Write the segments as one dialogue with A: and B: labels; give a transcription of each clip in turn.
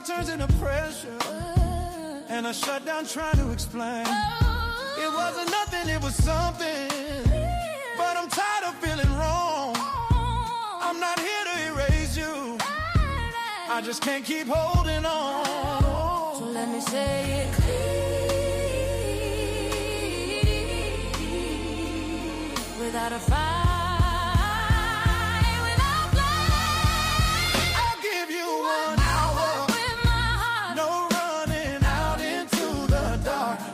A: talk turns into pressure, and I shut down trying to explain. It wasn't nothing, it was something, but I'm tired of feeling wrong. I'm not here to erase you, I just can't keep holding on.
B: So let me say it clean, without a fight.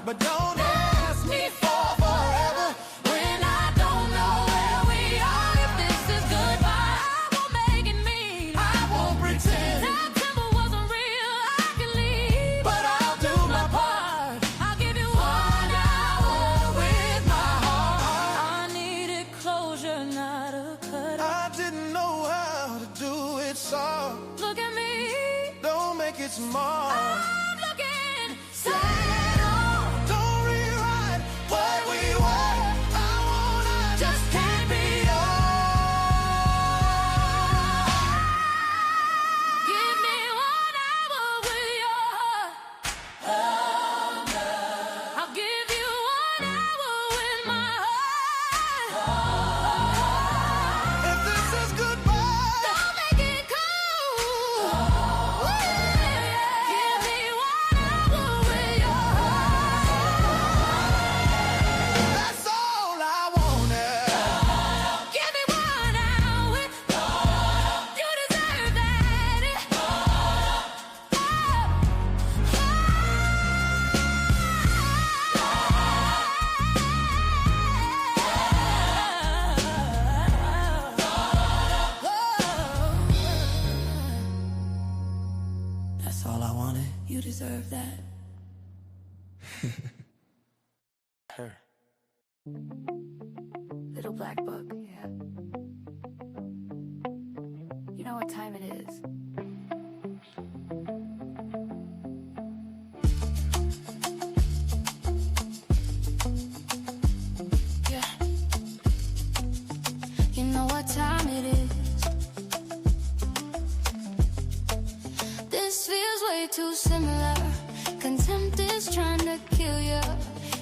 A: But don't ask me for forever when I don't know where we are. If this is goodbye, I won't make it mean, I won't pretend that temple wasn't real. I can leave, but I'll do my part. I'll give you 1 hour with my heart. I needed closure, not a cut. I didn't know how to do it, so look at me, don't make it smart. I'm looking sad. You deserve that.
C: Her.
B: Little black book, yeah. You know what time it is. Yeah. You know what time it is. This feels way too similar. Contempt is trying to kill you.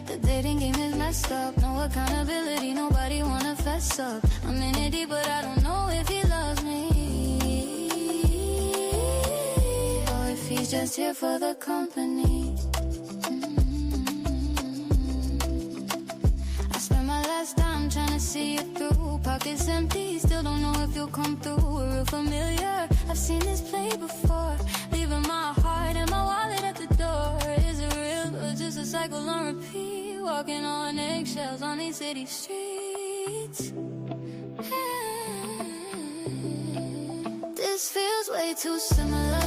B: The dating game is messed up. No accountability, nobody wanna fess up. I'm in it deep, but I don't know if he loves me, or if he's just here for the company. I spent my last time trying to see it through. Pockets empty, still don't know if you'll come through. We're real familiar, I've seen this play before. Leaving my heart and my wallet at the door. Is it real or just a cycle on repeat? Walking on eggshells on these city streets. This feels way too similar.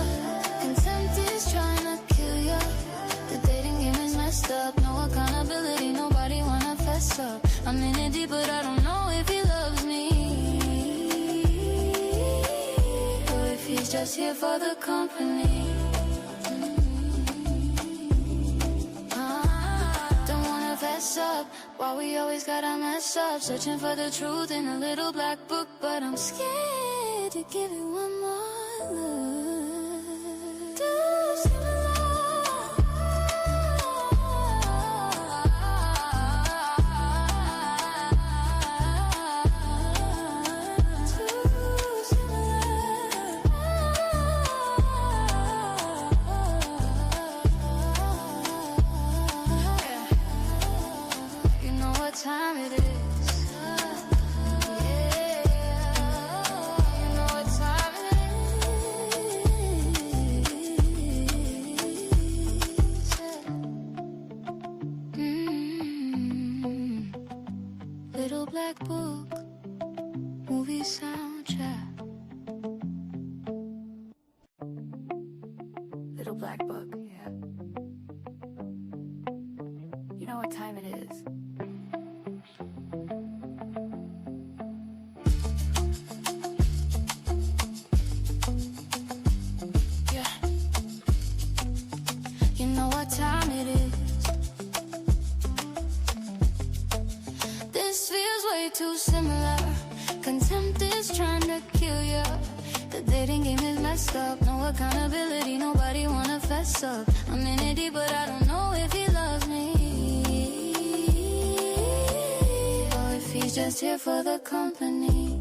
B: Contempt is trying to kill you. The dating game is messed up. No accountability, nobody wanna fess up. I'm in it deep, but I don't know if he loves me, or if he's just here for the company. Don't wanna fess up, why we always gotta mess up. Searching for the truth in a little black book, but I'm scared to give it one more look. Too similar. Time it is. Yeah, you know what time it is. Little black book, movie soundtrack. Little black book, yeah. You know what time it is. Time it is. This feels way too similar. Contempt is trying to kill you. The dating game is messed up. No accountability, nobody wants mess up. I'm in it deep, but I don't know if he loves me, or if he's just here for the company.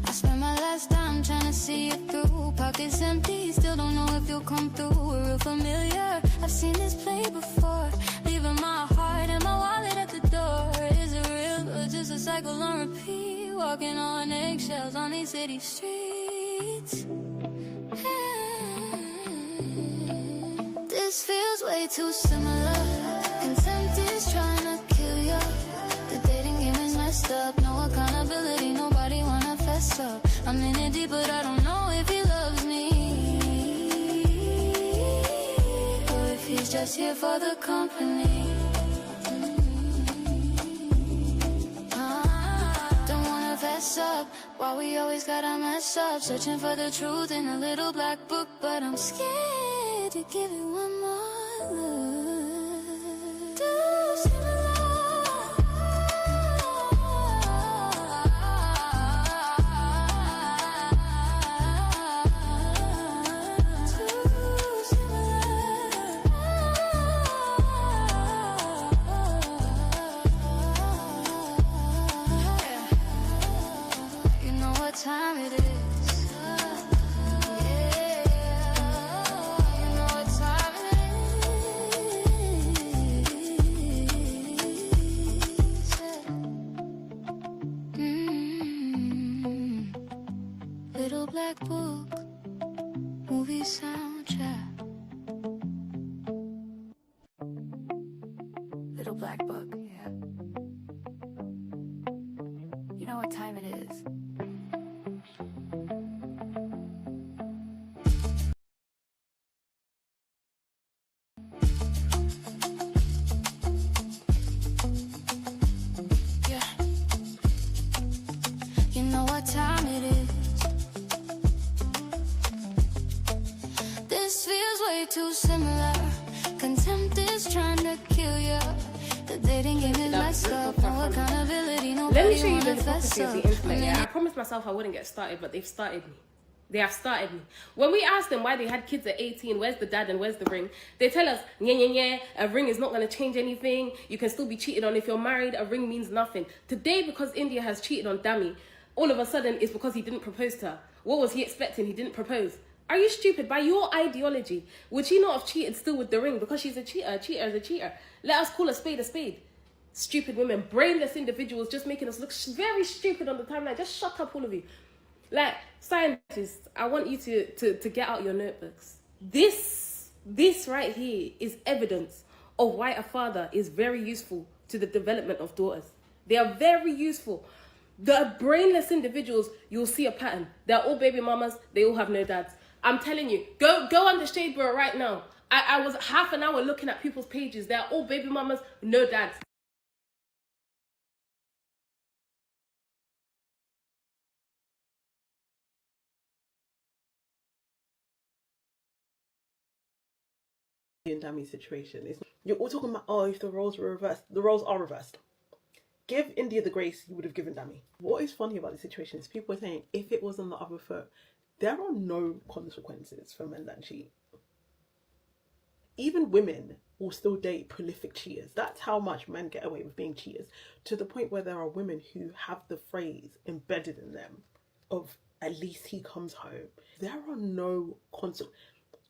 B: I spent my last time trying to see it through. Pockets empty, still don't know if you'll come through. We're real familiar, I've seen this play before. Leaving my heart and my wallet at the door. Is it real or just a cycle on repeat? Walking on eggshells on these city streets. This feels way too similar. Contempt is trying to kill you. The dating game is messed up. No accountability, nobody wanna fess up. I'm in it deep, but I don't know if he loves me, or if he's just here for the company. Don't wanna fess up. Why we always gotta mess up? Searching for the truth in a little black book, but I'm scared to give it one more look. Too similar. Time it is. Yeah, you know what time it is. Little black book, movie soundtrack. Little black book, yeah. You know what time it is. Time it is. This feels way too similar. Contempt is trying to kill you. The dating game is messed up. No accountability, nobody.
D: Let me show you the
B: wanna fess
D: hypocrisy of the
B: up.
D: internet. Yeah, I promised myself I wouldn't get started, but they've started me. They have started me. When we ask them why they had kids at 18, where's the dad and where's the ring? They tell us, a ring is not going to change anything. You can still be cheated on if you're married. A ring means nothing. Today, because India has cheated on Dami, all of a sudden it's because he didn't propose to her. What was he expecting? He didn't propose. Are you stupid? By your ideology, would she not have cheated still with the ring? Because she's a cheater. A cheater is a cheater. Let us call a spade a spade. Stupid women, brainless individuals, just making us look very stupid on the timeline. Just shut up, all of you. Like, scientists, I want you to get out your notebooks. This right here is evidence of why a father is very useful to the development of daughters. They are very useful. The brainless individuals, you'll see a pattern. They're all baby mamas. They all have no dads. I'm telling you, go on the Shade Bro right now. I was half an hour looking at people's pages. They're all baby mamas, no dads.
E: And Dami's situation is, you're all talking about, oh, if the roles were reversed. The roles are reversed. Give India the grace you would have given Dami. What is funny about the situation is people are saying, if it was on the other foot, there are no consequences for men that cheat. Even women will still date prolific cheaters. That's how much men get away with being cheaters, to the point where there are women who have the phrase embedded in them of, at least he comes home. There are no consequences.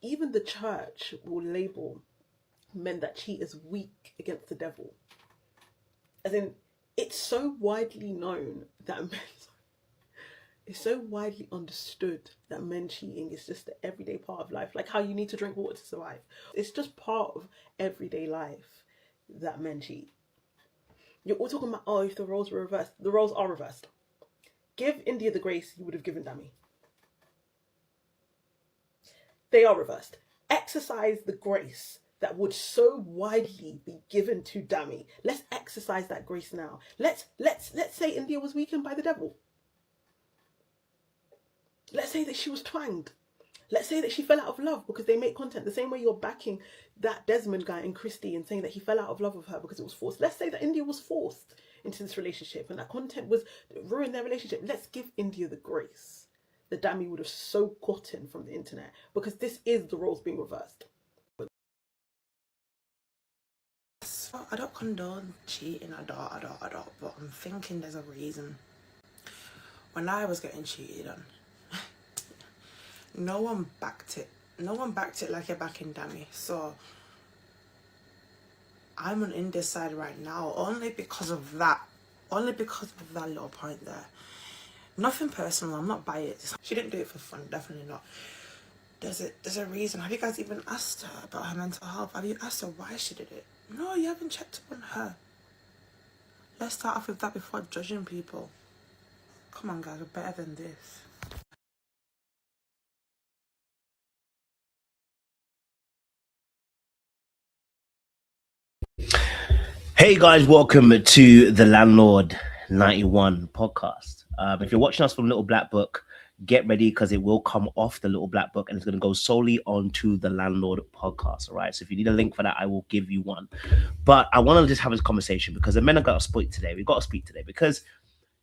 E: Even the church will label men that cheat as weak against the devil. As in, it's so widely known that men, it's so widely understood that men cheating is just the everyday part of life. Like how you need to drink water to survive. It's just part of everyday life that men cheat. You're all talking about, oh, if the roles were reversed. The roles are reversed. Give India the grace you would have given Dami. They are reversed. Exercise the grace that would so widely be given to Dami. Let's exercise that grace now. Let's say India was weakened by the devil. Let's say that she was twanged. Let's say that she fell out of love because they make content the same way you're backing that Desmond guy in Christie and saying that he fell out of love with her because it was forced. Let's say that India was forced into this relationship and that content was ruined their relationship. Let's give India the grace that Dami would have so gotten from the internet, because this is the roles being reversed.
F: I don't condone cheating, I don't, but I'm thinking there's a reason. When I was getting cheated on, no one backed it. No one backed it like you're backing Dami. So I'm on India's side right now, only because of that. Only because of that little point there. Nothing personal, I'm not biased. She didn't do it for fun, definitely not. There's a reason. Have you guys even asked her about her mental health? Have you asked her why she did it? No, you haven't checked up on her. Let's start off with that before judging people. Come on guys, we're better than this.
C: Hey guys, welcome to the Landlord 91 podcast. If you're watching us from Little Black Book, get ready because it will come off the Little Black Book and it's going to go solely onto the Landlord podcast. All right. So if you need a link for that, I will give you one. But I want to just have this conversation because the men have got to speak today. We've got to speak today because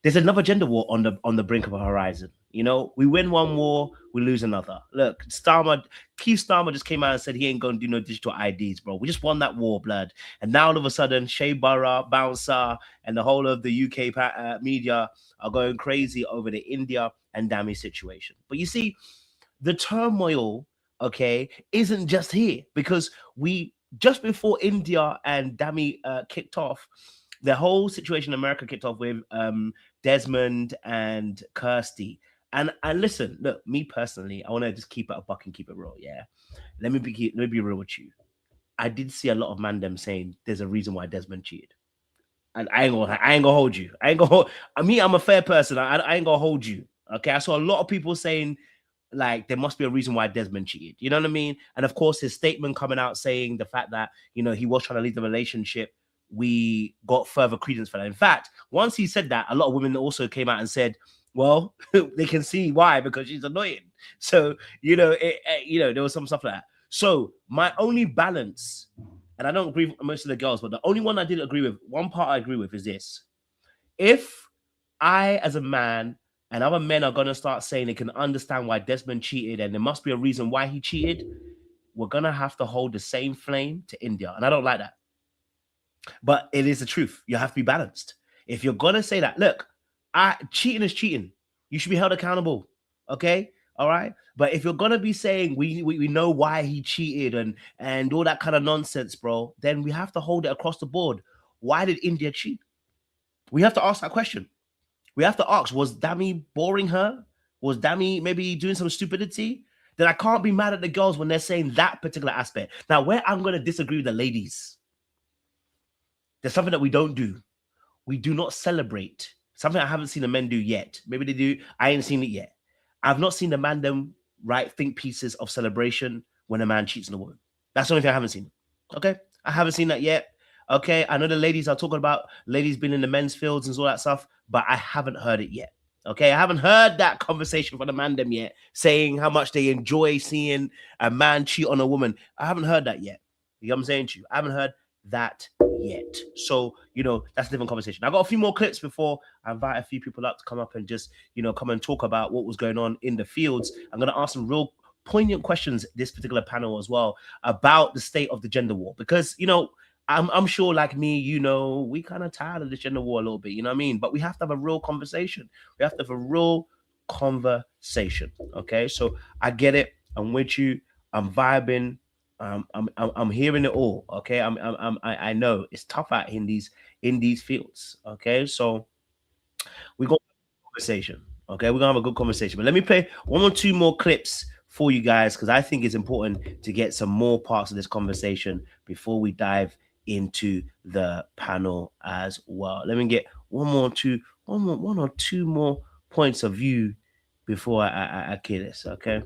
C: there's another gender war on the brink of a horizon. You know, we win one war, we lose another. Look, Keith Starmer just came out and said he ain't going to do no digital IDs, bro. We just won that war, blood. And now all of a sudden, Shea Burra, Bouncer, and the whole of the UK media are going crazy over the India and Dami situation. But you see, the turmoil, okay, isn't just here because just before India and Dami kicked off, the whole situation in America kicked off with Desmond and Kirsty. And listen, look, me personally, I want to just keep it a buck and keep it real. Yeah, let me be real with you. I did see a lot of mandem saying there's a reason why Desmond cheated, and I ain't gonna hold you. I'm a fair person. I ain't gonna hold you. Okay, I saw a lot of people saying like there must be a reason why Desmond cheated. You know what I mean? And of course, his statement coming out saying the fact that he was trying to leave the relationship. We got further credence for that. In fact, once he said that, a lot of women also came out and said, well, they can see why, because she's annoying. So, there was some stuff like that. So my only balance, and I don't agree with most of the girls, but the only one I didn't agree with, one part I agree with is this. If I, as a man, and other men are going to start saying they can understand why Desmond cheated and there must be a reason why he cheated, we're going to have to hold the same flame to India. And I don't like that. But it is the truth. You have to be balanced. If you're going to say that, look, cheating is cheating. You should be held accountable. Okay? All right? But if you're going to be saying we know why he cheated and all that kind of nonsense, bro, then we have to hold it across the board. Why did India cheat? We have to ask that question. We have to ask, was Dami boring her? Was Dami maybe doing some stupidity? Then I can't be mad at the girls when they're saying that particular aspect. Now, where I'm going to disagree with the ladies, there's something that we don't do. We do not celebrate. Something I haven't seen the men do yet. Maybe they do. I ain't seen it yet. I've not seen the man them write think pieces of celebration when a man cheats on a woman. That's the only thing I haven't seen. Okay? I haven't seen that yet. Okay? I know the ladies are talking about ladies being in the men's fields and all that stuff, but I haven't heard it yet. Okay? I haven't heard that conversation from the man them yet, saying how much they enjoy seeing a man cheat on a woman. I haven't heard that yet. You know what I'm saying to you? I haven't heard that yet. So, that's a different conversation. I got a few more clips before I invite a few people up to come up and just, come and talk about what was going on in the fields. I'm going to ask some real poignant questions this particular panel as well about the state of the gender war, because, I'm sure like me, we kind of tired of this gender war a little bit, you know what I mean? But we have to have a real conversation. We have to have a real conversation. Okay. So I get it. I'm with you. I'm vibing. I'm hearing it all. Okay, I know it's tough out in these fields. Okay, so we're gonna have a conversation. Okay, we're gonna have a good conversation. But let me play one or two more clips for you guys because I think it's important to get some more parts of this conversation before we dive into the panel as well. Let me get one or two more points of view before I kill this. Okay.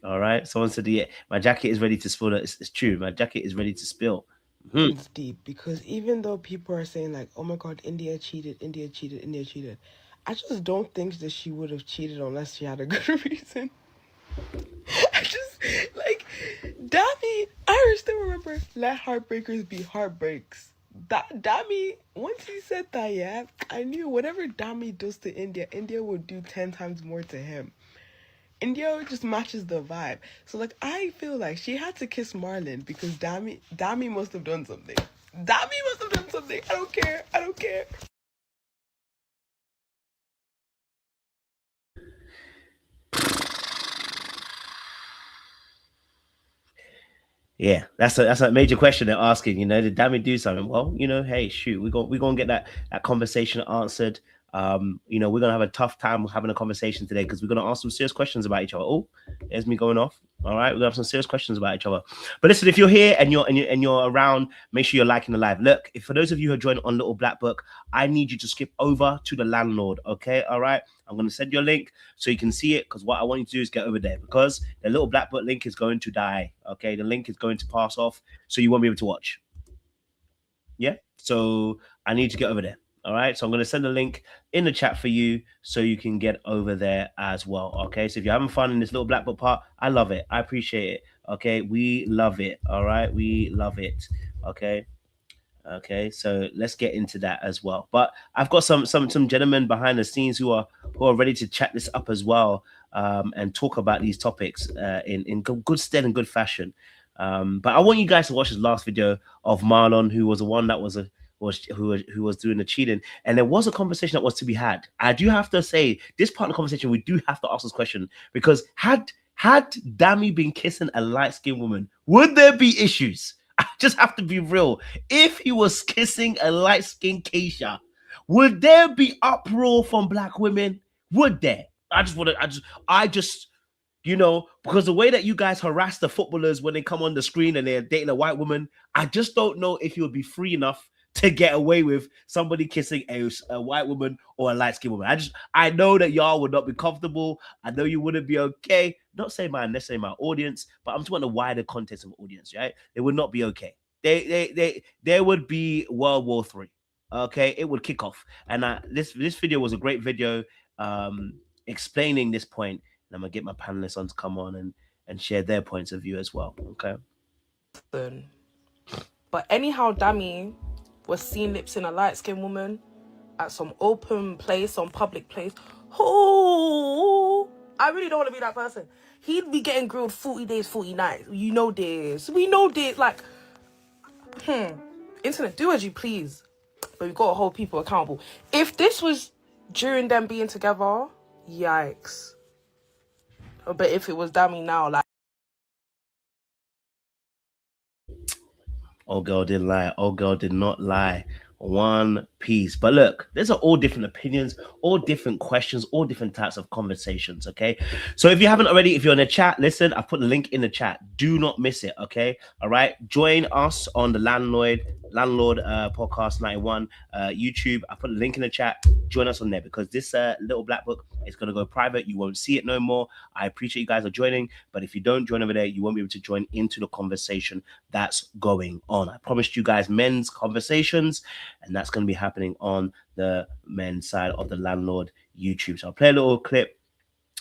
C: All right. Someone said, yeah, my jacket is ready to spill. It's true. My jacket is ready to spill.
F: It's deep because even though people are saying like, oh my God, India cheated, I just don't think that she would have cheated unless she had a good reason. I just, like, Dami, I still remember, let heartbreakers be heartbreaks. Dami, once he said that, yeah, I knew whatever Dami does to India, India would do 10 times more to him.
G: India just matches the vibe. So like I feel like she had to kiss Marlon because Dami must have done something. Dami must have done something. I don't care. I don't care.
C: Yeah, that's a major question they're asking. You know, did Dami do something? Well, you know, hey, shoot, we're gonna get that conversation answered. You know, we're gonna have a tough time having a conversation today because we're gonna ask some serious questions about each other. Oh, there's me going off. All right, we're gonna have some serious questions about each other. But listen, if you're here and you're around, make sure you're liking the live. Look, if for those of you who are joining on Little Black Book, I need you to skip over to the landlord. Okay, all right. I'm gonna send you a link so you can see it because what I want you to do is get over there because the Little Black Book link is going to die. Okay, the link is going to pass off, so you won't be able to watch. Yeah, so I need to get over there. All right, so I'm going to send a link in the chat for you so you can get over there as well. Okay, so if you're having fun in this Little Black Book part, I love it. I appreciate it. Okay, we love it. All right, we love it. Okay, so let's get into that as well. But I've got some gentlemen behind the scenes who are ready to chat this up as well, and talk about these topics in good stead and good fashion. But I want you guys to watch this last video of Marlon, who was the one that who was doing the cheating, and there was a conversation that was to be had. I do have to say, this part of the conversation, we do have to ask this question because had Dami been kissing a light-skinned woman, would there be issues? I just have to be real. If he was kissing a light-skinned Keisha, would there be uproar from black women? Would there? I just you know, because the way that you guys harass the footballers when they come on the screen and they're dating a white woman, I just don't know if you would be free enough to get away with somebody kissing a white woman or a light-skinned woman. I know that y'all would not be comfortable. I know you wouldn't be okay. Not saying necessarily my audience, but I'm talking about the wider context of audience, right? It would not be okay. There would be World War III. Okay, it would kick off. And this video was a great video explaining this point. And I'm gonna get my panelists on to come on and share their points of view as well. Okay.
F: But anyhow, Dami was seen lipsing a light-skinned woman at some open place, some public place. Oh, I really don't want to be that person. He'd be getting grilled 40 days, 40 nights. You know this. We know this. Like, internet, do as you please. But we've got to hold people accountable. If this was during them being together, yikes. But if it was Dami now, like...
C: Old girl didn't lie. Old girl did not lie. One piece. But look, there's all different opinions, all different questions, all different types of conversations. Okay. So if you haven't already, if you're in the chat, listen, I put the link in the chat. Do not miss it. Okay. All right. Join us on the Landlord Podcast 91 YouTube. I put a link in the chat. Join us on there because this Little Black Book is going to go private. You won't see it no more. I appreciate you guys are joining, but if you don't join over there, you won't be able to join into the conversation that's going on. I promised you guys men's conversations, and that's going to be happening on the men's side of the Landlord YouTube. So I'll play a little clip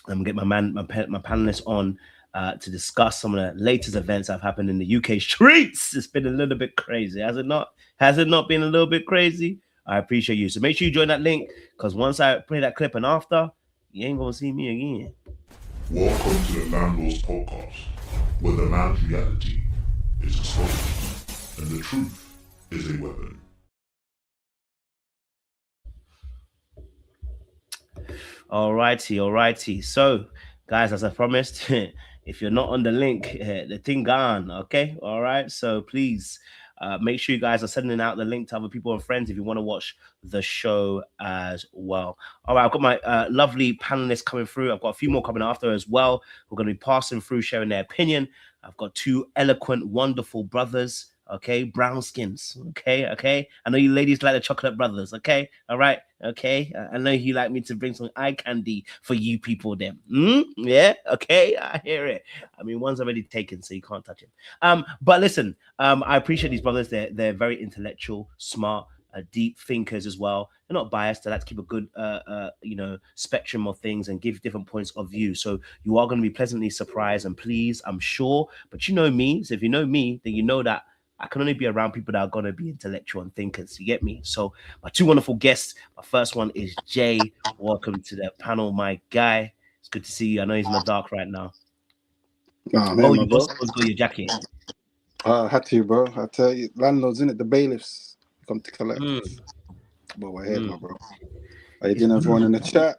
C: and get my panelists on to discuss some of the latest events that have happened in the UK streets. It's been a little bit crazy, has it not? Has it not been a little bit crazy? I appreciate you. So make sure you join that link because once I play that clip and after, you ain't gonna see me again.
H: Welcome to the Landlord's Podcast, where the man's reality is exposed and the truth is a weapon.
C: Alrighty. So, guys, as I promised, if you're not on the link, the thing gone. Okay, all right. So please make sure you guys are sending out the link to other people and friends if you want to watch the show as well. All right, I've got my lovely panelists coming through. I've got a few more coming after as well. We're going to be passing through, sharing their opinion. I've got two eloquent, wonderful brothers. Okay, brown skins. Okay. I know you ladies like the chocolate brothers. Okay, all right. Okay, I know you like me to bring some eye candy for you people. Them, yeah. Okay, I hear it. I mean, one's already taken, so you can't touch it. But listen, I appreciate these brothers. They're very intellectual, smart, deep thinkers as well. They're not biased. They like to keep a good, spectrum of things and give different points of view. So you are going to be pleasantly surprised and pleased, I'm sure. But you know me, so if you know me, then you know that I can only be around people that are going to be intellectual and thinkers. You get me? So my two wonderful guests. My first one is Jay. Welcome to the panel, my guy. Good to see you. I know he's in the dark right now.
I: Nah,
C: Oh,
I: man,
C: you
I: bro.
C: also got your jacket.
I: I had to, bro. I tell you, landlords in it, the bailiffs come to collect. But we're here, my bro. How you doing, everyone in the chat?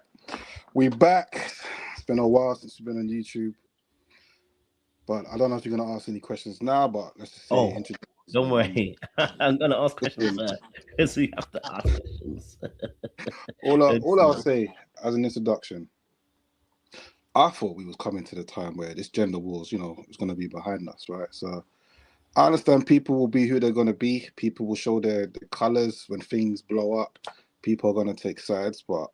I: We back. It's been a while since we've been on YouTube. But I don't know if you're gonna ask any questions now, but let's just say
C: don't worry. I'm gonna ask questions, sir. So you have to ask questions.
I: all I'll say as an introduction, I thought we was coming to the time where this gender wars, is gonna be behind us, right? So I understand people will be who they're gonna be. People will show their colors when things blow up. People are gonna take sides, but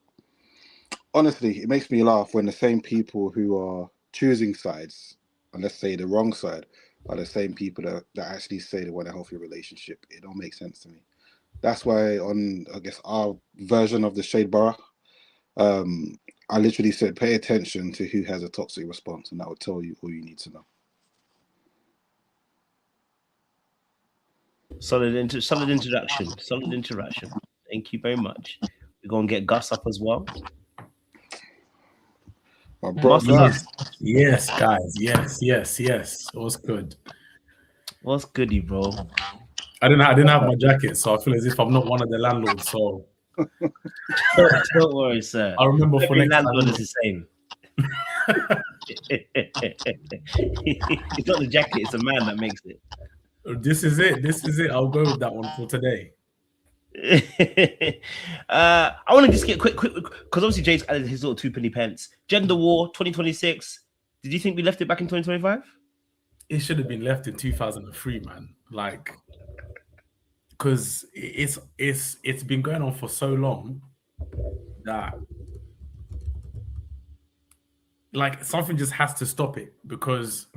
I: honestly, it makes me laugh when the same people who are choosing sides, and let's say the wrong side, are the same people that actually say they want a healthy relationship. It don't make sense to me. That's why on, I guess, our version of the Shade Borough, I literally said, pay attention to who has a toxic response, and that will tell you all you need to know.
C: Solid introduction. Solid interaction. Thank you very much. We're going to get Gus up as well.
I: My bro,
J: yes, guys. Yes. What's good?
C: What's goody, bro?
J: I didn't have my jacket, so I feel as if I'm not one of the landlords. So
C: don't worry, sir.
J: I remember for next
C: landlord
J: time.
C: is the same. It's not the jacket; it's a man that makes it.
J: This is it. I'll go with that one for today.
C: I want to just get quick because obviously Jake's added his little 2 penny pence. Gender war 2026. Did you think we left it back in 2025?
J: It should have been left in 2003, man. Like, because it's been going on for so long that like something just has to stop it, because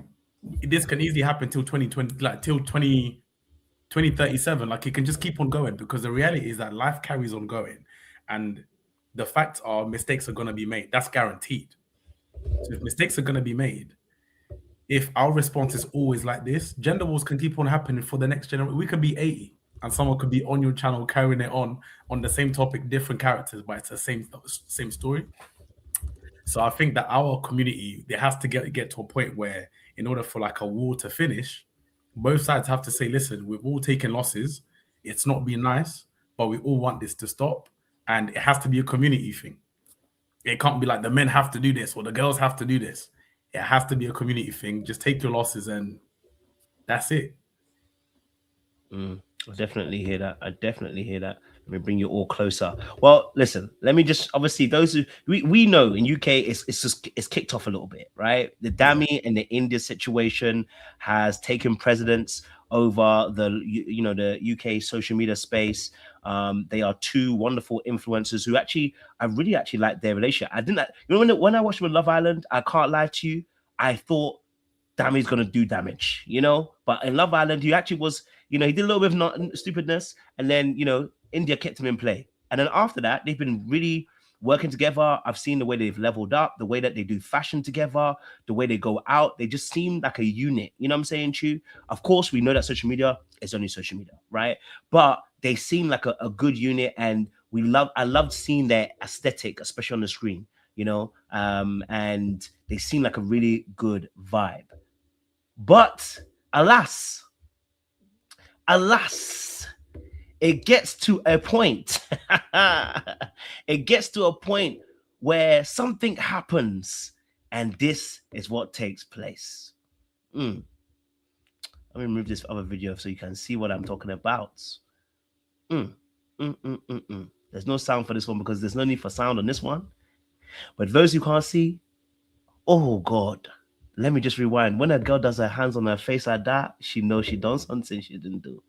J: this can easily happen till 2020, like till 2037. Like, it can just keep on going, because the reality is that life carries on going, and the facts are mistakes are going to be made. That's guaranteed. So if mistakes are going to be made, if our response is always like this, gender wars can keep on happening for the next generation. We could be 80 and someone could be on your channel carrying it on the same topic, different characters, but it's the same story. So I think that our community, there has to get to a point where, in order for like a war to finish, both sides have to say, listen, we've all taken losses. It's not been nice, but we all want this to stop. And it has to be a community thing. It can't be like the men have to do this or the girls have to do this. It has to be a community thing. Just take your losses and that's it.
C: I definitely hear that. Let me bring you all closer. Well, listen, let me just, obviously, those who we know in UK, it's kicked off a little bit, right? The Dami and the India situation has taken precedence over the UK social media space. They are two wonderful influencers who I really like their relationship. When I watched with Love Island, I can't lie to you, I thought Dami's gonna do damage, but in Love Island, he actually was, he did a little bit of stupidness, and then India kept him in play, and then after that, they've been really working together. I've seen the way they've leveled up, the way that they do fashion together, the way they go out. They just seem like a unit. You know what I'm saying, Chu? Of course, we know that social media is only social media, right? But they seem like a good unit, and I loved seeing their aesthetic, especially on the screen, and they seem like a really good vibe. But alas, it gets to a point. It gets to a point where something happens, and this is what takes place. Let me remove this other video so you can see what I'm talking about. There's no sound for this one because there's no need for sound on this one. But those who can't see, oh God, let me just rewind. When a girl does her hands on her face like that, she knows she done something she didn't do.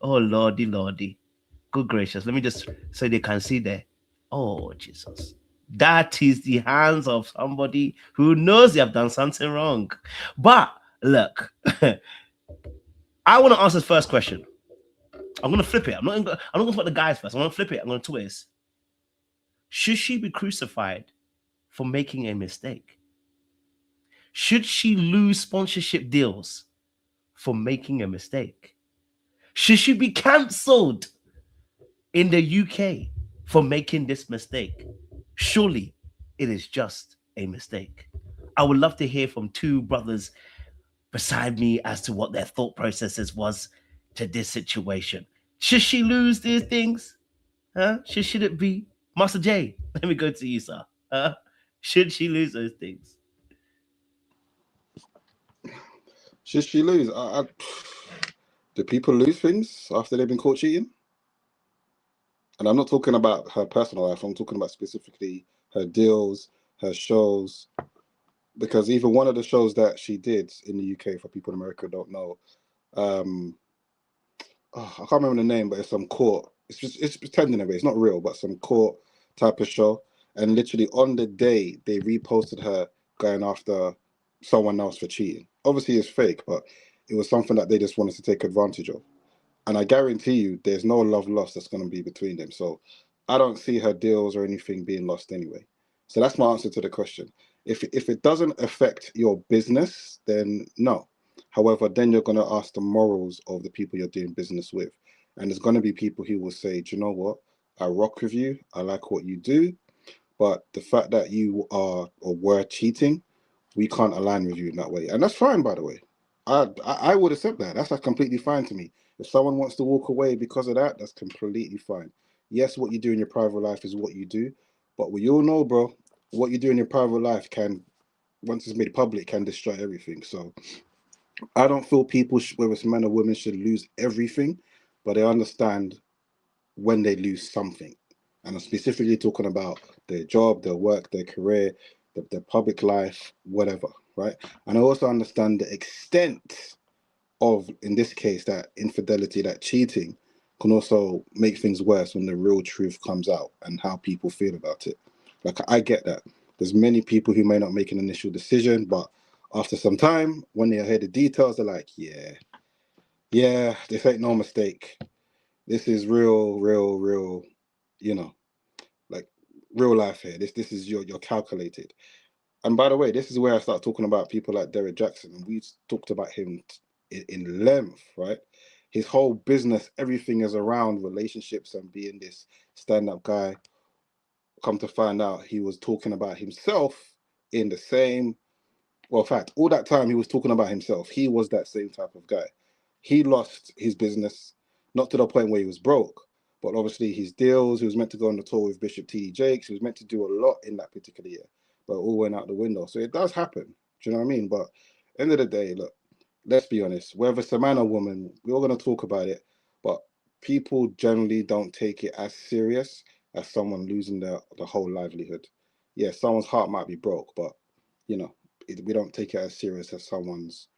C: Oh, Lordy. Good gracious. Let me just so they can see there. Oh, Jesus. That is the hands of somebody who knows they have done something wrong. But look, I want to answer this first question. I'm going to flip it. I'm not going to put the guys first. I'm going to flip it. I'm going to twist. Should she be crucified for making a mistake? Should she lose sponsorship deals for making a mistake? Should she be cancelled in the UK for making this mistake? Surely it is just a mistake? I would love to hear from two brothers beside me as to what their thought processes was to this situation. Should she lose these things? Huh? Should it be? Master J, let me go to you, sir. Should she lose those things?
I: Should she lose? Do people lose things after they've been caught cheating? And I'm not talking about her personal life. I'm talking about specifically her deals, her shows. Because even one of the shows that she did in the UK, for people in America who don't know, I can't remember the name, but it's some court. It's pretending away. It's not real, but some court type of show. And literally on the day, they reposted her going after someone else for cheating. Obviously, it's fake, but it was something that they just wanted to take advantage of. And I guarantee you, there's no love lost that's going to be between them. So I don't see her deals or anything being lost anyway. So that's my answer to the question. If it doesn't affect your business, then no. However, then you're going to ask the morals of the people you're doing business with. And there's going to be people who will say, do you know what? I rock with you. I like what you do. But the fact that you are or were cheating, we can't align with you in that way. And that's fine, by the way. I would accept that. That's completely fine to me. If someone wants to walk away because of that, that's completely fine. Yes, what you do in your private life is what you do. But we all know, bro, what you do in your private life can, once it's made public, can destroy everything. So I don't feel people, whether it's men or women, should lose everything, but they understand when they lose something. And I'm specifically talking about their job, their work, their career, their public life, whatever, right? And I also understand the extent of, in this case, that infidelity, that cheating can also make things worse when the real truth comes out and how people feel about it. Like, I get that. There's many people who may not make an initial decision, but after some time, when they hear the details, they're like, yeah, this ain't no mistake. This is real, you know, like real life here. This is you're calculated. And by the way, this is where I start talking about people like Derek Jackson. And we talked about him in length, right? His whole business, everything is around relationships and being this stand-up guy. Come to find out, he was talking about himself in the same, well, in fact, all that time he was talking about himself. He was that same type of guy. He lost his business, not to the point where he was broke, but obviously his deals. He was meant to go on the tour with Bishop T.D. Jakes. He was meant to do a lot in that particular year, but it all went out the window. So it does happen. Do you know what I mean? But end of the day, look, let's be honest. Whether it's a man or woman, we're all going to talk about it, but people generally don't take it as serious as someone losing the whole livelihood. Yeah, someone's heart might be broke, but, you know, we don't take it as serious as someone's,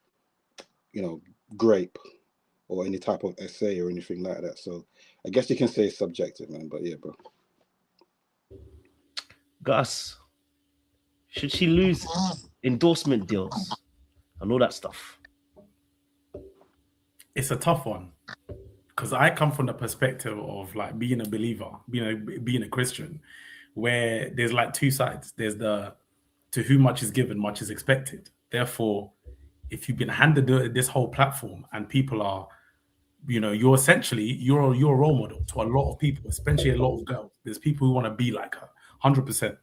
I: you know, grape or any type of essay or anything like that. So I guess you can say it's subjective, man. But yeah, bro.
C: Gus, should she lose endorsement deals and all that stuff?
J: It's a tough one because I come from the perspective of like being a believer, being a Christian, where there's like two sides. There's the to whom much is given, much is expected. Therefore, if you've been handed this whole platform and people are, you know, you're a role model to a lot of people, especially a lot of girls. There's people who want to be like her, 100%.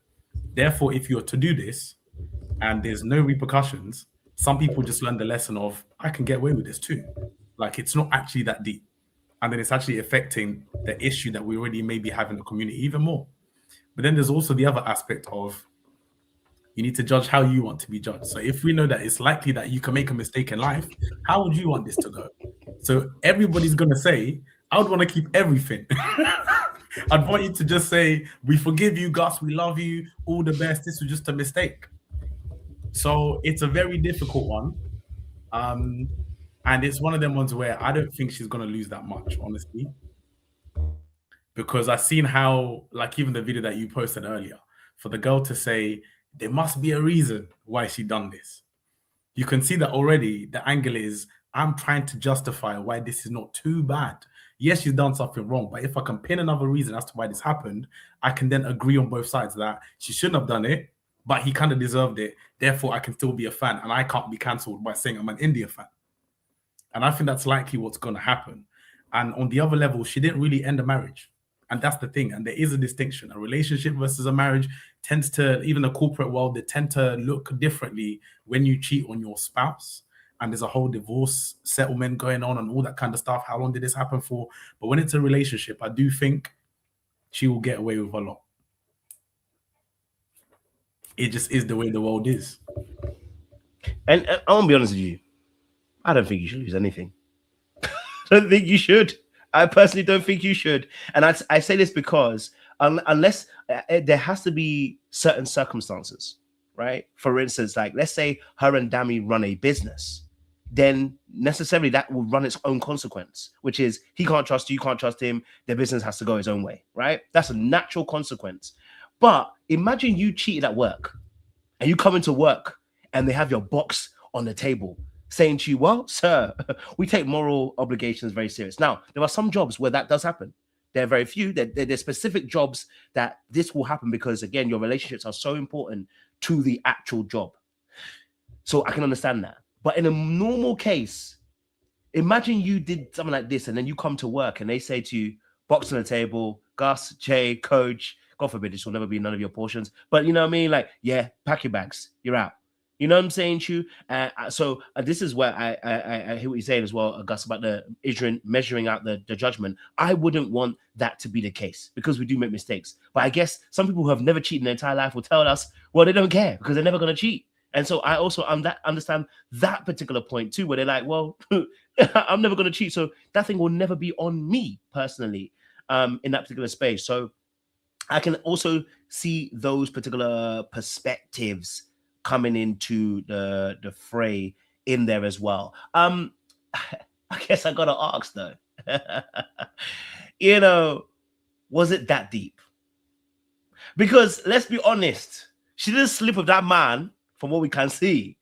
J: Therefore, if you're to do this and there's no repercussions, some people just learn the lesson of, I can get away with this too. Like, it's not actually that deep. And then it's actually affecting the issue that we already maybe have in the community even more. But then there's also the other aspect of, you need to judge how you want to be judged. So if we know that it's likely that you can make a mistake in life, how would you want this to go? So everybody's going to say, I would want to keep everything. I'd want you to just say, we forgive you, Gus, we love you, all the best. This was just a mistake. So it's a very difficult one. And it's one of them ones where I don't think she's going to lose that much, honestly. Because I've seen how, like even the video that you posted earlier, for the girl to say, there must be a reason why she done this. You can see that already the angle is, I'm trying to justify why this is not too bad. Yes, she's done something wrong, but if I can pin another reason as to why this happened, I can then agree on both sides that she shouldn't have done it, but he kind of deserved it. Therefore, I can still be a fan and I can't be cancelled by saying I'm an India fan. And I think that's likely what's going to happen. And on the other level, she didn't really end the marriage. And that's the thing. And there is a distinction. A relationship versus a marriage tends to, even the corporate world, they tend to look differently when you cheat on your spouse. And there's a whole divorce settlement going on and all that kind of stuff. How long did this happen for? But when it's a relationship, I do think she will get away with a lot. It just is the way the world is.
C: And I want to be honest with you. I don't think you should lose anything. I don't think you should. I personally don't think you should. And I say this because unless there has to be certain circumstances, right? For instance, like let's say her and Dami run a business, then necessarily that will run its own consequence, which is he can't trust you, you can't trust him, their business has to go his own way, right? That's a natural consequence. But imagine you cheated at work and you come into work and they have your box on the table saying to you, well, sir, we take moral obligations very serious. Now, there are some jobs where that does happen. There are very few. There's specific jobs that this will happen because, again, your relationships are so important to the actual job. So I can understand that. But in a normal case, imagine you did something like this and then you come to work and they say to you, box on the table, Gus, Jay, Coach, God forbid this will never be none of your portions. But you know what I mean? Like, yeah, pack your bags. You're out. You know what I'm saying, Chu? So this is where I hear what you're saying as well, Gus, about the measuring out the judgment. I wouldn't want that to be the case because we do make mistakes. But I guess some people who have never cheated in their entire life will tell us, well, they don't care because they're never going to cheat. And so I also understand that particular point too, where they're like, well, I'm never going to cheat. So that thing will never be on me personally in that particular space. So I can also see those particular perspectives coming into the fray in there as well. I guess I gotta ask though, you know, was it that deep? Because let's be honest, she didn't sleep with that man. From what we can see,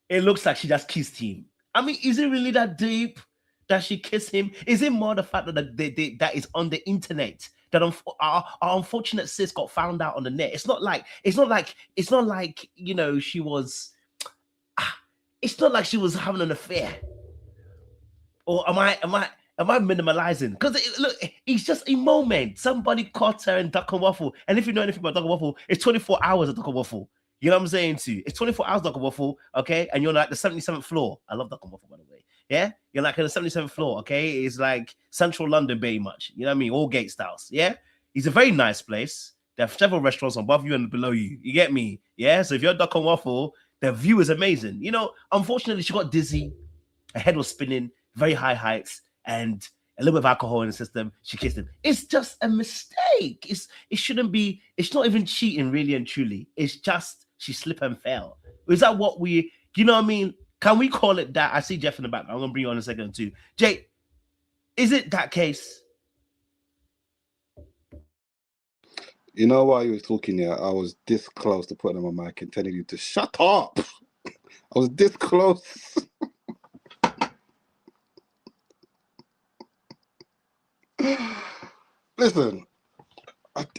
C: it looks like she just kissed him. I mean, is it really that deep that she kissed him? Is it more the fact that that is on the internet? That our unfortunate sis got found out on the net. It's not like you know she was. It's not like she was having an affair. Or am I minimalizing? Because look, it's just a moment. Somebody caught her in Duck and Waffle, and if you know anything about Duck and Waffle, it's 24 hours of Duck and Waffle. You know what I'm saying to you? It's 24 hours Duck and Waffle, okay? And you're like the 77th floor. I love Duck and Waffle, by the way. Yeah? You're like on the 77th floor, okay? It's like central London, very much. You know what I mean? All gate styles, yeah? It's a very nice place. There are several restaurants above you and below you. You get me? Yeah? So if you're Duck and Waffle, the view is amazing. You know, unfortunately, she got dizzy. Her head was spinning, very high heights, and a little bit of alcohol in the system. She kissed him. It's just a mistake. It shouldn't be. It's not even cheating, really and truly. It's just she slipped and fell. Is that what we, you know what I mean? Can we call it that? I see Jeff in the back. I'm going to bring you on in a second too. Jay, is it that case?
I: You know, while you was talking here, I was this close to putting on my mic and telling you to shut up. I was this close. Listen,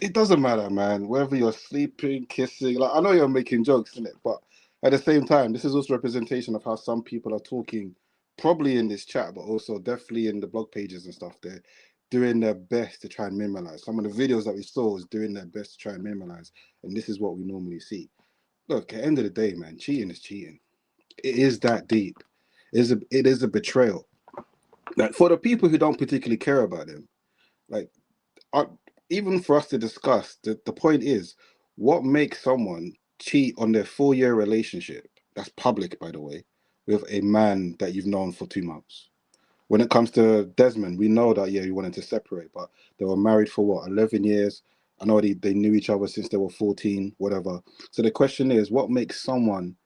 I: it doesn't matter, man. Whether you're sleeping, kissing, like I know you're making jokes, isn't it? But at the same time, this is also representation of how some people are talking, probably in this chat, but also definitely in the blog pages and stuff. They're doing their best to try and minimize. Some of the videos that we saw is doing their best to try and minimize, and this is what we normally see. Look, at the end of the day, man, cheating is cheating. It is that deep. It is a betrayal. Like for the people who don't particularly care about them, like even for us to discuss, the point is, what makes someone cheat on their 4-year relationship, that's public, by the way, with a man that you've known for 2 months? When it comes to Desmond, we know that, yeah, you wanted to separate, but they were married for what, 11 years? I know they knew each other since they were 14, whatever. So the question is, what makes someone,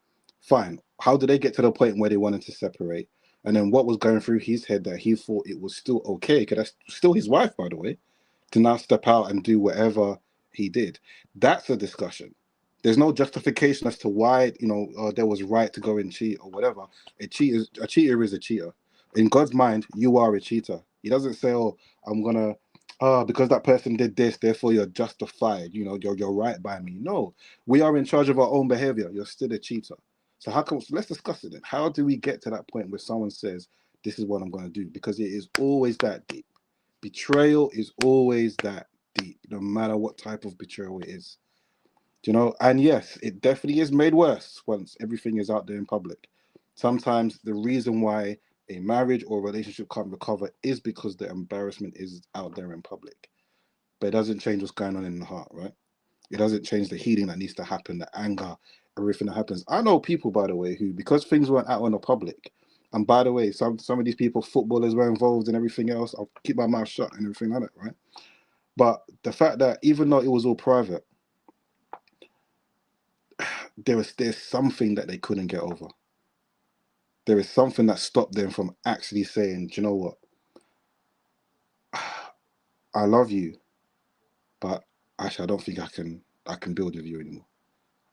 I: fine, how did they get to the point where they wanted to separate? And then what was going through his head that he thought it was still okay, because that's still his wife, by the way, to now step out and do whatever he did? That's a discussion. There's no justification as to why, you know, there was right to go and cheat or whatever. A cheater is a cheater. In God's mind, you are a cheater. He doesn't say, oh, I'm gonna, because that person did this, therefore you're justified. You know, you're right by me. No, we are in charge of our own behavior. You're still a cheater. So let's discuss it then. How do we get to that point where someone says, this is what I'm going to do? Because it is always that deep. Betrayal is always that deep, no matter what type of betrayal it is. You know, and yes, it definitely is made worse once everything is out there in public. Sometimes the reason why a marriage or relationship can't recover is because the embarrassment is out there in public. But it doesn't change what's going on in the heart, right? It doesn't change the healing that needs to happen, the anger, everything that happens. I know people, by the way, who, because things weren't out in the public, and by the way, some of these people, footballers, were involved and everything else. I'll keep my mouth shut and everything like that, right? But the fact that even though it was all private, there's something that they couldn't get over. There is something that stopped them from actually saying, do you know what? I love you, but actually I don't think I can build with you anymore.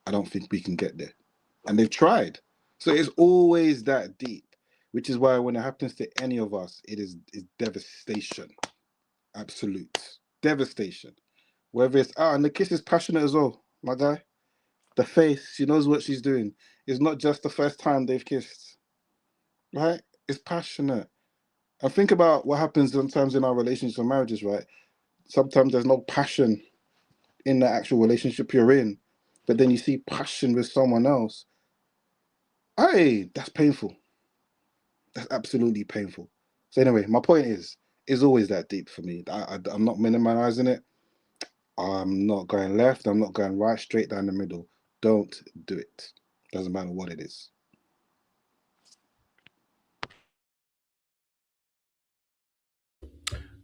I: I don't think we can get there. And they've tried. So it's always that deep, which is why when it happens to any of us, it's devastation. Absolute devastation. Whether it's and the kiss is passionate as well, my guy. The face, she knows what she's doing. It's not just the first time they've kissed, right? It's passionate. And think about what happens sometimes in our relationships and marriages, right? Sometimes there's no passion in the actual relationship you're in, but then you see passion with someone else. Hey, that's painful. That's absolutely painful. So anyway, my point is always that deep for me. I'm not minimizing it. I'm not going left. I'm not going right, straight down the middle. Don't do it. Doesn't matter what it is.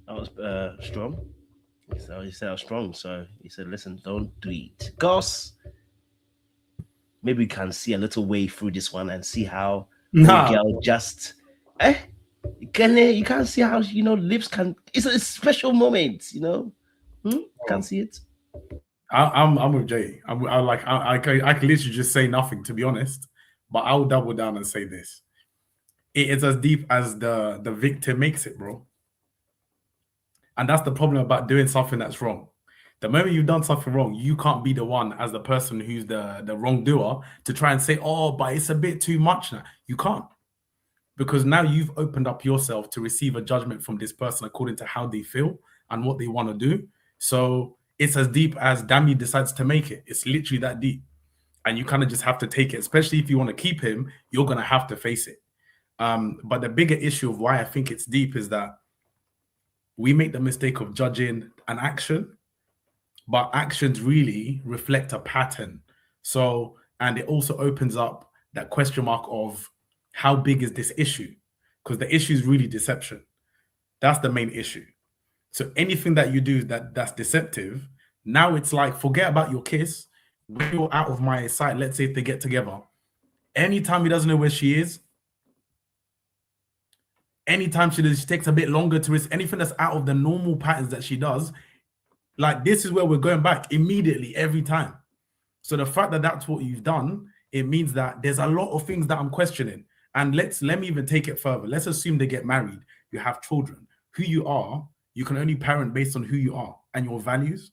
C: That was strong. So he said I was strong. So he said, listen, don't do it. Goss, maybe we can see a little way through this one and see how the girl just you can't see how, you know, lips can, it's a special moment, you know. Can't see it.
J: I'm with Jay. I can literally just say nothing, to be honest, but I'll double down and say this. It is as deep as the victim makes it, bro. And that's the problem about doing something that's wrong. The moment you've done something wrong, you can't be the one as the person who's the wrongdoer to try and say, oh, but it's a bit too much now. You can't. Because now you've opened up yourself to receive a judgment from this person according to how they feel and what they want to do. So it's as deep as Dami decides to make it. It's literally that deep. And you kind of just have to take it, especially if you want to keep him, you're going to have to face it. But the bigger issue of why I think it's deep is that we make the mistake of judging an action, but actions really reflect a pattern. So, and it also opens up that question mark of how big is this issue? Because the issue is really deception. That's the main issue. So anything that you do that's deceptive, now it's like, forget about your kiss. When you're out of my sight, let's say if they get together, anytime he doesn't know where she is, anytime she takes a bit longer to risk anything that's out of the normal patterns that she does, like this is where we're going back immediately every time. So the fact that that's what you've done, it means that there's a lot of things that I'm questioning. And let me even take it further. Let's assume they get married, you have children. Who you are, you can only parent based on who you are and your values.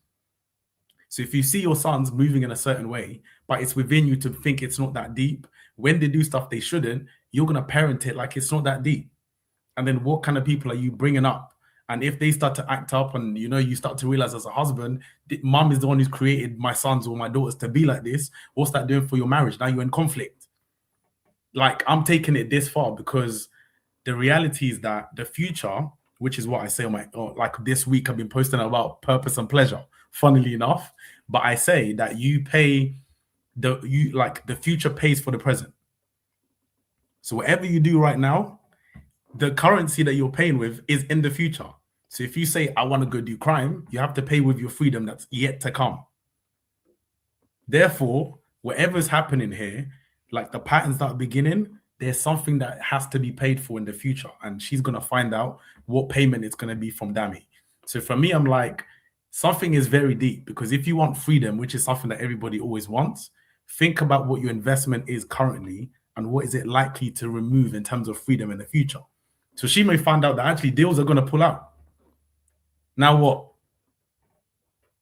J: So if you see your sons moving in a certain way, but it's within you to think it's not that deep, when they do stuff they shouldn't, you're going to parent it like it's not that deep. And then what kind of people are you bringing up? And if they start to act up and, you know, you start to realize as a husband, mom is the one who's created my sons or my daughters to be like this, what's that doing for your marriage? Now you're in conflict. Like, I'm taking it this far because the reality is that the future, which is what I say on my, like this week I've been posting about purpose and pleasure, funnily enough, but I say that the future pays for the present. So whatever you do right now, the currency that you're paying with is in the future. So if you say, I want to go do crime, you have to pay with your freedom that's yet to come. Therefore, whatever's happening here, like the patterns that are beginning, there's something that has to be paid for in the future. And she's going to find out what payment it's going to be from Dami. So for me, I'm like, something is very deep, because if you want freedom, which is something that everybody always wants, think about what your investment is currently and what is it likely to remove in terms of freedom in the future. So she may find out that actually deals are going to pull out. Now what?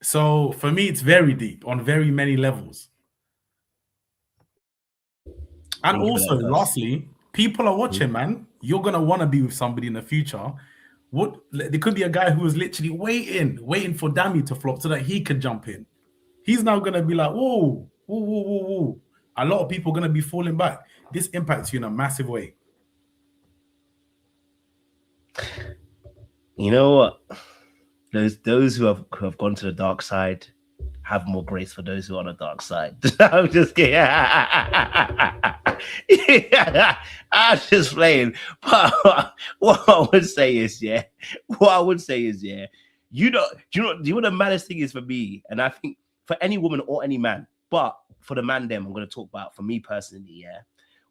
J: So for me, it's very deep on very many levels. And also, lastly, people are watching, man. You're going to want to be with somebody in the future What? There could be a guy who was literally waiting for Dammy to flop so that he could jump in. He's now gonna be like, whoa, whoa, whoa, whoa, whoa. A lot of people are gonna be falling back. This impacts you in a massive way.
C: You know what? Those who have gone to the dark side have more grace for those who are on the dark side. I'm just kidding. I'm just playing. But what I would say is, you know, do you know what the maddest thing is for me? And I think for any woman or any man, but for the man them, I'm going to talk about for me personally,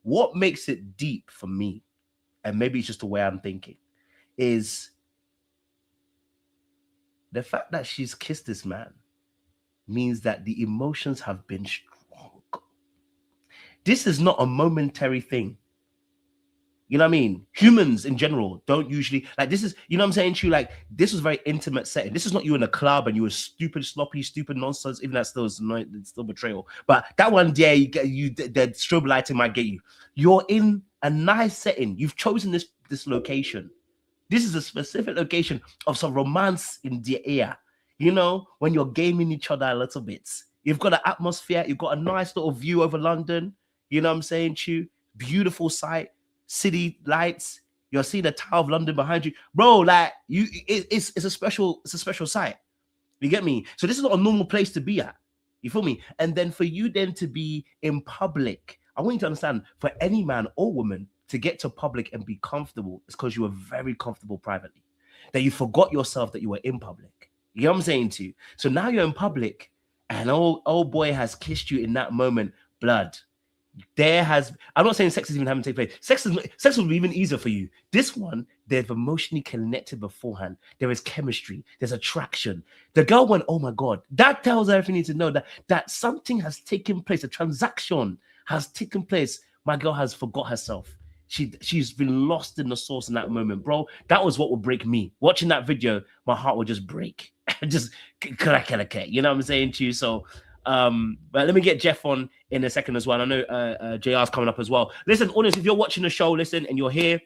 C: what makes it deep for me, and maybe it's just the way I'm thinking, is the fact that she's kissed this man means that the emotions have been strong. This is not a momentary thing. You know what I mean? Humans in general don't usually, like, this is, you know what I'm saying to you? Like, this was a very intimate setting. This is not you in a club and you were stupid, sloppy, stupid nonsense. Even that still is annoying, it's still betrayal. But that one day, the strobe lighting might get you. You're in a nice setting. You've chosen this location. This is a specific location of some romance in the air. You know, when you're gaming each other a little bit. You've got an atmosphere. You've got a nice little view over London. You know what I'm saying to you? Beautiful sight. City lights. You're seeing the Tower of London behind you. Bro, like, it's a special sight. You get me? So this is not a normal place to be at. You feel me? And then for you then to be in public, I want you to understand, for any man or woman to get to public and be comfortable, is because you were very comfortable privately. That you forgot yourself that you were in public. You know what I'm saying to you? So now you're in public and old boy has kissed you in that moment. Blood. I'm not saying sex is even having to take place. Sex will be even easier for you. This one, they've emotionally connected beforehand. There is chemistry. There's attraction. The girl went, oh my God. That tells her everything you need to know, that something has taken place. A transaction has taken place. My girl has forgot herself. She's been lost in the sauce in that moment, bro. That was what would break me. Watching that video, my heart would just break. Just crack. You know what I'm saying to you? So, but let me get Jeff on in a second as well. I know JR's coming up as well. Listen, audience, if you're watching the show, listen, and you're here,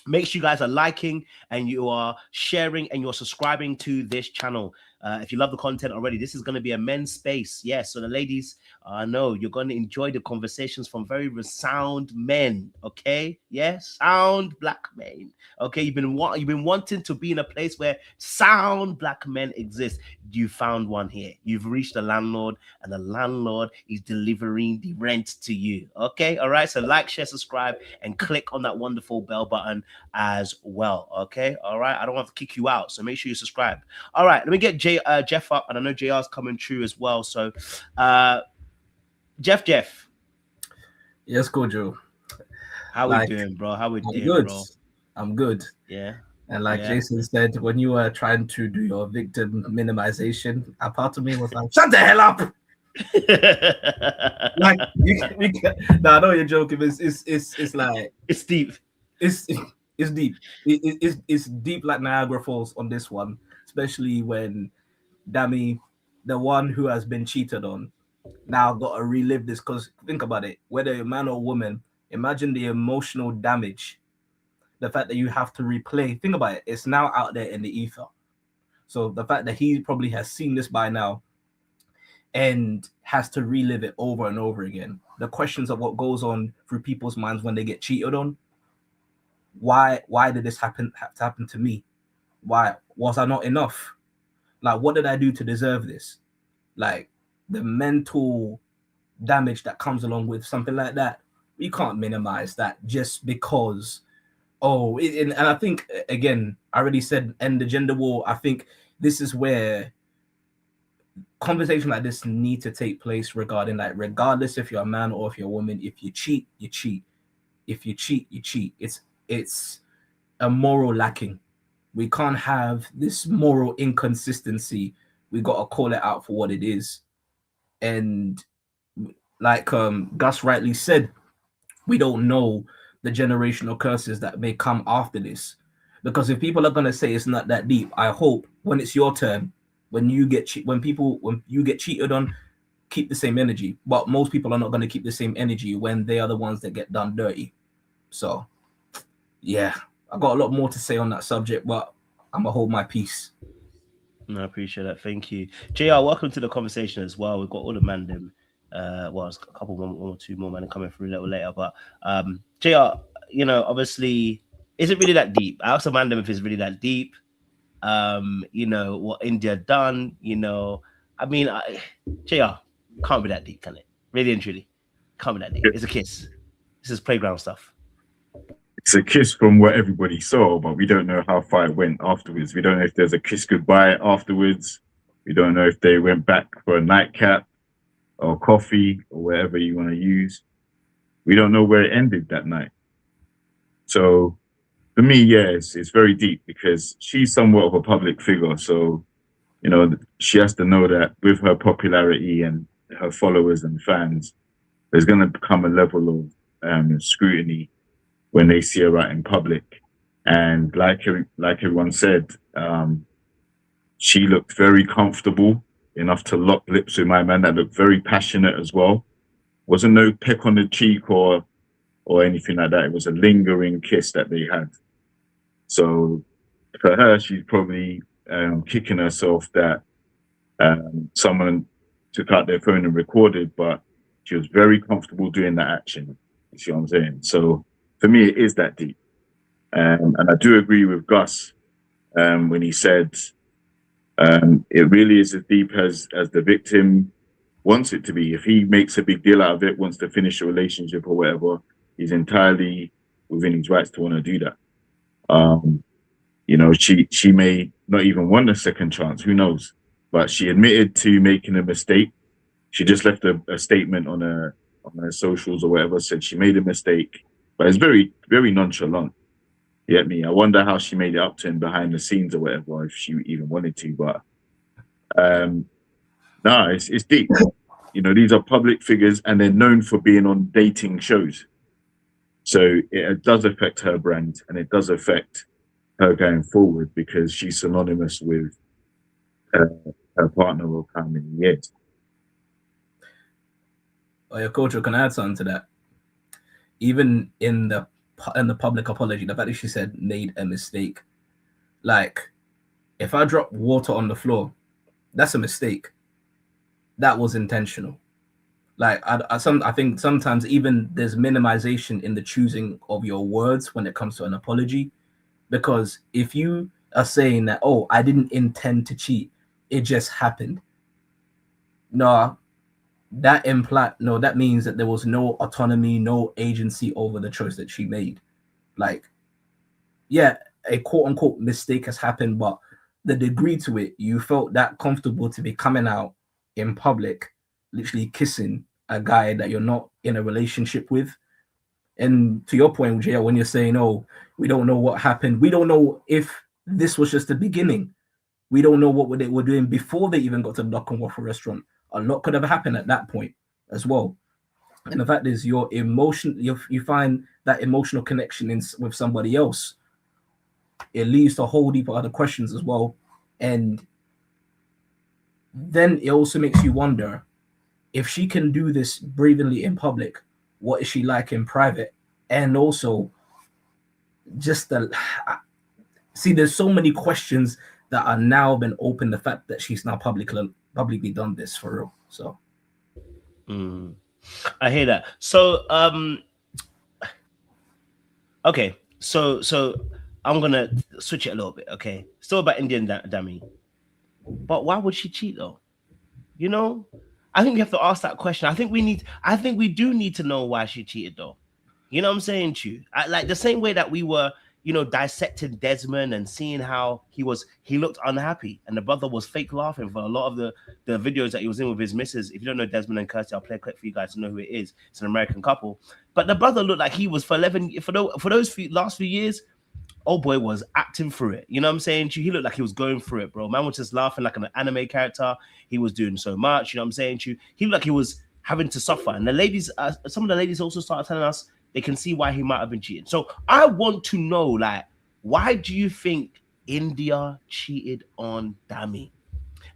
C: make sure you guys are liking and you are sharing and you're subscribing to this channel. If you love the content already, this is going to be a men's space. Yes, so the ladies, I know you're going to enjoy the conversations from very sound men. Okay, yes, sound black men. Okay, you've been wanting to be in a place where sound black men exist. You found one here. You've reached the landlord, and the landlord is delivering the rent to you. Okay, all right. So like, share, subscribe, and click on that wonderful bell button as well. Okay, all right. I don't want to kick you out, so make sure you subscribe. All right, let me get Jeff up, and I know JR's coming through as well. So, Jeff.
K: Yes, Kojo.
C: How we doing, bro? How we doing,
K: good.
C: Bro?
K: I'm good.
C: Yeah.
K: And like Jason said, when you were trying to do your victim minimization, a part of me was like, shut the hell up. Like, no, I know you're joking. It's like,
C: it's deep.
K: It's deep. It's deep like Niagara Falls on this one, especially when Dammy, the one who has been cheated on, now got to relive this. Because think about it, whether a man or woman, imagine the emotional damage, the fact that you have to replay. Think about it, it's now out there in the ether. So the fact that he probably has seen this by now and has to relive it over and over again. The questions of what goes on through people's minds when they get cheated on. Why did this have to happen to me? Why was I not enough? Like, what did I do to deserve this? Like, the mental damage that comes along with something like that, you can't minimize that just because, and I think, again, I already said, end the gender war. I think this is where conversations like this need to take place regarding, like, regardless if you're a man or if you're a woman, if you cheat, you cheat. If you cheat, you cheat. It's a moral lacking. We can't have this moral inconsistency. We got to call it out for what it is. And like Gus rightly said, we don't know the generational curses that may come after this. Because if people are going to say it's not that deep, I hope when it's your turn, when you get cheated on, keep the same energy. But most people are not going to keep the same energy when they are the ones that get done dirty. So, yeah, I got a lot more to say on that subject, but I'm gonna hold my peace.
C: No, I appreciate that. Thank you, JR. Welcome to the conversation as well. We've got all the man them. Well, it's a couple one or two more men coming through a little later, but JR, you know, obviously, is it really that deep? I asked Amanda if it's really that deep. You know what India done. You know, I mean, JR, can't be that deep, can it? Really and truly, can't be that deep. It's a kiss. This is playground stuff.
L: It's a kiss from what everybody saw, but we don't know how far it went afterwards. We don't know if there's a kiss goodbye afterwards. We don't know if they went back for a nightcap or coffee or whatever you want to use. We don't know where it ended that night. So for me, yes, it's very deep because she's somewhat of a public figure. So, you know, she has to know that with her popularity and her followers and fans, there's going to become a level of scrutiny when they see her out in public. And like everyone said, she looked very comfortable enough to lock lips with my man. That looked very passionate as well. Wasn't no peck on the cheek or anything like that. It was a lingering kiss that they had. So for her, she's probably kicking herself that someone took out their phone and recorded, but she was very comfortable doing that action. You see what I'm saying? So for me, it is that deep. And I do agree with Gus when he said it really is as deep as the victim wants it to be. If he makes a big deal out of it, wants to finish a relationship or whatever, he's entirely within his rights to want to do that. You know, she may not even want a second chance, who knows? But she admitted to making a mistake. She just left a statement on her socials or whatever, said she made a mistake, but it's very, very nonchalant. You get me? I wonder how she made it up to him behind the scenes or whatever, if she even wanted to, but no, it's deep. You know, these are public figures and they're known for being on dating shows. So it does affect her brand and it does affect her going forward because she's synonymous with her partner of how many years.
K: Oh, your culture can add something to that. Even in the public apology, the fact that she said made a mistake. Like, if I drop water on the floor, that's a mistake. That was intentional. Like, I think sometimes even there's minimization in the choosing of your words when it comes to an apology. Because if you are saying that, oh, I didn't intend to cheat, it just happened. No, that means that there was no autonomy, no agency over the choice that she made. Like, yeah, a quote unquote mistake has happened, but the degree to it, you felt that comfortable to be coming out in public, literally kissing a guy that you're not in a relationship with. And to your point, Jay, when you're saying, oh, we don't know what happened, we don't know if this was just the beginning. We don't know what they were doing before they even got to the Duck and Waffle restaurant. A lot could have happened at that point as well. And the fact is, your emotion, you find that emotional connection with somebody else. It leads to a whole heap of other questions as well. And then it also makes you wonder, if she can do this bravely in public, what is she like in private? And also, just there's so many questions that are now been open. The fact that she's now publicly done this for real. So,
C: I hear that. So, okay. So I'm gonna switch it a little bit. Okay, still about Indian Dami, but why would she cheat though? You know, I think we have to ask that question. I think we do need to know why she cheated though. You know what I'm saying to you? Like the same way that we were, you know, dissecting Desmond and seeing how he looked unhappy and the brother was fake laughing for a lot of the videos that he was in with his missus. If you don't know Desmond and Kirsty, I'll play a clip for you guys to know who it is. It's an American couple. But the brother looked like he was for those last few years, old boy was acting through it. You know what I'm saying? He looked like he was going through it, bro. Man was just laughing like an anime character. He was doing so much. You know what I'm saying? He looked like he was having to suffer. And the ladies, some of the ladies also started telling us they can see why he might have been cheating. So I want to know, like, why do you think India cheated on Dami?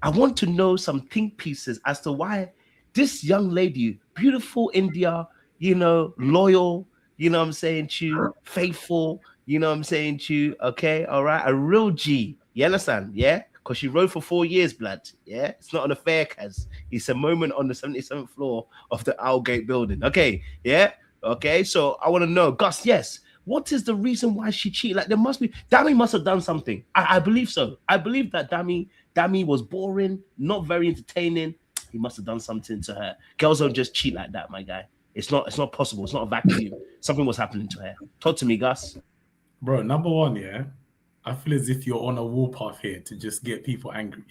C: I want to know some think pieces as to why this young lady, beautiful India, you know, loyal, you know what I'm saying, to you, faithful, you know what I'm saying, to you, okay, all right, a real G, You understand? Yeah, because she rode for 4 years, blood. Yeah, it's not an affair, Kaz. It's a moment on the 77th floor of the Owlgate building. Okay, yeah, okay. So I want to know, Gus. Yes, what is the reason why she cheated? Like there must be. Dami must have done something. I believe so. I believe that Dami was boring, not very entertaining. He must have done something to her. Girls don't just cheat like that, my guy. It's not possible. It's not a vacuum. Something was happening to her. Talk to me, Gus.
J: Bro, number one, yeah, I feel as if you're on a warpath here to just get people angry.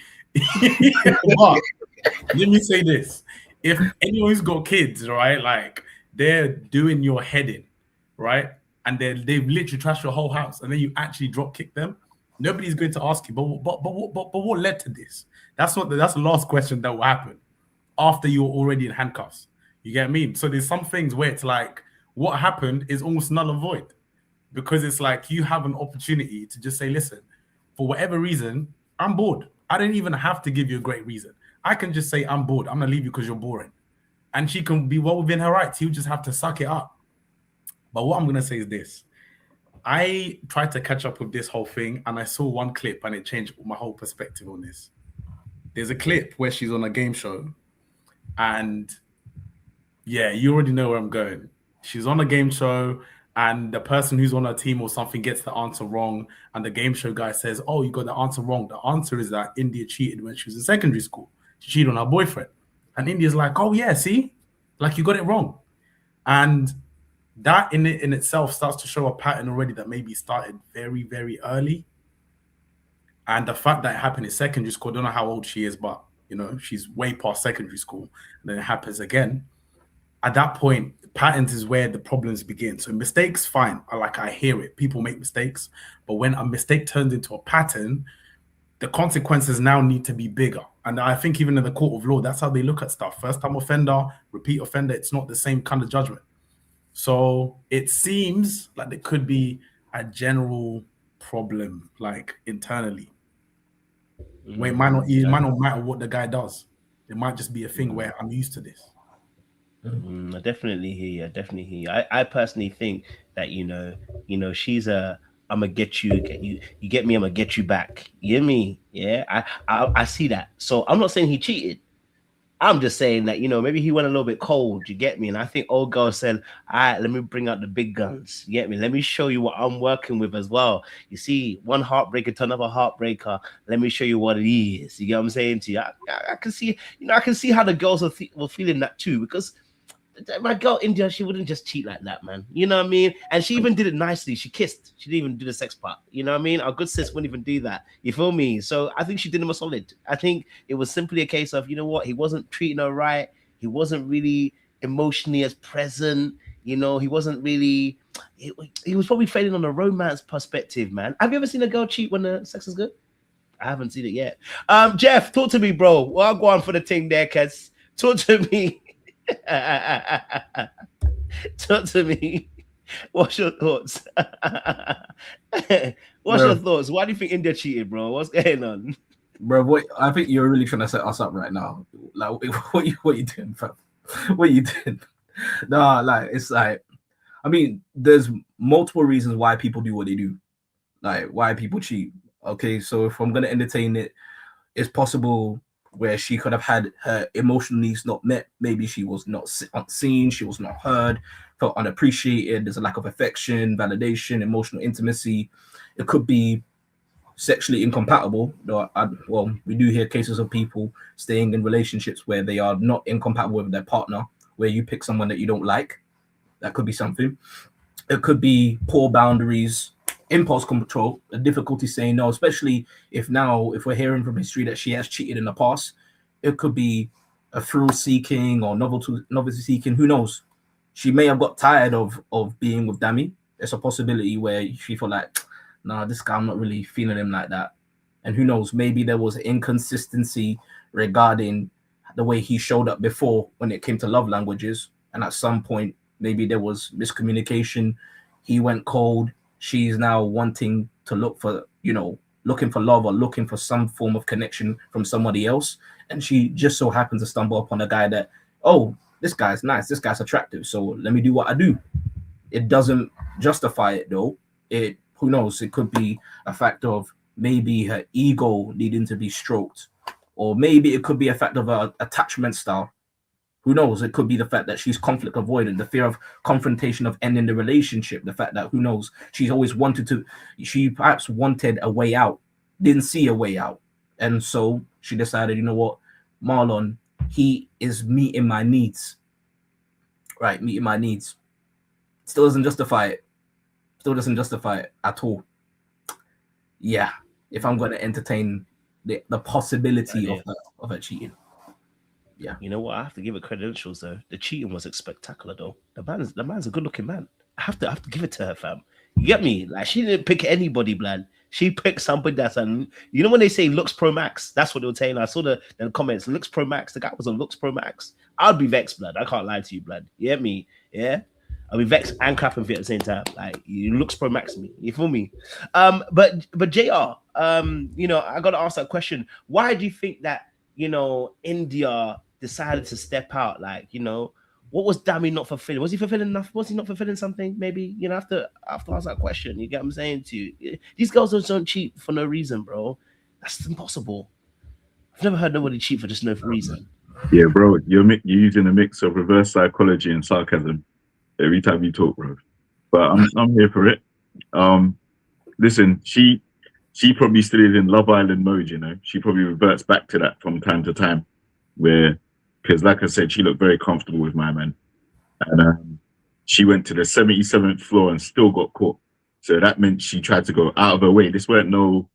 J: But let me say this. If anyone's got kids, right, like they're doing your head in, right, and they've literally trashed your whole house, and then you actually drop kick them, nobody's going to ask you, but what led to this? That's the last question that will happen after you're already in handcuffs. You get me? So there's some things where it's like what happened is almost null and void, because it's like you have an opportunity to just say, listen, for whatever reason, I'm bored. I don't even have to give you a great reason. I can just say, I'm bored. I'm going to leave you because you're boring. And she can be well within her rights. You just have to suck it up. But what I'm going to say is this. I tried to catch up with this whole thing, and I saw one clip, and it changed my whole perspective on this. There's a clip where she's on a game show, and yeah, you already know where I'm going. She's on a game show, and the person who's on her team or something gets the answer wrong, and the game show guy says, oh, you got the answer wrong. The answer is that India cheated when she was in secondary school. She cheated on her boyfriend. And India's like, oh yeah, see? Like you got it wrong. And that in itself starts to show a pattern already that maybe started very, very early. And the fact that it happened in secondary school, I don't know how old she is, but you know, she's way past secondary school, and then it happens again. At that point, patterns is where the problems begin. So mistakes, fine. I hear it. People make mistakes. But when a mistake turns into a pattern, the consequences now need to be bigger. And I think even in the court of law, that's how they look at stuff. First time offender, repeat offender, it's not the same kind of judgment. So it seems like there could be a general problem, like internally. Where it might not matter what the guy does. It might just be a thing where I'm used to this.
C: I definitely hear you. I personally think that you know she's I'm gonna get you get me, I'm gonna get you back. You hear me? Yeah, I see that. So I'm not saying he cheated. I'm just saying that, you know, maybe he went a little bit cold. You get me? And I think old girl said, all right, let me bring out the big guns. You get me? Let me show you what I'm working with as well. You see, one heartbreaker to another heartbreaker. Let me show you what it is. You get what I'm saying to you? I can see, you know, I can see how the girls were feeling that too, because my girl India, she wouldn't just cheat like that, man. You know what I mean? And she even did it nicely. She kissed. She didn't even do the sex part. You know what I mean? Our good sis wouldn't even do that. You feel me? So I think she did him a solid. I think it was simply a case of, you know what? He wasn't treating her right. He wasn't really emotionally as present. You know, he wasn't really... He was probably failing on a romance perspective, man. Have you ever seen a girl cheat when the sex is good? I haven't seen it yet. Jeff, talk to me, bro. Well, I'll go on for the thing there, Kez. Talk to me. Talk to me. What's your thoughts? What's your thoughts? Why do you think India cheated, bro? What's going on,
K: bro? I think you're really trying to set us up right now. Like, what you doing, fam? What you doing? Nah, like it's like, I mean, there's multiple reasons why people do what they do, like why people cheat. Okay, so if I'm gonna entertain it, it's possible where she could have had her emotional needs not met. Maybe she was not seen, she was not heard, felt unappreciated. There's a lack of affection, validation, emotional intimacy. It could be sexually incompatible. Well, we do hear cases of people staying in relationships where they are not incompatible with their partner, where you pick someone that you don't like. That could be something. It could be poor boundaries, impulse control, a difficulty saying no, especially if we're hearing from history that she has cheated in the past. It could be a thrill seeking or novelty seeking. Who knows? She may have got tired of being with Dami. There's a possibility where she felt like, nah, this guy, I'm not really feeling him like that. And who knows? Maybe there was inconsistency regarding the way he showed up before when it came to love languages. And at some point, maybe there was miscommunication. He went cold. She's now wanting to looking for love or looking for some form of connection from somebody else. And she just so happens to stumble upon a guy that, oh, this guy's nice, this guy's attractive, so let me do what I do. It doesn't justify it though. Who knows? It could be a fact of maybe her ego needing to be stroked, or maybe it could be a fact of her attachment style. Who knows? It could be the fact that she's conflict avoidant, the fear of confrontation of ending the relationship, the fact that, who knows, she perhaps wanted a way out, didn't see a way out. And so she decided, you know what, Marlon, he is meeting my needs. Right, meeting my needs. Still doesn't justify it. Still doesn't justify it at all. Yeah, if I'm going to entertain the possibility of her cheating. Yeah.
C: You know what? I have to give it credentials though. The cheating was spectacular though. The man's a good looking man. I have to give it to her, fam. You get me? Like, she didn't pick anybody, blood. She picked somebody that's you know when they say looks pro max, that's what they were saying. I saw the comments, looks pro max. The guy was on looks pro max. I'd be vexed, blood. I can't lie to you, blood. You get me? Yeah. I'll be vexed and clapping for you at the same time. Like, you looks pro max me. You feel me? But JR, you know, I gotta ask that question. Why do you think that, you know, India decided to step out? Like, you know, what was Dami not fulfilling? Was he fulfilling enough? Was he not fulfilling something? Maybe, you know, I have to ask that question. You get what I'm saying to you? These girls don't cheat for no reason, bro. That's impossible. I've never heard nobody cheat for just no reason.
L: Yeah, bro, you're using a mix of reverse psychology and sarcasm every time you talk, bro. But I'm here for it. Listen, she probably still is in Love Island mode, you know. She probably reverts back to that from time to time, because like I said, she looked very comfortable with my man, and she went to the 77th floor and still got caught. So that meant she tried to go out of her way. This weren't no,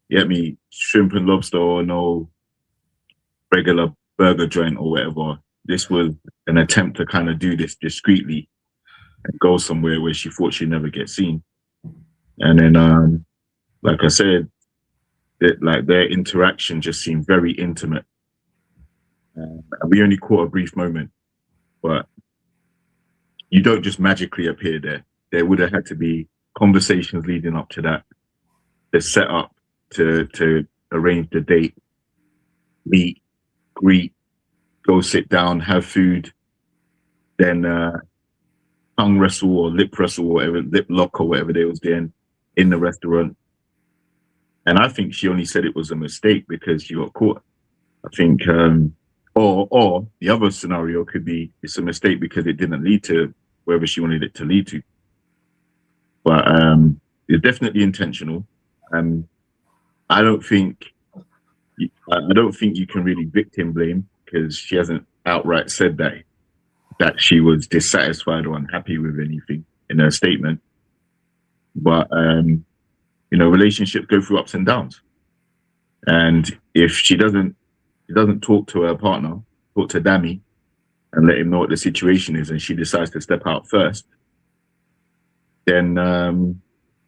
L: you get me, shrimp and lobster or no regular burger joint or whatever. This was an attempt to kind of do this discreetly and go somewhere where she thought she'd never get seen. And then, like I said, like their interaction just seemed very intimate. And we only caught a brief moment, but you don't just magically appear there. There would have had to be conversations leading up to that, the setup to arrange the date, meet, greet, go sit down, have food, then tongue wrestle or lip wrestle or whatever, lip lock or whatever they was doing in the restaurant. And I think she only said it was a mistake because she got caught. I think, or the other scenario could be it's a mistake because it didn't lead to wherever she wanted it to lead to. But it's definitely intentional. I don't think you can really victim blame because she hasn't outright said that she was dissatisfied or unhappy with anything in her statement. But you know, relationships go through ups and downs. And if she doesn't talk to her partner, talk to Dami, and let him know what the situation is, and she decides to step out first, then,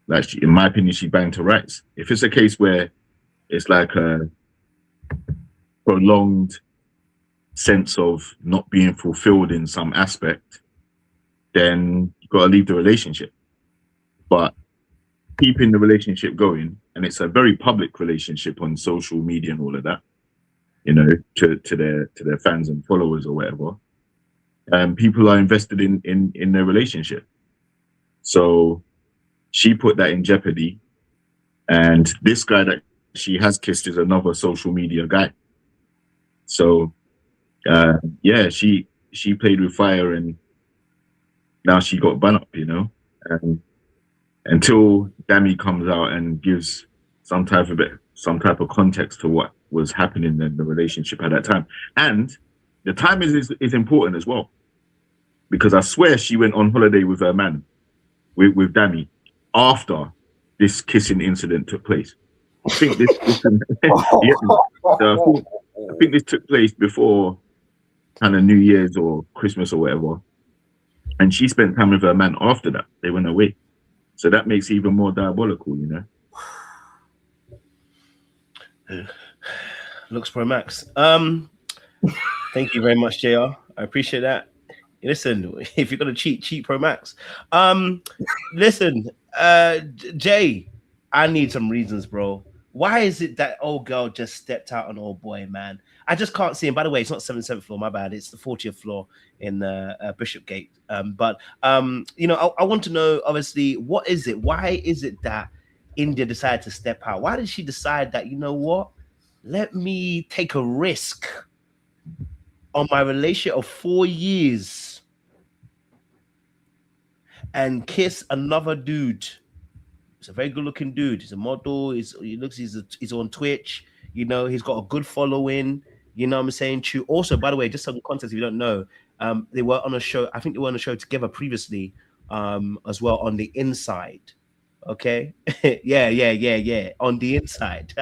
L: like in my opinion, she's bound to rights. If it's a case where it's like a prolonged sense of not being fulfilled in some aspect, then you've got to leave the relationship. But keeping the relationship going, and it's a very public relationship on social media and all of that, you know, to their fans and followers or whatever, people are invested in their relationship. So she put that in jeopardy, and this guy that she has kissed is another social media guy. So yeah, she played with fire, and now she got bun up, you know. Until Dami comes out and gives some type of context to what was happening in the relationship at that time. And the time is important as well, because I swear she went on holiday with her man, with Dami, after this kissing incident took place. I think this I think this took place before kind of New Year's or Christmas or whatever. And she spent time with her man after that. They went away. So that makes it even more diabolical, you know.
C: Looks pro max. Thank you very much, JR. I appreciate that. Listen, if you're gonna cheat pro max. Listen, Jay, I need some reasons, bro. Why is it that old girl just stepped out on old boy, man? I just can't see him. By the way, it's not 77th floor, my bad. It's the 40th floor in Bishopgate. But you know, I want to know, obviously, what is it? Why is it that India decided to step out? Why did she decide that, you know what? Let me take a risk on my relationship of 4 years and kiss another dude. He's a very good-looking dude. He's a model. He's on Twitch. You know, he's got a good following. You know what I'm saying? True. Also, by the way, just some context if you don't know, they were on a show. I think they were on a show together previously, as well on the inside. Okay. yeah. On the inside.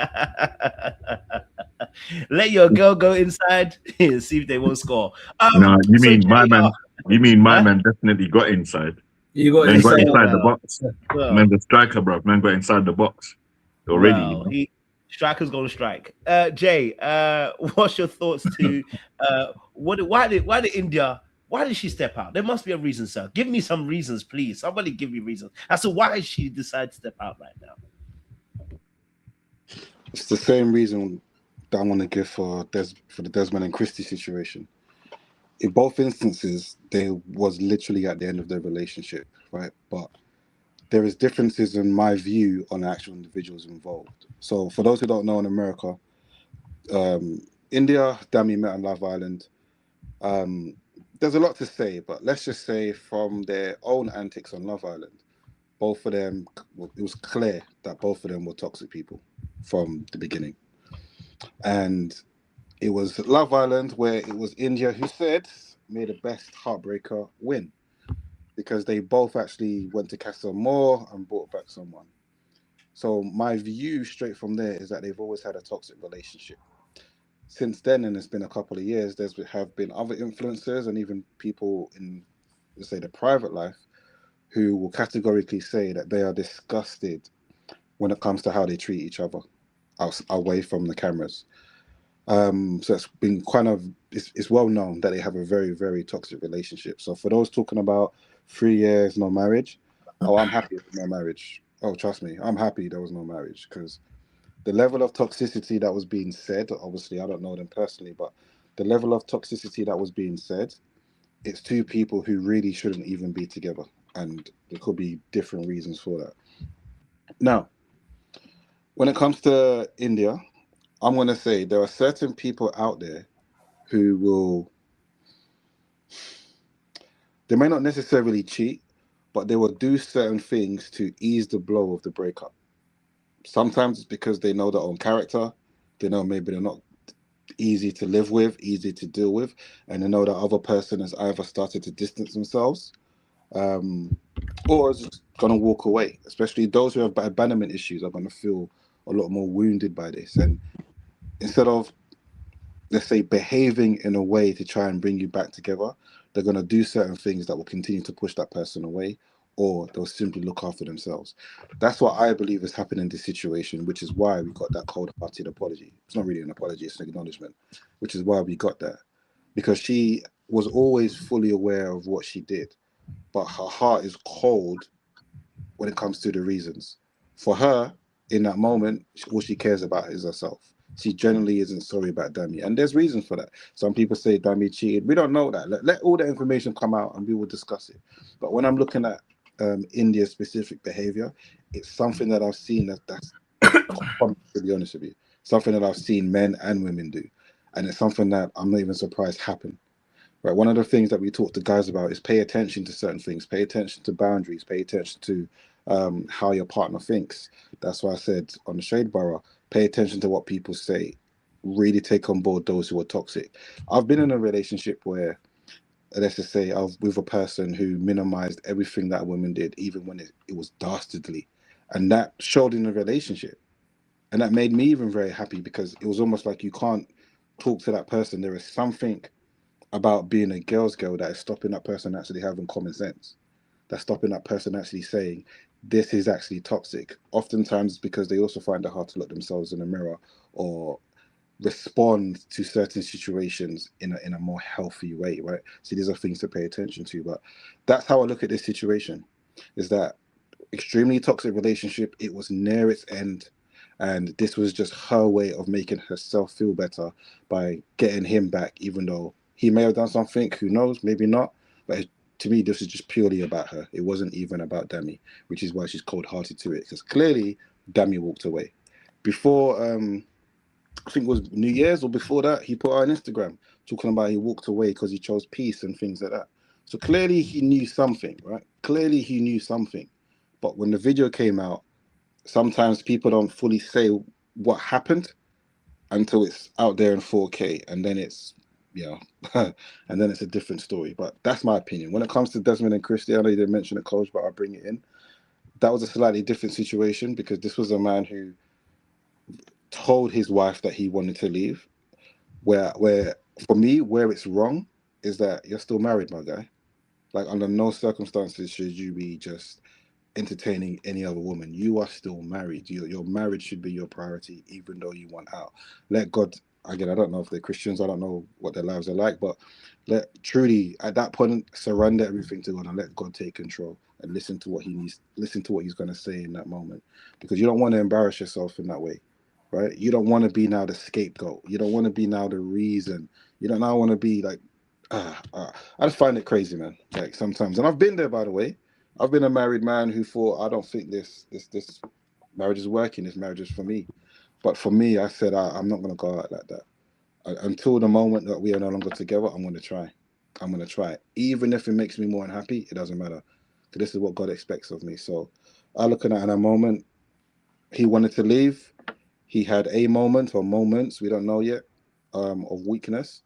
C: Let your girl go inside and see if they won't score.
L: No, you
C: so
L: mean my
C: Jay,
L: man? You mean my
C: huh?
L: man definitely got inside.
K: You got
L: Man got
K: inside.
L: inside the box.
C: Well,
L: Man, the striker, bro. Man got inside the box already. You know?
C: Striker's gonna strike. Jay, what's your thoughts to why did India, why did she step out? There must be a reason, sir. Give me some reasons, please. Somebody give me reasons as to why she decided to step out right now.
I: It's the same reason that I want to give for the Desmond and Christie situation. In both instances, they was literally at the end of their relationship, right? But there is differences in my view on the actual individuals involved. So for those who don't know, in America, India, Dami met on Love Island. There's a lot to say, but let's just say from their own antics on Love Island, both of them, it was clear that both of them were toxic people from the beginning. And it was Love Island where it was India who said, may the best heartbreaker win. Because they both actually went to Casa More and brought back someone. So my view straight from there is that they've always had a toxic relationship. Since then, and it's been a couple of years, there have been other influencers and even people in, let's say, the private life who will categorically say that they are disgusted when it comes to how they treat each other away from the cameras. So it's been it's well known that they have a very, very toxic relationship. So for those talking about 3 years, no marriage, I'm happy with no marriage. Oh, trust me, I'm happy there was no marriage, because the level of toxicity that was being said, obviously I don't know them personally, but the level of toxicity that was being said, it's two people who really shouldn't even be together. And there could be different reasons for that. Now, when it comes to India, I'm going to say there are certain people out there who they may not necessarily cheat, but they will do certain things to ease the blow of the breakup. Sometimes it's because they know their own character. They know maybe they're not easy to live with, easy to deal with, and they know that other person has either started to distance themselves or is just going to walk away. Especially those who have abandonment issues are going to feel a lot more wounded by this. And instead of, let's say, behaving in a way to try and bring you back together, they're going to do certain things that will continue to push that person away, or they'll simply look after themselves. That's what I believe is happening in this situation, which is why we got that cold-hearted apology. It's not really an apology, it's an acknowledgement, which is why we got that. Because she was always fully aware of what she did, but her heart is cold when it comes to the reasons. For her, in that moment, all she cares about is herself. She generally isn't sorry about Dami, and there's reasons for that. Some people say Dami cheated. We don't know that. Let all the information come out and we will discuss it. But when I'm looking at India's specific behavior, it's something that I've seen that's to be honest with you, something that I've seen men and women do, and it's something that I'm not even surprised happened. Right, one of the things that we talk to guys about is pay attention to certain things, pay attention to boundaries, pay attention to how your partner thinks. That's why I said on the Shade Borough, pay attention to what people say, really take on board those who are toxic. I've been in a relationship where, let's just say, I was with a person who minimized everything that a woman did, even when it was dastardly. And that showed in the relationship. And that made me even very happy, because it was almost like you can't talk to that person. There is something about being a girl's girl that is stopping that person actually having common sense. That's stopping that person actually saying, this is actually toxic. Oftentimes because they also find it hard to look themselves in the mirror or respond to certain situations in a more healthy way, right? So these are things to pay attention to. But that's how I look at this situation, is that extremely toxic relationship. It was near its end, and this was just her way of making herself feel better by getting him back, even though he may have done something, who knows, maybe not. But to me, this is just purely about her. It wasn't even about Dami, which is why she's cold-hearted to it. Because clearly, Dammy walked away. Before, I think it was New Year's or before that, he put out on Instagram talking about he walked away because he chose peace and things like that. So clearly he knew something, right? Clearly he knew something. But when the video came out, sometimes people don't fully say what happened until it's out there in 4K, and then it's, and then it's a different story. But that's my opinion. When it comes to Desmond and Christie, I know you didn't mention it, Coach, but I'll bring it in. That was a slightly different situation because this was a man who told his wife that he wanted to leave. Where for me, where it's wrong is that you're still married, my guy. Like, under no circumstances should you be just entertaining any other woman. You are still married. Your marriage should be your priority, even though you want out. Let God, again, I don't know if they're Christians, I don't know what their lives are like, but let truly at that point surrender everything to God and let God take control and listen to what he needs, listen to what he's going to say in that moment, because you don't want to embarrass yourself in that way, right? You don't want to be now the scapegoat. You don't want to be now the reason. You don't now want to be like, I just find it crazy, man. Like, sometimes, and I've been there, by the way. I've been a married man who thought, I don't think this marriage is working. This marriage is for me. But for me, I said, I'm not going to go out like that. Until the moment that we are no longer together, I'm going to try. I'm going to try. Even if it makes me more unhappy, it doesn't matter. Because this is what God expects of me. So I look at it in a moment. He wanted to leave. He had a moment or moments, we don't know yet, of weakness.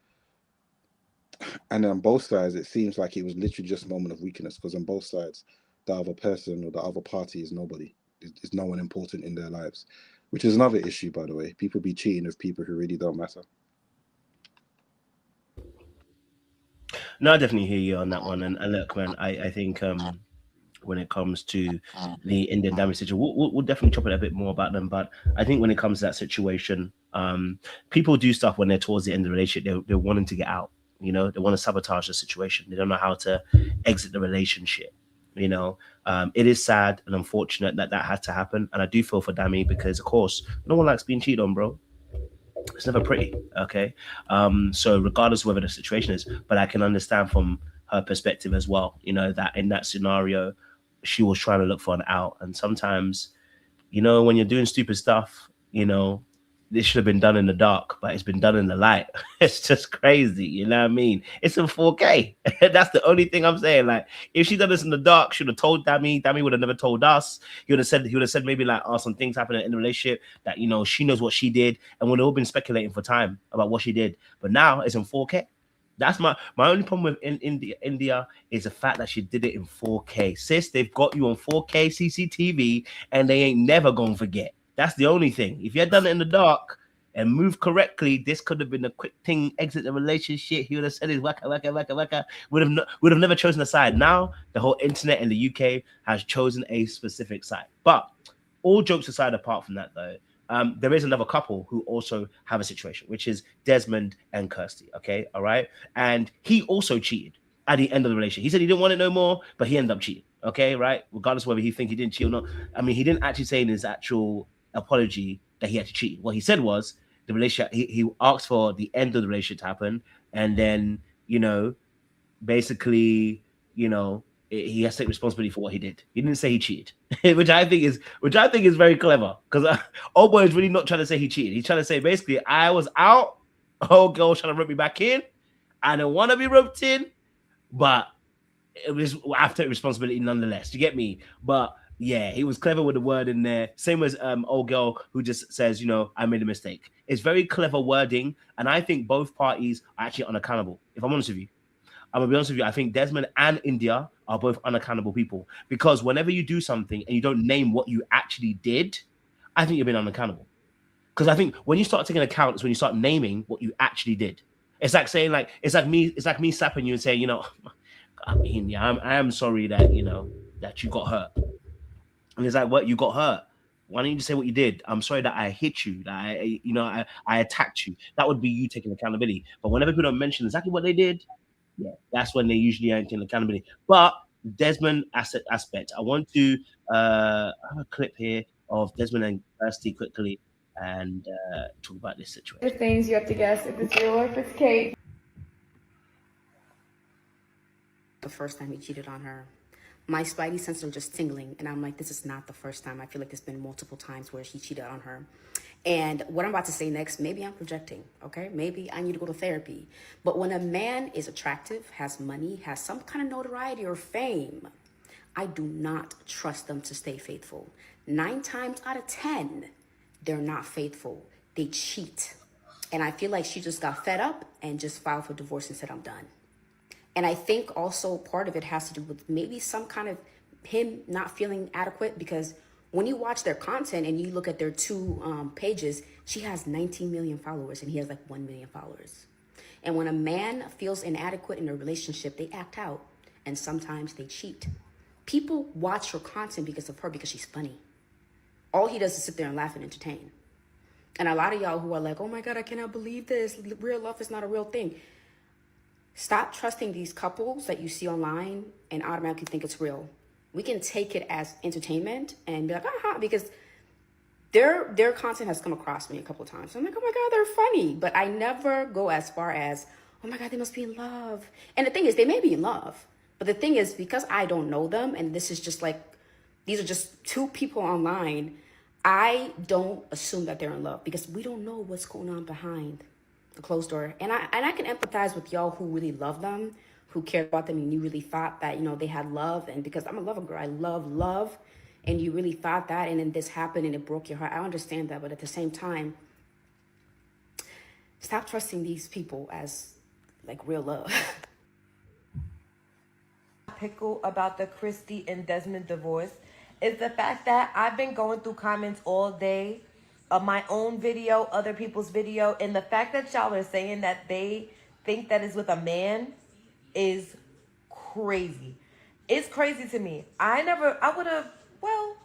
I: And on both sides, it seems like it was literally just a moment of weakness, because on both sides, the other person or the other party is nobody. Is no one important in their lives, which is another issue, by the way. People be cheating with people who really don't matter.
C: No, I definitely hear you on that one. And look, man, I think when it comes to the Indian damage situation, we'll definitely chop it a bit more about them. But I think when it comes to that situation, people do stuff when they're towards the end of the relationship. They're wanting to get out. You know, they want to sabotage the situation. They don't know how to exit the relationship. You know, it is sad and unfortunate that had to happen. And I do feel for Dami because, of course, no one likes being cheated on, bro. It's never pretty, okay? So regardless of whether the situation is, but I can understand from her perspective as well, you know, that in that scenario, she was trying to look for an out. And sometimes, you know, when you're doing stupid stuff, you know, this should have been done in the dark, but it's been done in the light. It's just crazy, you know what I mean? It's in 4K. That's the only thing I'm saying. Like, if she done this in the dark, she would have told Dami. Dami would have never told us. He would have said maybe like, oh, some things happened in the relationship that, you know, she knows what she did, and we'd all been speculating for time about what she did. But now it's in 4K. That's my only problem with India is the fact that she did it in 4K. Sis, they've got you on 4K CCTV, and they ain't never gonna forget. That's the only thing. If you had done it in the dark and moved correctly, this could have been a quick thing, exit the relationship. He would have said his waka, waka, waka, waka. Would have never chosen a side. Now, the whole internet in the UK has chosen a specific side. But all jokes aside, apart from that, though, there is another couple who also have a situation, which is Desmond and Kirsty, okay? All right? And he also cheated at the end of the relationship. He said he didn't want it no more, but he ended up cheating, okay? Right? Regardless of whether he think he didn't cheat or not. I mean, he didn't actually say in his actual apology that he had to cheat. What he said was the relationship, he asked for the end of the relationship to happen, and then, you know, basically, you know, he has to take responsibility for what he did. He didn't say he cheated, which I think is very clever, because old boy is really not trying to say he cheated. He's trying to say basically, I was out, old girl trying to rope me back in. I don't want to be roped in, but it was, I have to take responsibility nonetheless. You get me? But yeah, he was clever with the word in there. Same as old girl who just says, you know, I made a mistake. It's very clever wording, and I think both parties are actually unaccountable. If I'm honest with you, I'm gonna be honest with you. I think Desmond and India are both unaccountable people, because whenever you do something and you don't name what you actually did, I think you've been unaccountable. Because I think when you start taking account, it's when you start naming what you actually did. It's like saying, like, it's like me slapping you and saying, you know, I mean, yeah, I am sorry that, you know, that you got hurt. And it's like, what, you got hurt? Why don't you just say what you did? I'm sorry that I hit you, that I attacked you. That would be you taking accountability. But whenever people don't mention exactly what they did, yeah, that's when they usually aren't taking accountability. But Desmond aspect, I want to have a clip here of Desmond and Kirsty quickly and talk about this situation.
M: There's things you have to guess if it's real or if it's cake.
N: The first time he cheated on her, my spidey senses are just tingling. And I'm like, this is not the first time. I feel like there's been multiple times where he cheated on her. And what I'm about to say next, maybe I'm projecting, okay? Maybe I need to go to therapy. But when a man is attractive, has money, has some kind of notoriety or fame, I do not trust them to stay faithful. 9 times out of 10, they're not faithful. They cheat. And I feel like she just got fed up and just filed for divorce and said, I'm done. And I think also part of it has to do with maybe some kind of him not feeling adequate, because when you watch their content and you look at their 2 pages, she has 19 million followers and he has like 1 million followers. And when a man feels inadequate in a relationship, they act out and sometimes they cheat. People watch her content because of her, because she's funny. All he does is sit there and laugh and entertain. And a lot of y'all who are like, oh my God, I cannot believe this. Real love is not a real thing. Stop trusting these couples that you see online and automatically think it's real. We can take it as entertainment and be like, aha, because their content has come across me a couple of times. So I'm like, oh my God, they're funny. But I never go as far as, oh my God, they must be in love. And the thing is, they may be in love. But the thing is, because I don't know them, and this is just like, these are just 2 people online, I don't assume that they're in love, because we don't know what's going on behind the closed door. And I can empathize with y'all who really love them, who cared about them, and you really thought that, you know, they had love. And because I'm a lover girl, I love love. And you really thought that, and then this happened and it broke your heart. I understand that. But at the same time, stop trusting these people as like real love.
O: Pickle about the Christy and Desmond divorce is the fact that I've been going through comments all day of my own video, other people's video, and the fact that y'all are saying that they think that is with a man is crazy. It's crazy to me. I would have, well,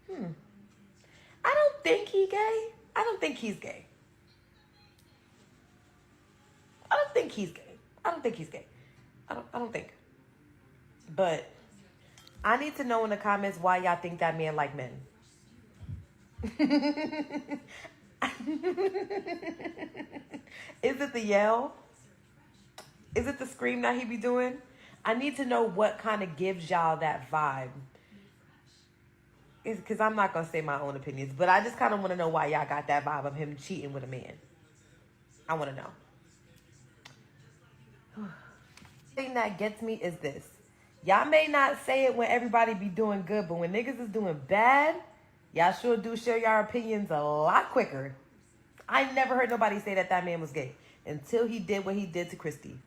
O: I don't think he's gay. I don't think he's gay. I don't think he's gay. I don't think he's gay. I don't think. But I need to know in the comments why y'all think that man like men. Is it the yell? Is it the scream that he be doing? I need to know what kind of gives y'all that vibe. Because I'm not going to say my own opinions, but I just kind of want to know why y'all got that vibe of him cheating with a man. I want to know. The thing that gets me is this. Y'all may not say it when everybody be doing good, but when niggas is doing bad, y'all sure do share your opinions a lot quicker. I never heard nobody say that man was gay until he did what he did to Christy.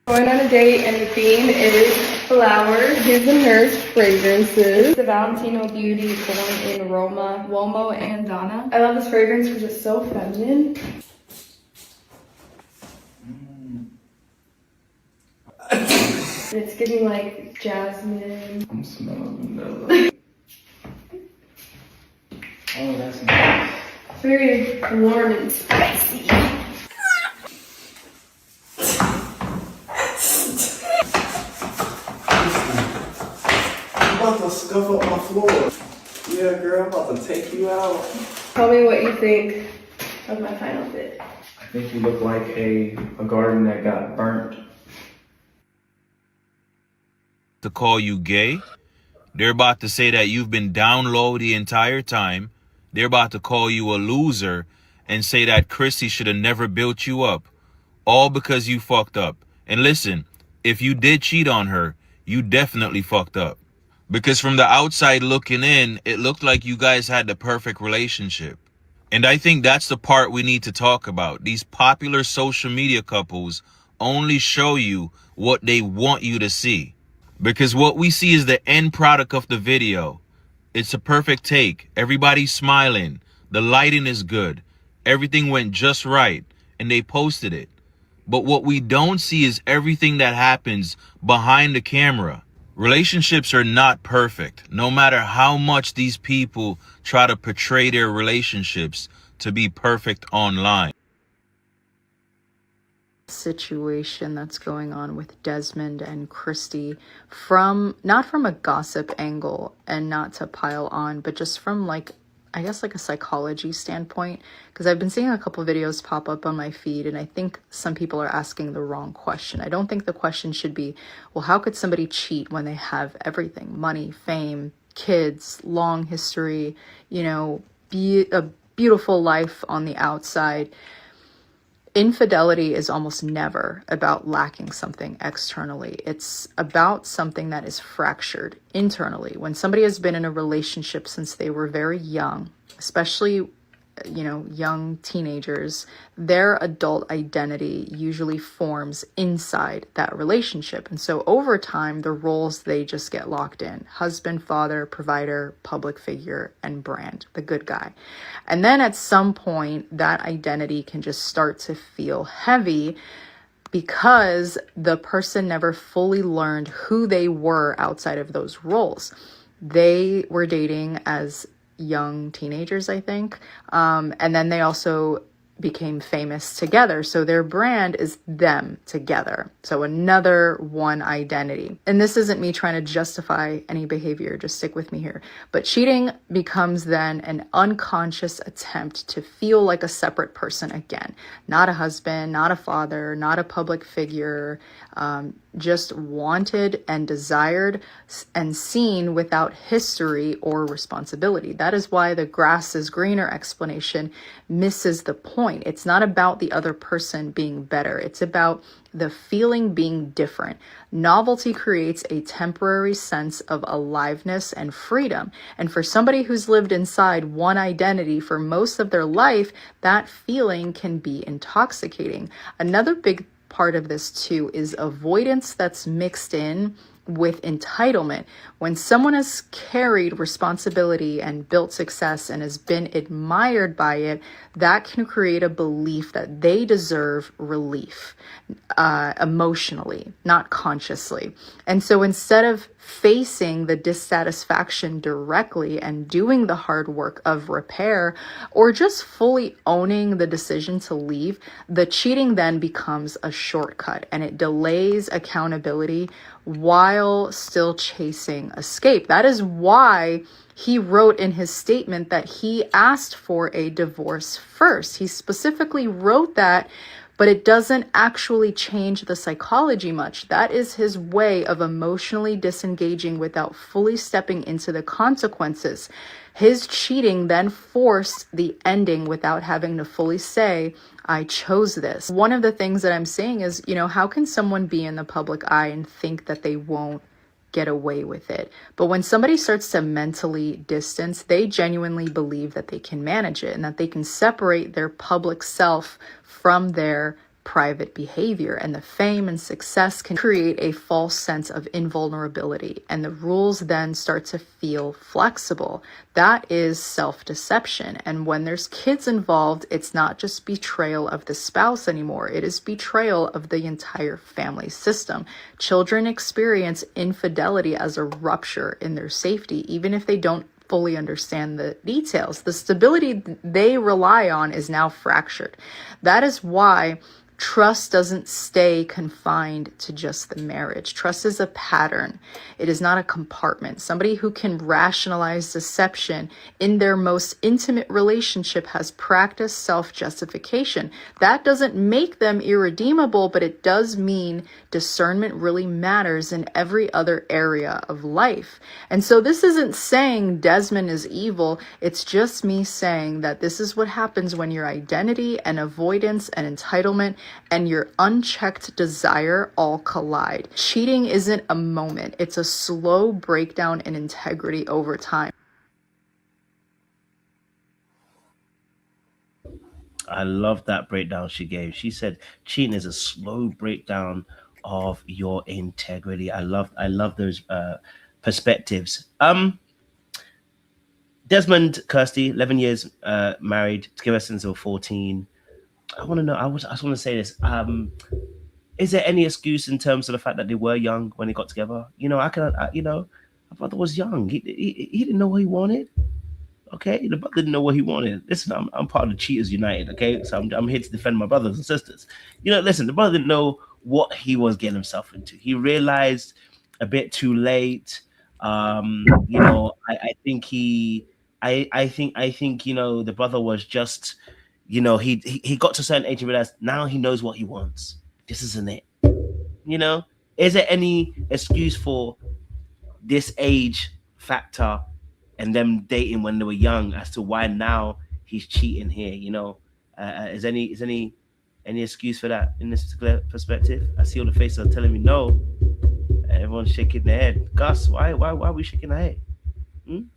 M: Going on a date, and the theme is flowers. Here's the nurse fragrances. It's the Valentino Beauty Born in Roma, Uomo, and Donna. I love this fragrance because it's so feminine. It's giving like jasmine.
P: I'm smelling vanilla. Oh, that's nice.
M: It's very warm and spicy.
P: I'm about to scuff up my floor. Yeah, girl, I'm about to take you out.
M: Tell me what you think of my final fit.
P: I think you look like a garden that got burnt.
Q: To call you gay. They're about to say that you've been down low the entire time. They're about to call you a loser and say that Chrissy should have never built you up. All because you fucked up. And listen, if you did cheat on her, you definitely fucked up. Because from the outside looking in, it looked like you guys had the perfect relationship. And I think that's the part we need to talk about. These popular social media couples only show you what they want you to see. Because what we see is the end product of the video. It's a perfect take. Everybody's smiling. The lighting is good. Everything went just right. And they posted it. But what we don't see is everything that happens behind the camera. Relationships are not perfect. No matter how much these people try to portray their relationships to be perfect online.
R: Situation that's going on with Desmond and Christy not from a gossip angle and not to pile on, but just from like I guess, like a psychology standpoint, because I've been seeing a couple videos pop up on my feed, and I think some people are asking the wrong question. I don't think the question should be, well, how could somebody cheat when they have everything? Money, fame, kids, long history, you know, be a beautiful life on the outside. Infidelity is almost never about lacking something externally. It's about something that is fractured internally. When somebody has been in a relationship since they were very young, especially, you know, young teenagers, their adult identity usually forms inside that relationship. And so over time, the roles, they just get locked in: husband, father, provider, public figure, and brand, the good guy. And then at some point, that identity can just start to feel heavy because the person never fully learned who they were outside of those roles. They were dating as young teenagers, I think. And then they also became famous together. So their brand is them together. So another one identity. And this isn't me trying to justify any behavior, just stick with me here. But cheating becomes then an unconscious attempt to feel like a separate person again. Not a husband, not a father, not a public figure, just wanted and desired and seen without history or responsibility. That is why the grass is greener explanation misses the point. It's not about the other person being better. It's about the feeling being different. Novelty creates a temporary sense of aliveness and freedom. And for somebody who's lived inside one identity for most of their life, that feeling can be intoxicating. Another big part of this too is avoidance that's mixed in with entitlement. When someone has carried responsibility and built success and has been admired by it, that can create a belief that they deserve relief emotionally, not consciously. And so instead of facing the dissatisfaction directly and doing the hard work of repair, or just fully owning the decision to leave, the cheating then becomes a shortcut and it delays accountability while still chasing escape. That is why he wrote in his statement that he asked for a divorce first. He specifically wrote that, but it doesn't actually change the psychology much. That is his way of emotionally disengaging without fully stepping into the consequences. His cheating then forced the ending without having to fully say, I chose this. One of the things that I'm saying is, you know, how can someone be in the public eye and think that they won't get away with it? But when somebody starts to mentally distance, they genuinely believe that they can manage it and that they can separate their public self from their private behavior. And the fame and success can create a false sense of invulnerability, and the rules then start to feel flexible. That is self-deception. And when there's kids involved, it's not just betrayal of the spouse anymore. It is betrayal of the entire family system. Children experience infidelity as a rupture in their safety, even if they don't fully understand the details. The stability they rely on is now fractured. That is why trust doesn't stay confined to just the marriage. Trust is a pattern. It is not a compartment. Somebody who can rationalize deception in their most intimate relationship has practiced self-justification. That doesn't make them irredeemable, but it does mean discernment really matters in every other area of life. And so this isn't saying Desmond is evil. It's just me saying that this is what happens when your identity and avoidance and entitlement and your unchecked desire all collide. Cheating isn't a moment. It's a slow breakdown in integrity over time.
C: I love that breakdown she gave. She said cheating is a slow breakdown of your integrity. I love those perspectives. Desmond, Kirsty, 11 years married, together since they were 14. I want to know, I just want to say this. Is there any excuse in terms of the fact that they were young when they got together? You know, my brother was young. He didn't know what he wanted. Okay, the brother didn't know what he wanted. Listen, I'm part of the Cheaters United. Okay, so I'm here to defend my brothers and sisters. You know, listen, the brother didn't know what he was getting himself into. He realized a bit too late. You know, I think he I think, you know, the brother was just, you know, he got to a certain age and realized now he knows what he wants. This isn't it. You know, is there any excuse for this age factor and them dating when they were young as to why now he's cheating here? You know, is any excuse for that in this particular perspective? I see all the faces are telling me no. Everyone's shaking their head. Gus, why are we shaking our head?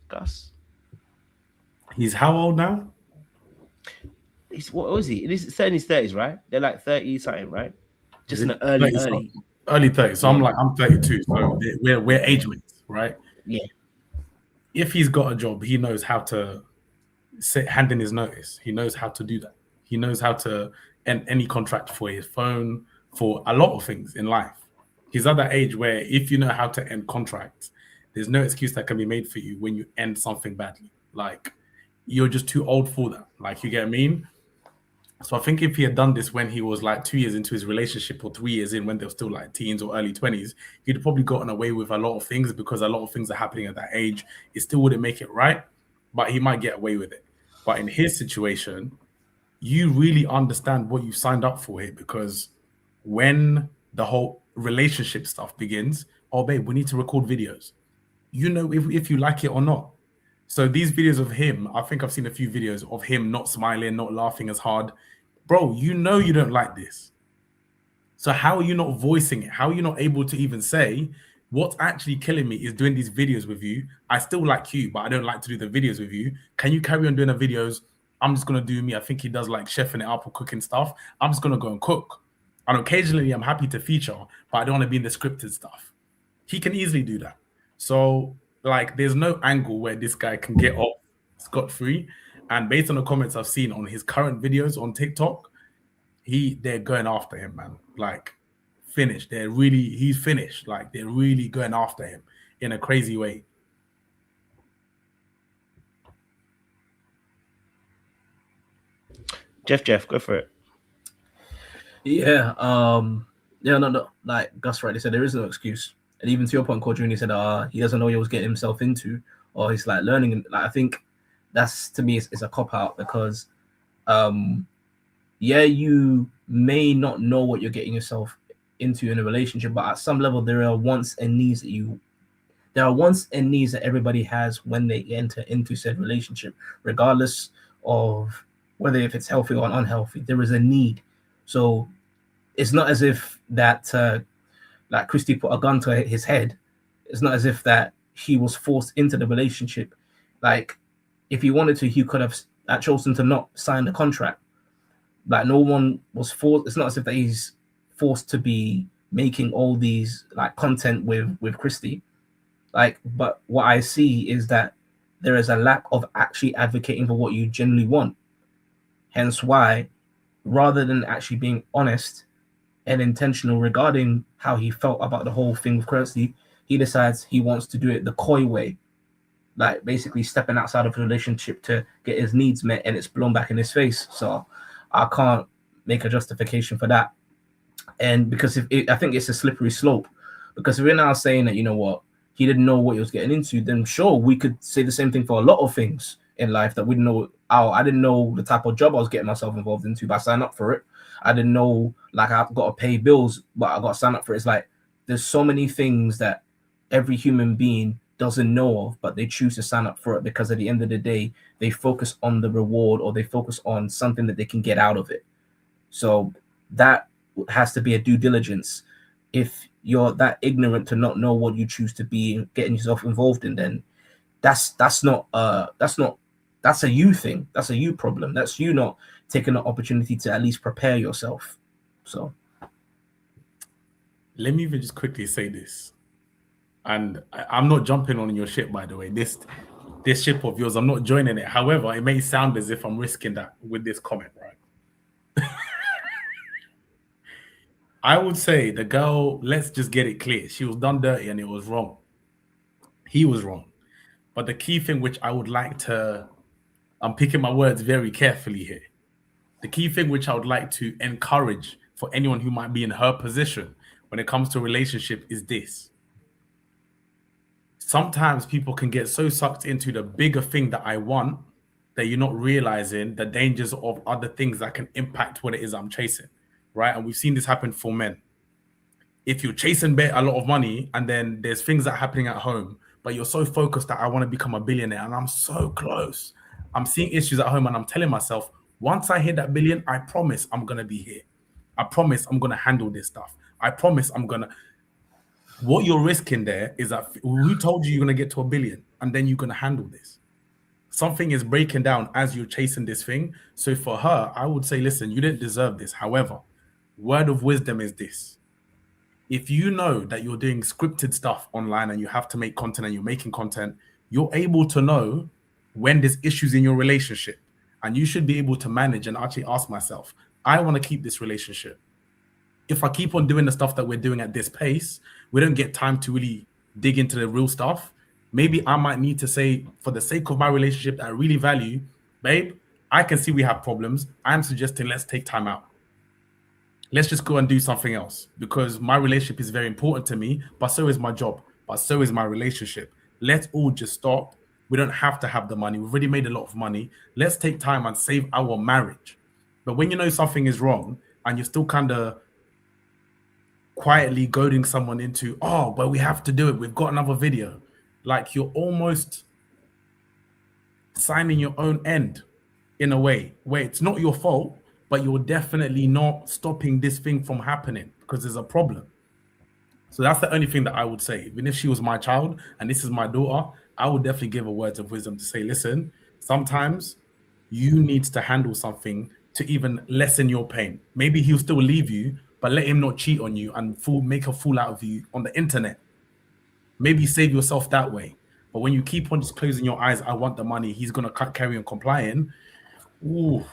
C: Gus,
J: he's how old now?
C: He's what was he? He's in his 30s, right? They're like 30 something, right? Just in the early
J: 30s. So yeah. I'm 32. So we're age mates, right?
C: Yeah.
J: If he's got a job, he knows how to hand in his notice. He knows how to do that. He knows how to end any contract for his phone, for a lot of things in life. He's at that age where if you know how to end contracts, there's no excuse that can be made for you when you end something badly. Like, you're just too old for that. Like, you get what I mean? So I think if he had done this when he was like 2 years into his relationship or 3 years in when they were still like teens or early 20s, he'd have probably gotten away with a lot of things because a lot of things are happening at that age. It still wouldn't make it right, but he might get away with it. But in his situation, you really understand what you signed up for here, because when the whole relationship stuff begins, oh babe, we need to record videos. You know if you like it or not. So these videos of him, I think I've seen a few videos of him not smiling, not laughing as hard. Bro, you know you don't like this. So how are you not voicing it? How are you not able to even say, what's actually killing me is doing these videos with you. I still like you, but I don't like to do the videos with you. Can you carry on doing the videos? I'm just going to do me. I think he does like chefing it up or cooking stuff. I'm just going to go and cook. And occasionally I'm happy to feature, but I don't want to be in the scripted stuff. He can easily do that. So like, there's no angle where this guy can get off scot-free. And based on the comments I've seen on his current videos on TikTok, they're going after him, man. Like, finished. He's finished. Like, they're really going after him in a crazy way.
C: Jeff, go for it.
K: Yeah, no, like Gus rightly said, there is no excuse. And even to your point, Cordrini said, he doesn't know what he was getting himself into, or he's like learning. Like, I think that's, to me, is a cop out, because, you may not know what you're getting yourself into in a relationship, but at some level, there are wants and needs that everybody has when they enter into said relationship, regardless of whether if it's healthy or unhealthy. There is a need. So it's not as if that like Christy put a gun to his head. It's not as if that he was forced into the relationship. Like, if he wanted to, he could have chosen to not sign the contract. Like, no one was forced. It's not as if that he's forced to be making all these like content with Christy. Like, but what I see is that there is a lack of actually advocating for what you genuinely want. Hence why, rather than actually being honest and intentional regarding how he felt about the whole thing with Kirsty, he decides he wants to do it the coy way, like basically stepping outside of a relationship to get his needs met, and it's blown back in his face. So I can't make a justification for that. And because I think it's a slippery slope, because if we're now saying that, you know what, he didn't know what he was getting into, then sure, we could say the same thing for a lot of things in life that we didn't know. I didn't know the type of job I was getting myself involved into, but I signed up for it. I didn't know, like, I've got to pay bills, but I got to sign up for it. It's like, there's so many things that every human being doesn't know of, but they choose to sign up for it because at the end of the day, they focus on the reward, or they focus on something that they can get out of it. So that has to be a due diligence. If you're that ignorant to not know what you choose to be getting yourself involved in, then that's a you thing. That's a you problem. That's you not taking the opportunity to at least prepare yourself. So
J: let me even just quickly say this, and I'm not jumping on your ship, by the way. This ship of yours, I'm not joining it. However, it may sound as if I'm risking that with this comment, right? I would say the girl, let's just get it clear, she was done dirty and it was wrong. He was wrong. But the key thing which I would like to, I'm picking my words very carefully here. The key thing which I would like to encourage for anyone who might be in her position when it comes to a relationship is this. sometimes people can get so sucked into the bigger thing that I want that you're not realizing the dangers of other things that can impact what it is I'm chasing, right? And we've seen this happen for men. If you're chasing a lot of money and then there's things that are happening at home, but you're so focused that I want to become a billionaire and I'm so close. I'm seeing issues at home and I'm telling myself, once I hit that billion, I promise I'm going to be here. I promise I'm going to handle this stuff. I promise I'm going to... What you're risking there is that who told you you're going to get to a billion and then you're going to handle this? Something is breaking down as you're chasing this thing. So for her, I would say, listen, you didn't deserve this. However, word of wisdom is this. If you know that you're doing scripted stuff online and you have to make content and you're making content, you're able to know when there's issues in your relationship. And you should be able to manage and actually ask myself, I want to keep this relationship. If I keep on doing the stuff that we're doing at this pace, we don't get time to really dig into the real stuff. Maybe I might need to say, for the sake of my relationship that I really value, babe, I can see we have problems. I'm suggesting let's take time out. Let's just go and do something else because my relationship is very important to me, but so is my job, but so is my relationship. Let's all just stop. We don't have to have the money. We've already made a lot of money. Let's take time and save our marriage. But when you know something is wrong and you're still kind of quietly goading someone into, oh, but we have to do it. We've got another video. Like you're almost signing your own end in a way where it's not your fault, but you're definitely not stopping this thing from happening because there's a problem. So that's the only thing that I would say. Even if she was my child and this is my daughter, I would definitely give her words of wisdom to say, listen, sometimes you need to handle something to even lessen your pain. Maybe he'll still leave you, but let him not cheat on you and make a fool out of you on the internet. Maybe save yourself that way. But when you keep on just closing your eyes, I want the money, he's going to carry on complying. Ooh,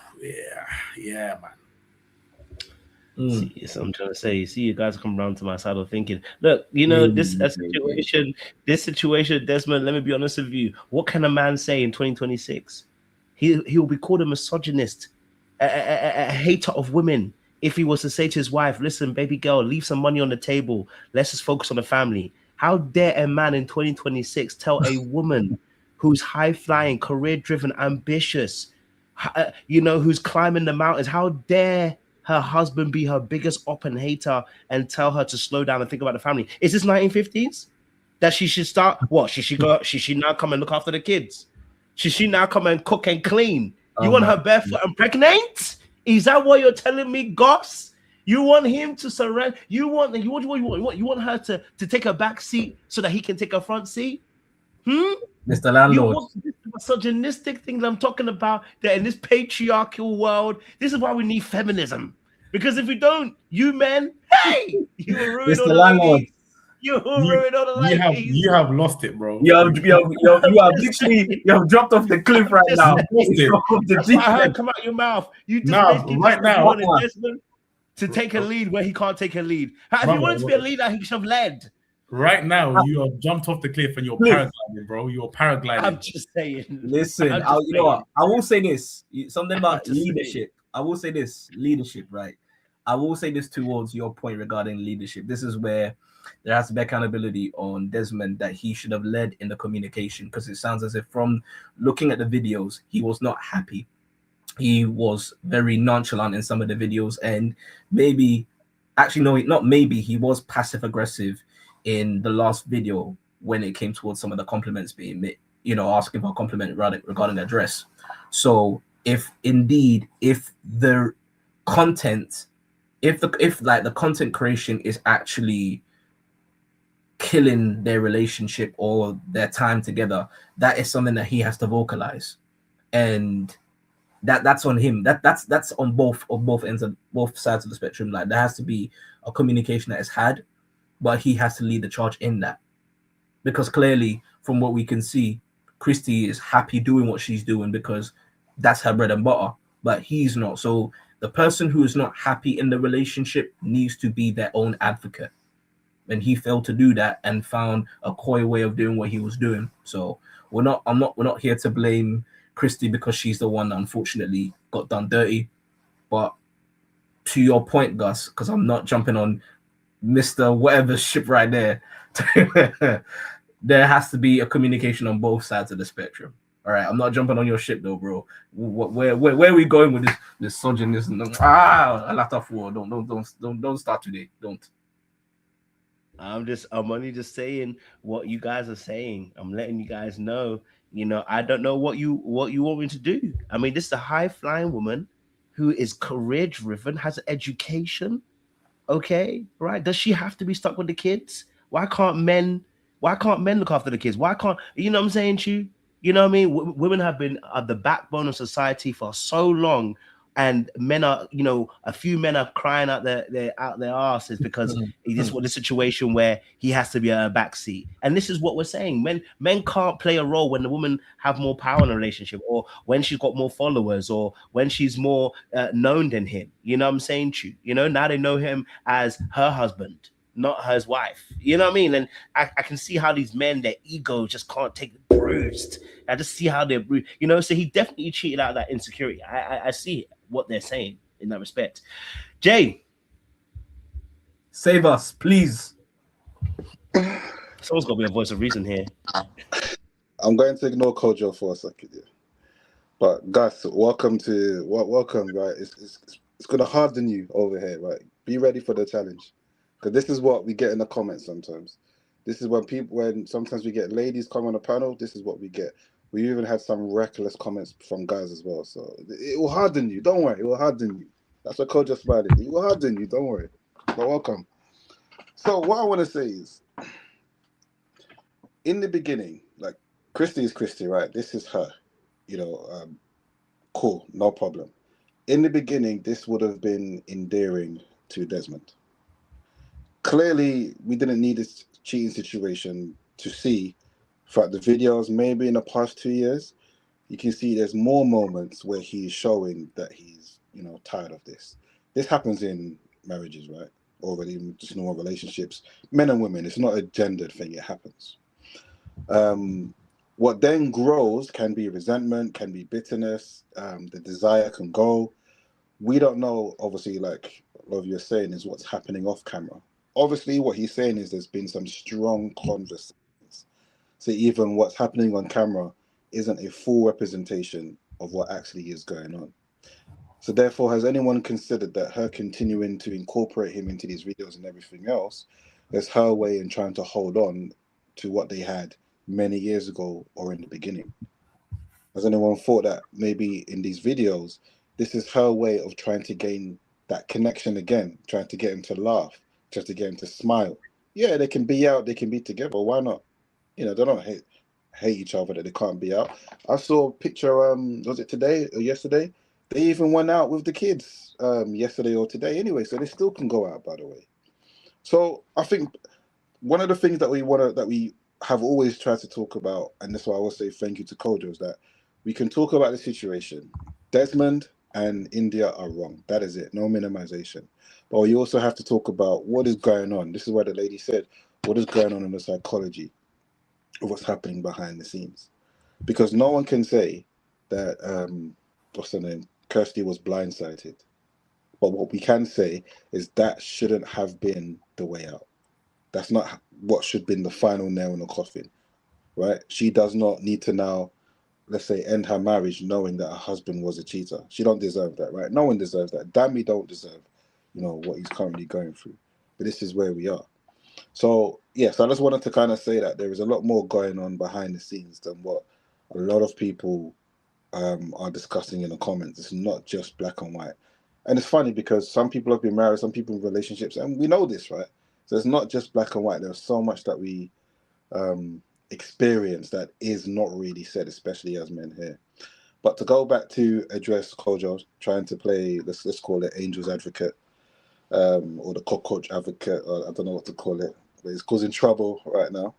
J: yeah, man.
C: See, that's what I'm trying to say. See, you guys come around to my side of thinking. Look, you know, this situation, Desmond, let me be honest with you. What can a man say in 2026? He will be called a misogynist, a hater of women. If he was to say to his wife, listen, baby girl, leave some money on the table. Let's just focus on the family. How dare a man in 2026 tell a woman who's high-flying, career-driven, ambitious, who's climbing the mountains, how dare her husband be her biggest op and hater and tell her to slow down and think about the family? Is this 1950s? That she should start, what? Should she now come and look after the kids? Should she now come and cook and clean? You want her barefoot and pregnant? Is that what you're telling me, Goss? You want him to surrender? You want her to take a back seat so that he can take a front seat?
K: Mr. Landlord.
C: This misogynistic thing that I'm talking about, that in this patriarchal world, this is why we need feminism. Because if we don't, you men, hey, you will ruin all the ladies. You will ruin all the ladies.
J: You have lost it, bro.
K: You have literally dropped off the cliff right now.
C: That's what I heard come out your mouth. You just
J: right now.
C: To take a lead where he can't take a lead. If he wanted to be a leader, he should have led.
J: Right now, you have jumped off the cliff and you're paragliding, bro. You're paragliding.
C: I'm just saying.
K: Listen, you know what? I will say this. Something about leadership. I will say this. Leadership, right? I will say this towards your point regarding leadership. This is where there has to be accountability on Desmond that he should have led in the communication, because it sounds as if from looking at the videos, he was not happy. He was very nonchalant in some of the videos, and maybe, actually, no, not maybe, he was passive aggressive in the last video when it came towards some of the compliments being made, asking for a compliment regarding their dress. So if the content, if the content creation is actually killing their relationship or their time together, that is something that he has to vocalize, and that's on him. That's on both ends of both sides of the spectrum. Like, there has to be a communication that is had, but he has to lead the charge in that, because clearly from what we can see, Christy is happy doing what she's doing because that's her bread and butter, but he's not. So the person who is not happy in the relationship needs to be their own advocate, and he failed to do that and found a coy way of doing what he was doing. So we're not here to blame Christy because she's the one that unfortunately got done dirty. But to your point, Gus, because I'm not jumping on Mr. whatever ship right there, there has to be a communication on both sides of the spectrum. All right, I'm not jumping on your ship though, bro. Where are we going with this misogynism? Don't start today. Don't.
C: I'm only just saying what you guys are saying. I'm letting you guys know. I don't know what you want me to do. I mean, this is a high flying woman who is career driven, has an education. Okay, right? Does she have to be stuck with the kids? Why can't men look after the kids? Why can't you know what I'm saying to you? You know what I mean? Women have been the backbone of society for so long, and men are, a few men are crying out their asses because this was a situation where he has to be a backseat. And this is what we're saying: men can't play a role when the woman have more power in a relationship, or when she's got more followers, or when she's more known than him. You know what I'm saying to you? Now they know him as her husband, not his wife. You know what I mean? And I can see how these men, their ego just can't take it bruised. I just see how they're bruised. So he definitely cheated out of that insecurity. I see what they're saying in that respect. Jay,
K: save us, please.
C: Someone's got to be a voice of reason here.
I: I'm going to ignore Kojo for a second here. But Gus, welcome, right? It's gonna harden you over here, right? Be ready for the challenge. Because this is what we get in the comments sometimes. This is when sometimes we get ladies come on a panel, this is what we get. We even had some reckless comments from guys as well. So it will harden you. Don't worry. It will harden you. That's what Coach just smiling. It will harden you. Don't worry. But welcome. So what I want to say is, in the beginning, like Christy is Christy, right? This is her. Cool. No problem. In the beginning, this would have been endearing to Desmond. Clearly, we didn't need this cheating situation to see throughout the videos. Maybe in the past 2 years, you can see there's more moments where he's showing that he's, tired of this. This happens in marriages, right? Or even just normal relationships. Men and women, it's not a gendered thing, it happens. What then grows can be resentment, can be bitterness, the desire can go. We don't know, obviously, like a lot of you are saying, is what's happening off camera. Obviously, what he's saying is there's been some strong conversations. So even what's happening on camera isn't a full representation of what actually is going on. So therefore, has anyone considered that her continuing to incorporate him into these videos and everything else is her way in trying to hold on to what they had many years ago or in the beginning? Has anyone thought that maybe in these videos, this is her way of trying to gain that connection again, trying to get him to laugh, just to get him to smile? Yeah, they can be out, they can be together. Why not? They don't hate each other that they can't be out. I saw a picture, was it today or yesterday? They even went out with the kids yesterday or today anyway, so they still can go out, by the way. So I think one of the things that we have always tried to talk about, and that's why I will say thank you to Kojo, is that we can talk about the situation. Desmond and India are wrong. That is it. No minimization. But you also have to talk about what is going on. This is why the lady said, what is going on in the psychology of what's happening behind the scenes? Because no one can say that, what's her name? Kirsty was blindsided. But what we can say is that shouldn't have been the way out. That's not what should have been the final nail in the coffin, right? She does not need to now, let's say, end her marriage knowing that her husband was a cheater. She don't deserve that, right? No one deserves that. Dammy don't deserve, what he's currently going through. But this is where we are. So, yes, I just wanted to kind of say that there is a lot more going on behind the scenes than what a lot of people are discussing in the comments. It's not just black and white. And it's funny because some people have been married, some people in relationships, and we know this, right? So it's not just black and white. There's so much that we experience that is not really said, especially as men here. But to go back to address Kojo, trying to play, let's call it angel's advocate, or the cockroach advocate, or I don't know what to call it, but it's causing trouble right now.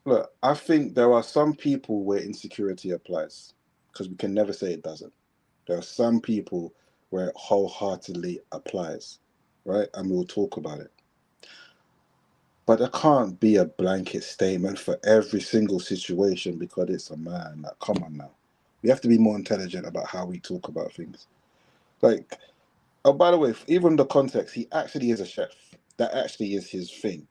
I: Look, I think there are some people where insecurity applies, because we can never say it doesn't. There are some people where it wholeheartedly applies, right? And we'll talk about it. But there can't be a blanket statement for every single situation because it's a man. Like, come on now. We have to be more intelligent about how we talk about things. Like, oh, by the way, even the context, he actually is a chef. That actually is his thing.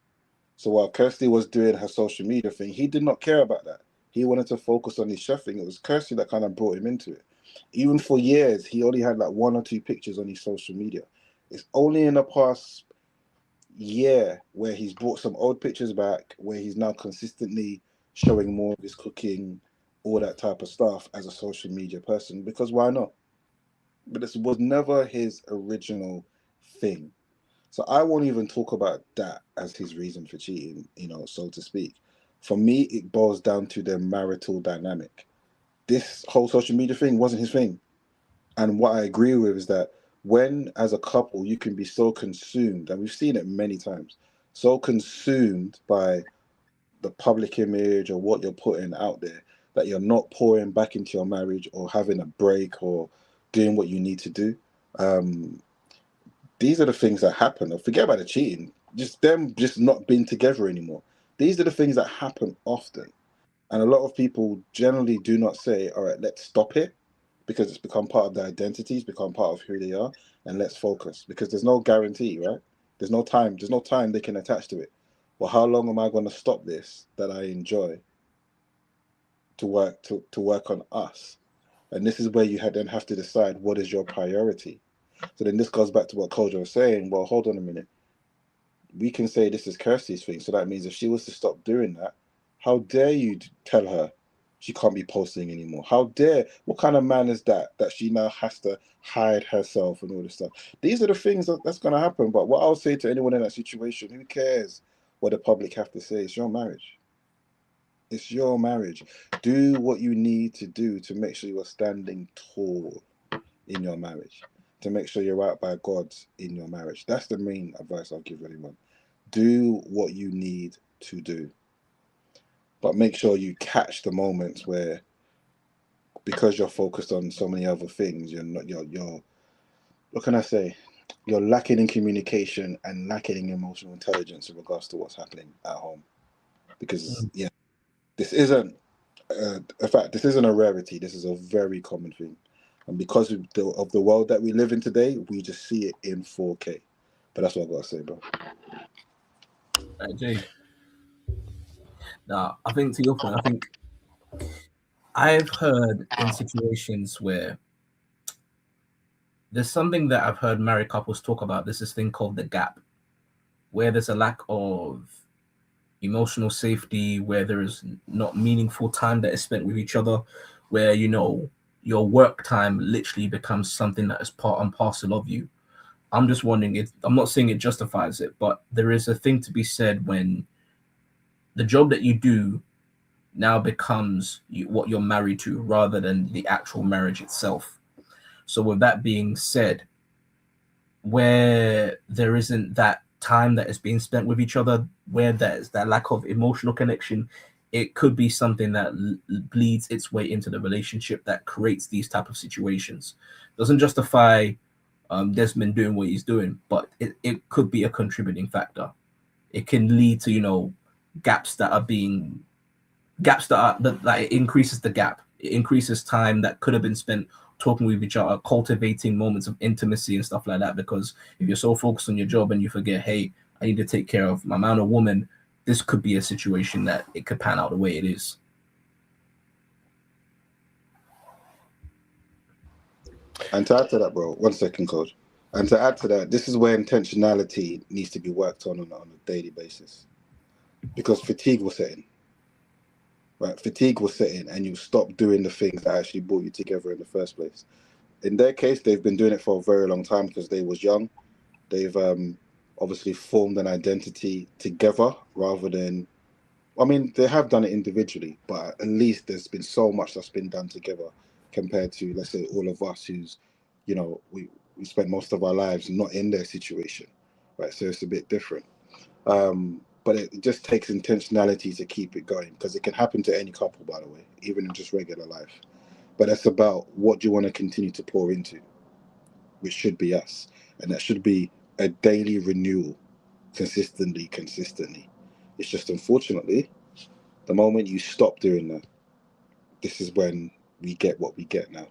I: So while Kirsty was doing her social media thing, he did not care about that. He wanted to focus on his chef thing. It was Kirsty that kind of brought him into it. Even for years, he only had like 1 or 2 pictures on his social media. It's only in the past year where he's brought some old pictures back, where he's now consistently showing more of his cooking, all that type of stuff as a social media person, because why not? But this was never his original thing. So I won't even talk about that as his reason for cheating, you know, so to speak. For me, it boils down to their marital dynamic. This whole social media thing wasn't his thing. And what I agree with is that when, as a couple, you can be so consumed, and we've seen it many times, so consumed by the public image or what you're putting out there, that you're not pouring back into your marriage or having a break or doing what you need to do. These are the things that happen. Forget about the cheating, just them just not being together anymore. These are the things that happen often. And a lot of people generally do not say, all right, let's stop it, because it's become part of their identity, it's become part of who they are, and let's focus, because there's no guarantee, right? There's no time they can attach to it. Well, how long am I going to stop this that I enjoy to work on us? And this is where you then have to decide what is your priority. So then this goes back to what Kojo was saying. Well, hold on a minute. We can say this is Kirsty's thing. So that means if she was to stop doing that, how dare you tell her she can't be posting anymore? How dare? What kind of man is that she now has to hide herself and all this stuff? These are the things that's going to happen. But what I'll say to anyone in that situation, who cares what the public have to say? It's your marriage. It's your marriage. Do what you need to do to make sure you are standing tall in your marriage, to make sure you're right by God in your marriage. That's the main advice I'll give anyone. Do what you need to do. But make sure you catch the moments where, because you're focused on so many other things, you're what can I say? You're lacking in communication and lacking in emotional intelligence in regards to what's happening at home. Because this isn't in fact, this isn't a rarity. This is a very common thing. And because of the world that we live in today, we just see it in 4K. But that's what I got to say, bro.
K: Jay. Now, I think to your point, I think I've heard in situations where there's something that I've heard married couples talk about. There's this thing called the gap, where there's a lack of emotional safety, where there is not meaningful time that is spent with each other, where, you know, your work time literally becomes something that is part and parcel of you. I'm just wondering, I'm not saying it justifies it, but there is a thing to be said when the job that you do now becomes what you're married to rather than the actual marriage itself. So with that being said, where there isn't that time that is being spent with each other, where there's that lack of emotional connection, it could be something that bleeds its way into the relationship that creates these type of situations. Doesn't justify Desmond doing what he's doing, but it could be a contributing factor. It can lead to, you know, gaps that it increases the gap. It increases time that could have been spent talking with each other, cultivating moments of intimacy and stuff like that. Because if you're so focused on your job and you forget, hey, I need to take care of my man or woman, this could be a situation that it could pan out the way it is.
I: And to add to that, bro, 1 second, coach. And to add to that, this is where intentionality needs to be worked on a daily basis. Because fatigue will set in. Right? Fatigue will set in and you stop doing the things that actually brought you together in the first place. In their case, they've been doing it for a very long time because they was young. They've obviously formed an identity together rather than, I mean, they have done it individually, but at least there's been so much that's been done together compared to, let's say, all of us who's, you know, we spent most of our lives not in their situation, right? So it's a bit different. But it just takes intentionality to keep it going, because it can happen to any couple, by the way, even in just regular life. But that's about what do you want to continue to pour into, which should be us. And that should be a daily renewal, consistently. It's just, unfortunately, the moment you stop doing that, this is when we get what we get now.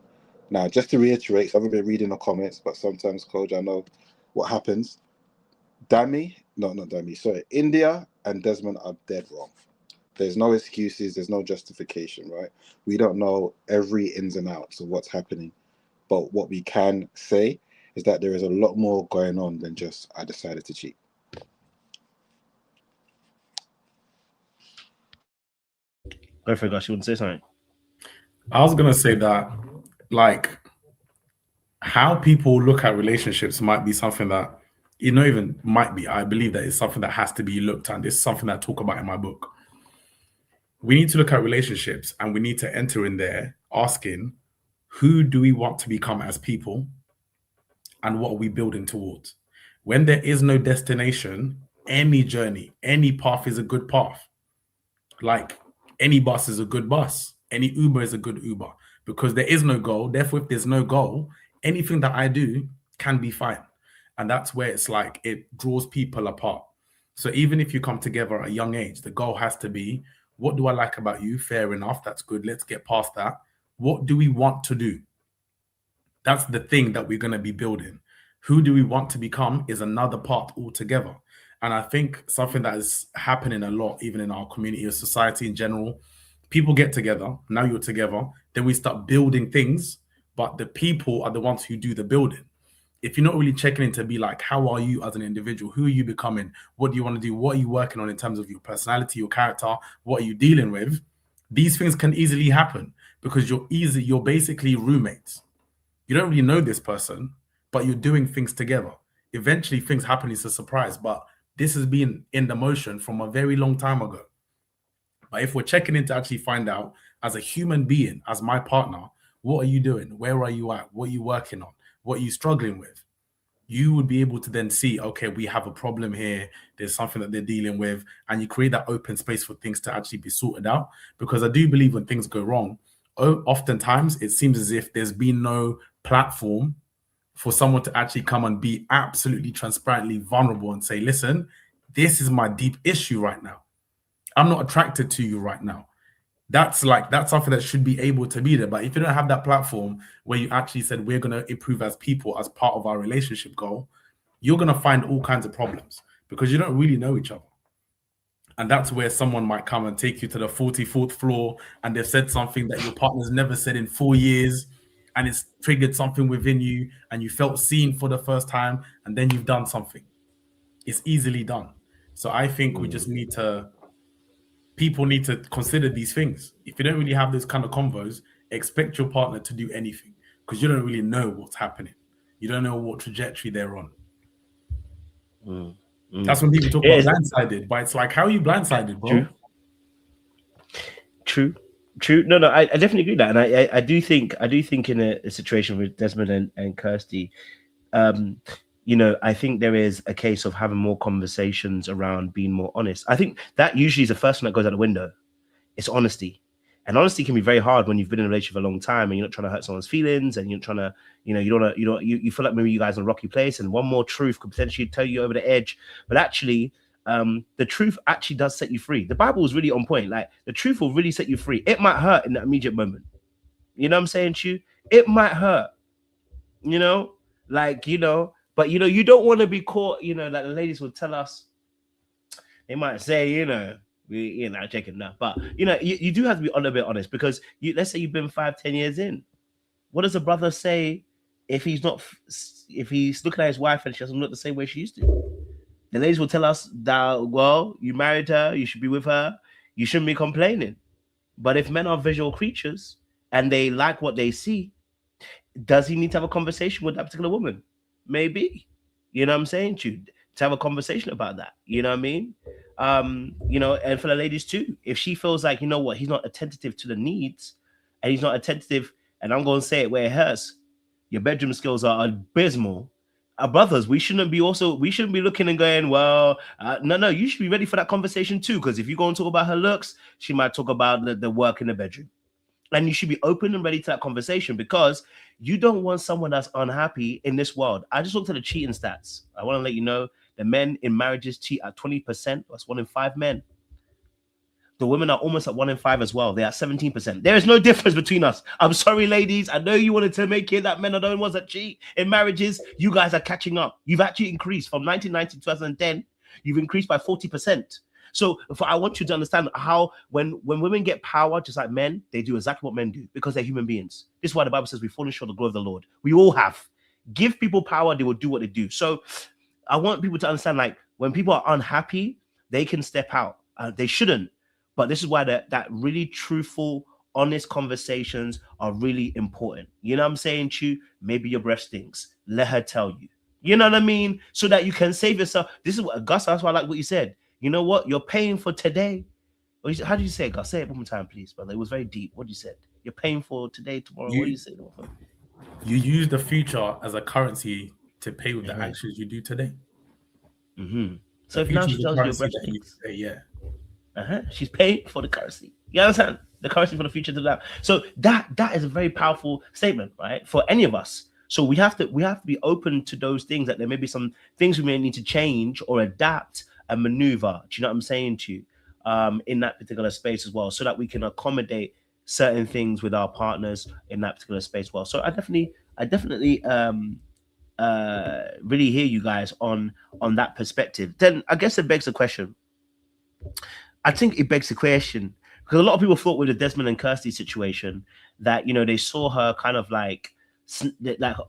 I: Now, just to reiterate, so I haven't been reading the comments, but sometimes, Coach, I know what happens. Dami No, not Dami. Sorry, India and Desmond are dead wrong. There's no excuses. There's no justification, right? We don't know every ins and outs of what's happening. But what we can say is that there is a lot more going on than just, I decided to cheat.
C: Go for it, Gosh. You want to say something?
J: I was going to say that, like, how people look at relationships might be something that, you know, even might be, I believe that it's something that has to be looked at. This is something that I talk about in my book. We need to look at relationships and we need to enter in there asking, who do we want to become as people and what are we building towards? When there is no destination, any journey, any path is a good path. Like any bus is a good bus. Any Uber is a good Uber because there is no goal. Therefore, if there's no goal, anything that I do can be fine. And that's where it's like it draws people apart. So even if you come together at a young age, the goal has to be, what do I like about you? Fair enough. That's good. Let's get past that. What do we want to do? That's the thing that we're going to be building. Who do we want to become is another part altogether. And I think something that is happening a lot, even in our community or society in general, people get together. Now you're together. Then we start building things, but the people are the ones who do the building. If you're not really checking in to be like, how are you as an individual? Who are you becoming? What do you want to do? What are you working on in terms of your personality, your character? What are you dealing with? These things can easily happen because you're basically roommates. You don't really know this person, but you're doing things together. Eventually things happen, it's a surprise, but this has been in the motion from a very long time ago. But if we're checking in to actually find out as a human being, as my partner, what are you doing? Where are you at? What are you working on? What are you struggling with? You would be able to then see, okay, we have a problem here. There's something that they're dealing with. And you create that open space for things to actually be sorted out. Because I do believe when things go wrong, oftentimes it seems as if there's been no platform for someone to actually come and be absolutely transparently vulnerable and say, listen, this is my deep issue right now. I'm not attracted to you right now. That's something that should be able to be there. But if you don't have that platform where you actually said, we're going to improve as people as part of our relationship goal, you're going to find all kinds of problems because you don't really know each other. And that's where someone might come and take you to the 44th floor and they've said something that your partner's never said in 4 years. And it's triggered something within you and you felt seen for the first time and then you've done something. It's easily done. So I think people need to consider these things. If you don't really have those kind of convos, expect your partner to do anything because you don't really know what's happening. You don't know what trajectory they're on. That's when people talk about blindsided, but it's like, how are you blindsided, bro?
C: True. No, I definitely agree with that, and I do think in a situation with Desmond and Kirsty, you know, I think there is a case of having more conversations around being more honest. I think that usually is the first one that goes out the window. It's honesty, and honesty can be very hard when you've been in a relationship for a long time and you're not trying to hurt someone's feelings, and you're trying to, you know, you feel like maybe you guys are in a rocky place, and one more truth could potentially tell you over the edge, but actually. The truth actually does set you free. The Bible is really on point. Like the truth will really set you free. It might hurt in that immediate moment. You know what I'm saying to you? It might hurt. You know, like, you know, but you know, you don't want to be caught, you know, like the ladies will tell us, they might say, you know, checking that. But you know, you do have to be a little bit honest because let's say you've been 5-10 years in. What does a brother say if he's looking at his wife and she doesn't look the same way she used to? The ladies will tell us that, well, you married her, you should be with her, you shouldn't be complaining. But if men are visual creatures and they like what they see, does he need to have a conversation with that particular woman? Maybe. You know what I'm saying? To have a conversation about that. You know what I mean? You know, and for the ladies too, if she feels like, you know what, he's not attentive to the needs and he's not attentive, and I'm going to say it where it hurts, your bedroom skills are abysmal. Our brothers, we shouldn't be looking and going, well, no, you should be ready for that conversation too, because if you go and talk about her looks, she might talk about the work in the bedroom. And you should be open and ready to that conversation because you don't want someone that's unhappy in this world. I just looked at the cheating stats. I want to let you know the men in marriages cheat at 20%. That's 1 in 5 men. The women are almost at 1 in 5 as well. They're at 17%. There is no difference between us. I'm sorry, ladies. I know you wanted to make it that men are the only ones that cheat in marriages. You guys are catching up. You've actually increased from 1990 to 2010. You've increased by 40%. So I want you to understand how when women get power, just like men, they do exactly what men do because they're human beings. This is why the Bible says we fall short of the glory of the Lord. We all have. Give people power, they will do what they do. So I want people to understand, like, when people are unhappy, they can step out. They shouldn't. But this is why that really truthful, honest conversations are really important. You know what I'm saying to you? Maybe your breath stinks. Let her tell you. You know what I mean? So that you can save yourself. This is what, Gus, that's why I like what you said. You know what? You're paying for today. How did you say it, Gus? Say it one more time, please, brother. It was very deep. What you said? You're paying for today, tomorrow. What do you say?
J: You use the future as a currency to pay with the actions you do today.
C: So if now she tells you your breath stinks,
J: yeah.
C: She's paying for the currency. You understand? The currency for the future to that. So that is a very powerful statement, right? For any of us. So we have to be open to those things, that there may be some things we may need to change or adapt and maneuver. Do you know what I'm saying to you? In that particular space as well, so that we can accommodate certain things with our partners in that particular space as well. So I definitely really hear you guys on that perspective. Then I guess it begs the question. I think it begs the question because a lot of people thought with the Desmond and Kirsty situation that, you know, they saw her kind of like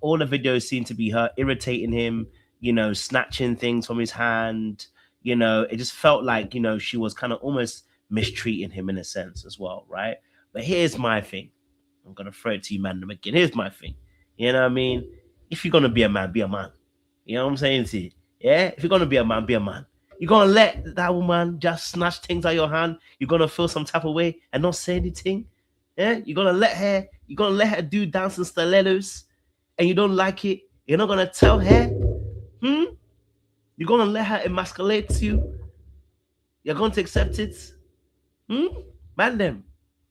C: all the videos seem to be her irritating him, you know, snatching things from his hand. You know, it just felt like, you know, she was kind of almost mistreating him in a sense as well, right? But here's my thing. I'm going to throw it to you, man, again. Here's my thing. You know what I mean? If you're going to be a man, be a man. You know what I'm saying to you? Yeah? If you're going to be a man, be a man. You're going to let that woman just snatch things out of your hand. You're going to feel some type of way and not say anything. Yeah? You're going to let her do dancing stilettos and you don't like it. You're not going to tell her. You're going to let her emasculate you. You're going to accept it. Man, them.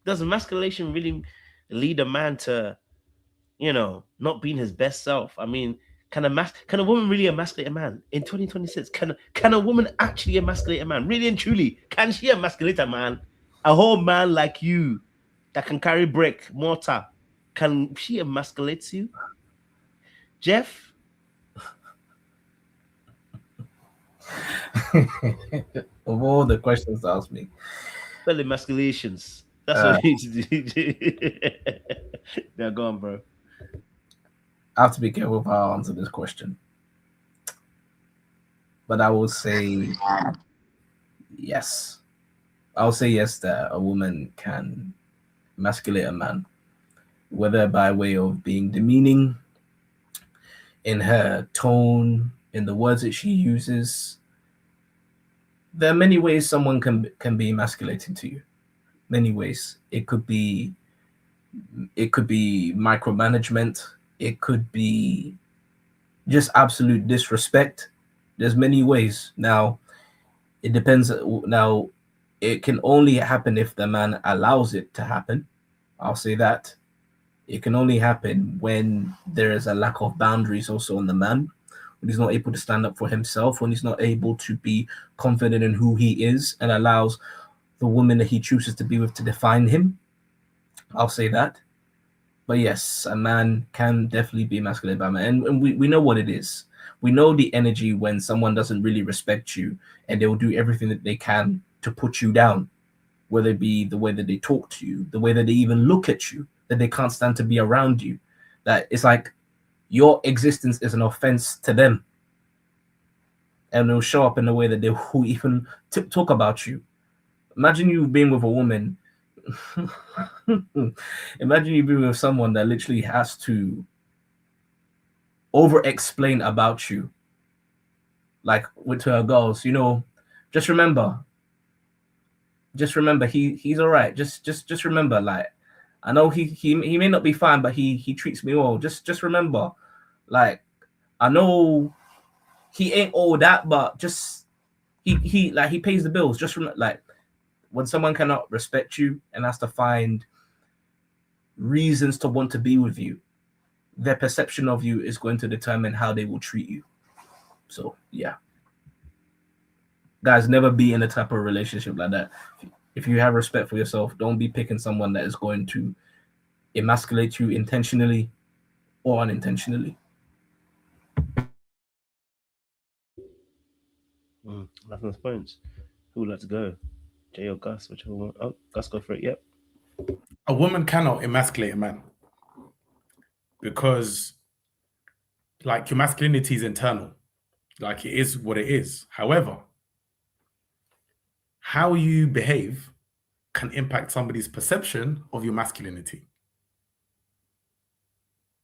C: Does emasculation really lead a man to, you know, not being his best self? I mean, can a woman really emasculate a man in 2026? Can a woman actually emasculate a man? Really and truly, can she emasculate a man? A whole man like you that can carry brick, mortar, can she emasculate you? Jeff?
K: Of all the questions asked me,
C: well, emasculations. That's what we need to do. Now go on, bro.
K: I have to be careful how I answer this question, but I will say yes. I'll say yes that a woman can emasculate a man, whether by way of being demeaning in her tone, in the words that she uses. There are many ways someone can be emasculating to you. Many ways. It could be micromanagement. It could be just absolute disrespect. There's many ways. Now, it depends. Now, it can only happen if the man allows it to happen. I'll say that. It can only happen when there is a lack of boundaries also on the man, when he's not able to stand up for himself, when he's not able to be confident in who he is and allows the woman that he chooses to be with to define him. I'll say that. But yes, a man can definitely be emasculated by a man. And we know what it is. We know the energy when someone doesn't really respect you and they will do everything that they can to put you down, whether it be the way that they talk to you, the way that they even look at you, that they can't stand to be around you. That it's like your existence is an offense to them. And they'll show up in a way that they will even talk about you. Imagine you being with a woman. Imagine you being with someone that literally has to over-explain about you. Like with her girls, you know, just remember he's all right. Just remember, like, I know he may not be fine, but he treats me well. Just remember, like, I know he ain't all that, but just he pays the bills. Just remember, like, when someone cannot respect you and has to find reasons to want to be with you, their perception of you is going to determine how they will treat you. So yeah, guys, never be in a type of relationship like that. If you have respect for yourself, don't be picking someone that is going to emasculate you intentionally or unintentionally.
C: Nothing on phones. Who would like to go? Jay or Gus, whichever one. Oh, Gus, go for it. Yep.
J: A woman cannot emasculate a man because, like, your masculinity is internal. Like, it is what it is. However, how you behave can impact somebody's perception of your masculinity.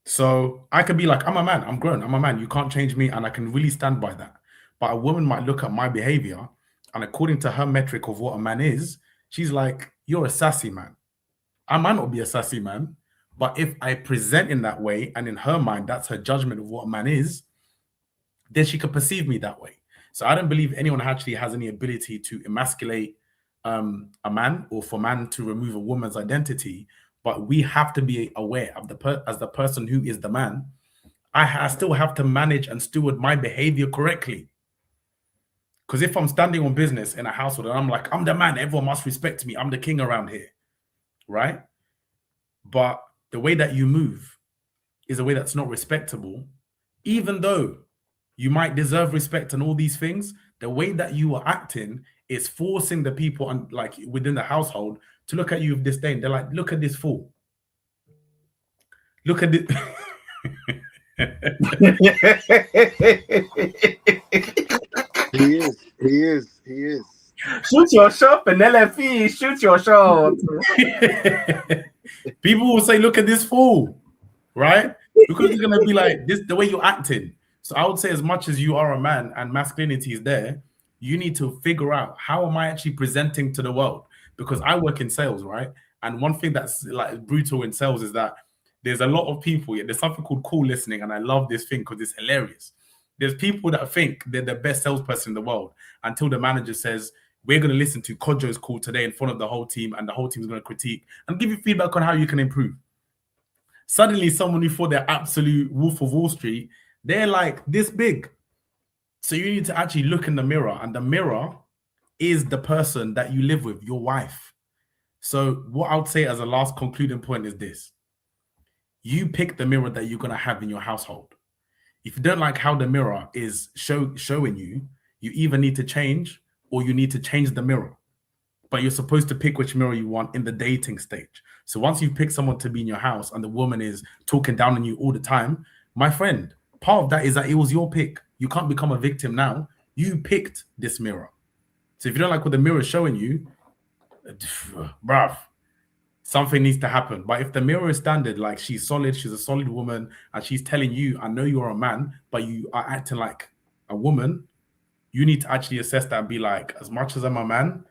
J: So I could be like, I'm a man, I'm grown, I'm a man, you can't change me, and I can really stand by that. But a woman might look at my behavior, and according to her metric of what a man is, she's like, you're a sassy man. I might not be a sassy man, but if I present in that way, and in her mind, that's her judgment of what a man is, then she could perceive me that way. So I don't believe anyone actually has any ability to emasculate a man, or for man to remove a woman's identity. But we have to be aware of as the person who is the man, I still have to manage and steward my behavior correctly. Because if I'm standing on business in a household and I'm like, I'm the man, everyone must respect me, I'm the king around here, right? But the way that you move is a way that's not respectable, even though you might deserve respect and all these things. The way that you are acting is forcing the people and like within the household to look at you with disdain. They're like, look at this fool. Look at this.
I: He is.
K: Shoot your shot, Penelope. Shoot your shot.
J: People will say, look at this fool, right? Because it's going to be like this, the way you're acting. So I would say, as much as you are a man and masculinity is there, you need to figure out, how am I actually presenting to the world? Because I work in sales, right? And one thing that's like brutal in sales is that there's a lot of people, there's something called cool listening. And I love this thing because it's hilarious. There's people that think they're the best salesperson in the world until the manager says, we're going to listen to Kojo's call today in front of the whole team, and the whole team is going to critique and give you feedback on how you can improve. Suddenly, someone who thought they're absolute Wolf of Wall Street, they're like this big. So you need to actually look in the mirror, and the mirror is the person that you live with, your wife. So what I would say as a last concluding point is this. You pick the mirror that you're going to have in your household. If you don't like how the mirror is showing you, you either need to change or you need to change the mirror. But you're supposed to pick which mirror you want in the dating stage. So once you pick someone to be in your house and the woman is talking down on you all the time, my friend, part of that is that it was your pick. You can't become a victim now. You picked this mirror. So if you don't like what the mirror is showing you, bruv, something needs to happen. But if the mirror is standard, like she's solid, she's a solid woman, and she's telling you, I know you're a man, but you are acting like a woman, you need to actually assess that and be like, as much as I'm a man,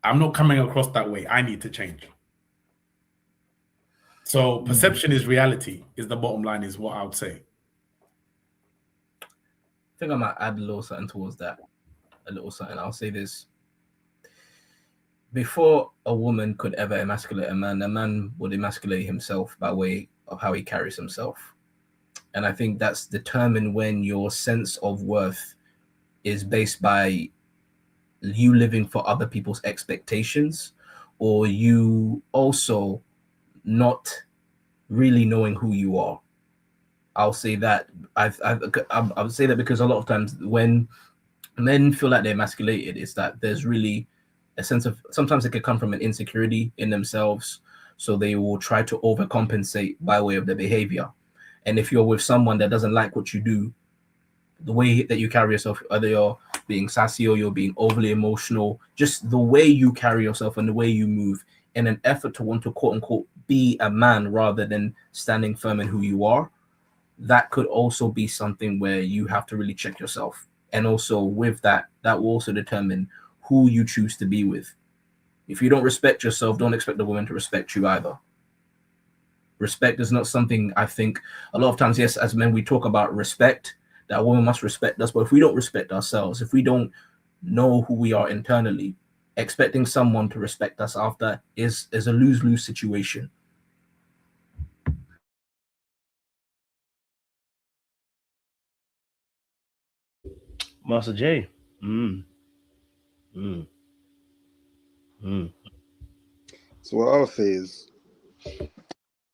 J: I'm not coming across that way. I need to change. So perception is reality, is the bottom line, is what I would say.
K: I think I might add a little something towards that. A little something. I'll say this. Before a woman could ever emasculate a man would emasculate himself by way of how he carries himself. And I think that's determined when your sense of worth is based by you living for other people's expectations, or you also not really knowing who you are. I'll say that. I would say that because a lot of times when men feel like they're emasculated, it's that there's really a sense of, sometimes it could come from an insecurity in themselves, so they will try to overcompensate by way of their behavior. And if you're with someone that doesn't like what you do, the way that you carry yourself, either you're being sassy or you're being overly emotional, just the way you carry yourself and the way you move in an effort to want to quote unquote be a man rather than standing firm in who you are, that could also be something where you have to really check yourself. And also with that, that will also determine who you choose to be with. If you don't respect yourself, don't expect the woman to respect you either. Respect is not something, I think a lot of times, yes, as men, we talk about respect, that a woman must respect us. But if we don't respect ourselves, if we don't know who we are internally, expecting someone to respect us after is a lose-lose situation.
C: Master J.
I: So what I'll say is,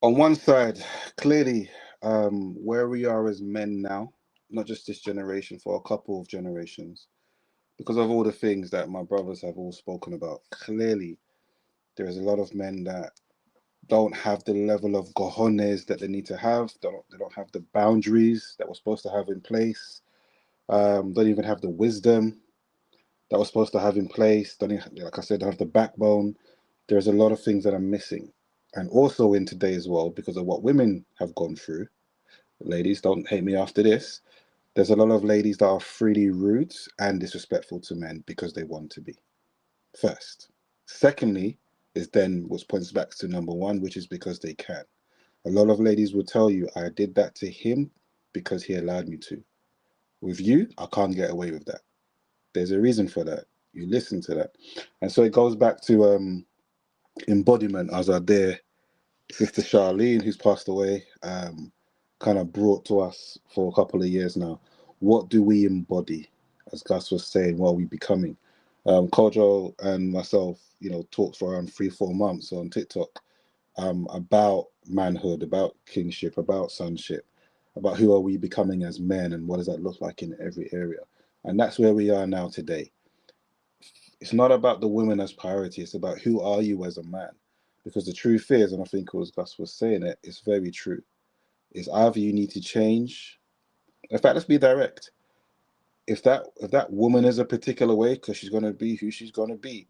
I: on one side, clearly, where we are as men now, not just this generation, for a couple of generations, because of all the things that my brothers have all spoken about. Clearly, there is a lot of men that don't have the level of cojones that they need to have. They don't have the boundaries that we're supposed to have in place. Don't even have the wisdom that we're supposed to have in place. Don't even, like I said, don't have the backbone. There's a lot of things that are missing. And also in today's world, because of what women have gone through, ladies, don't hate me after this, there's a lot of ladies that are freely rude and disrespectful to men because they want to be, first. Secondly, is then which points back to number one, which is because they can. A lot of ladies will tell you, I did that to him because he allowed me to. With you, I can't get away with that. There's a reason for that. You listen to that. And so it goes back to embodiment, as our dear sister Charlene, who's passed away, kind of brought to us for a couple of years now. What do we embody? As Gus was saying, what are we becoming? Kojo and myself, talked for around 3-4 months on TikTok about manhood, about kingship, about sonship, about who are we becoming as men and what does that look like in every area. And that's where we are now today. It's not about the women as priority, it's about who are you as a man. Because the truth is, and I think it was Gus was saying it, it's very true, is either you need to change. In fact, let's be direct. If that woman is a particular way because she's going to be who she's going to be,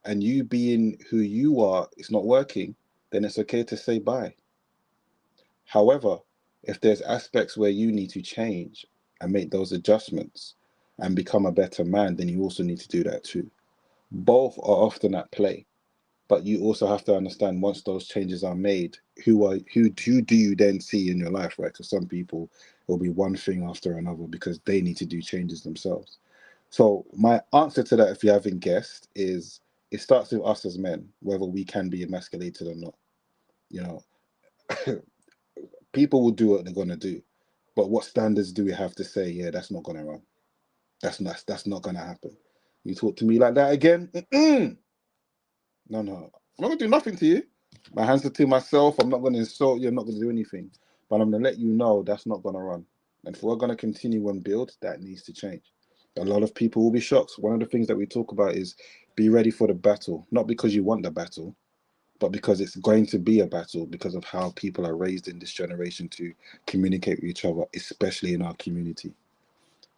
I: and you being who you are, it's not working, then it's okay to say bye. However, if there's aspects where you need to change and make those adjustments and become a better man, then you also need to do that too. Both are often at play, but you also have to understand once those changes are made, who do you then see in your life, right? Because some people, will be one thing after another because they need to do changes themselves. So my answer to that, if you haven't guessed, is it starts with us as men, whether we can be emasculated or not. People will do what they're going to do, but what standards do we have to say, yeah, that's not going to run? That's not going to happen. You talk to me like that again? No, I'm not going to do nothing to you. My hands are to myself. I'm not going to insult you. I'm not going to do anything. But I'm going to let you know that's not going to run. And if we're going to continue and build, that needs to change. A lot of people will be shocked. One of the things that we talk about is be ready for the battle. Not because you want the battle, but because it's going to be a battle because of how people are raised in this generation to communicate with each other, especially in our community.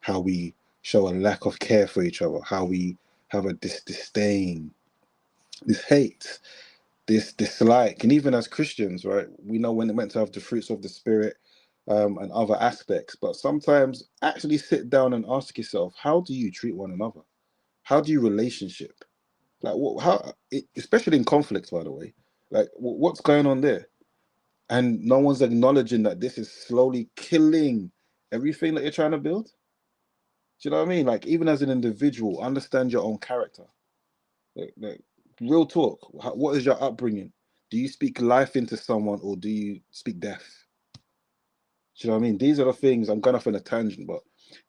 I: How we show a lack of care for each other. How we have a disdain, this hate, this dislike. And even as Christians, right, we know when it meant to have the fruits of the Spirit and other aspects, but sometimes actually sit down and ask yourself, how do you treat one another? How do you relationship? Like, especially in conflict, by the way, like what's going on there? And no one's acknowledging that this is slowly killing everything that you're trying to build. Do you know what I mean? Like, even as an individual, understand your own character. Like real talk. What is your upbringing? Do you speak life into someone or do you speak death? Do you know what I mean? These are the things, I'm going off on a tangent, but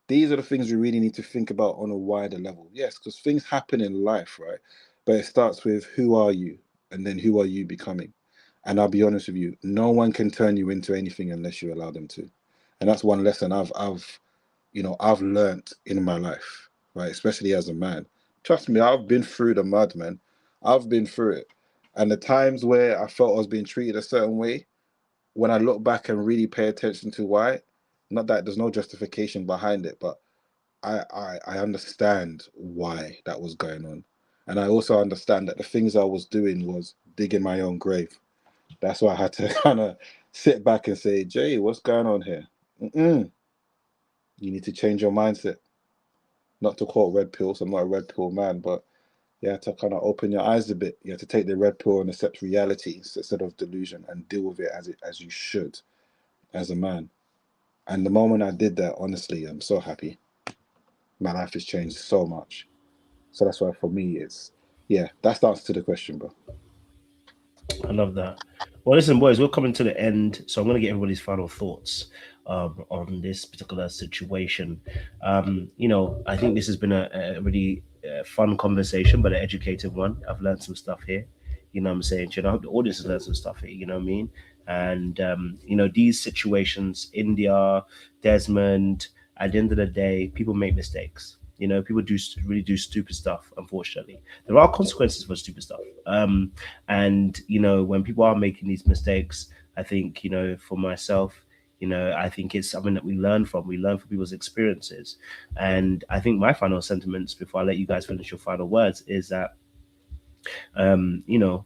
I: these are the things we really need to think about on a wider level. Yes, because things happen in life, right? But it starts with who are you? And then who are you becoming? And I'll be honest with you, no one can turn you into anything unless you allow them to. And that's one lesson I've learned in my life, right? Especially as a man. Trust me, I've been through the mud, man. I've been through it. And the times where I felt I was being treated a certain way, when I look back and really pay attention to why, not that there's no justification behind it, but I understand why that was going on. And I also understand that the things I was doing was digging my own grave. That's why I had to kind of sit back and say, Jay, what's going on here? You need to change your mindset. Not to quote red pills, I'm not a red pill man, but you have to kind of open your eyes a bit. You have to take the red pill and accept reality instead of delusion and deal with it as you should as a man. And the moment I did that, honestly, I'm so happy. My life has changed so much. So that's why for me, that's the answer to the question, bro.
C: I love that. Well, listen, boys, we're coming to the end, so I'm going to get everybody's final thoughts on this particular situation. I think this has been a really fun conversation, but an educated one. I've learned some stuff here. You know what I'm saying? I hope the audience has learned some stuff here. You know what I mean? And, these situations, India, Desmond, at the end of the day, people make mistakes. You know, people really do stupid stuff. Unfortunately, there are consequences for stupid stuff. And you know, when people are making these mistakes, I think, you know, for myself, you know, I think it's something that we learn from. We learn from people's experiences. And I think my final sentiments, before I let you guys finish your final words, is that, you know,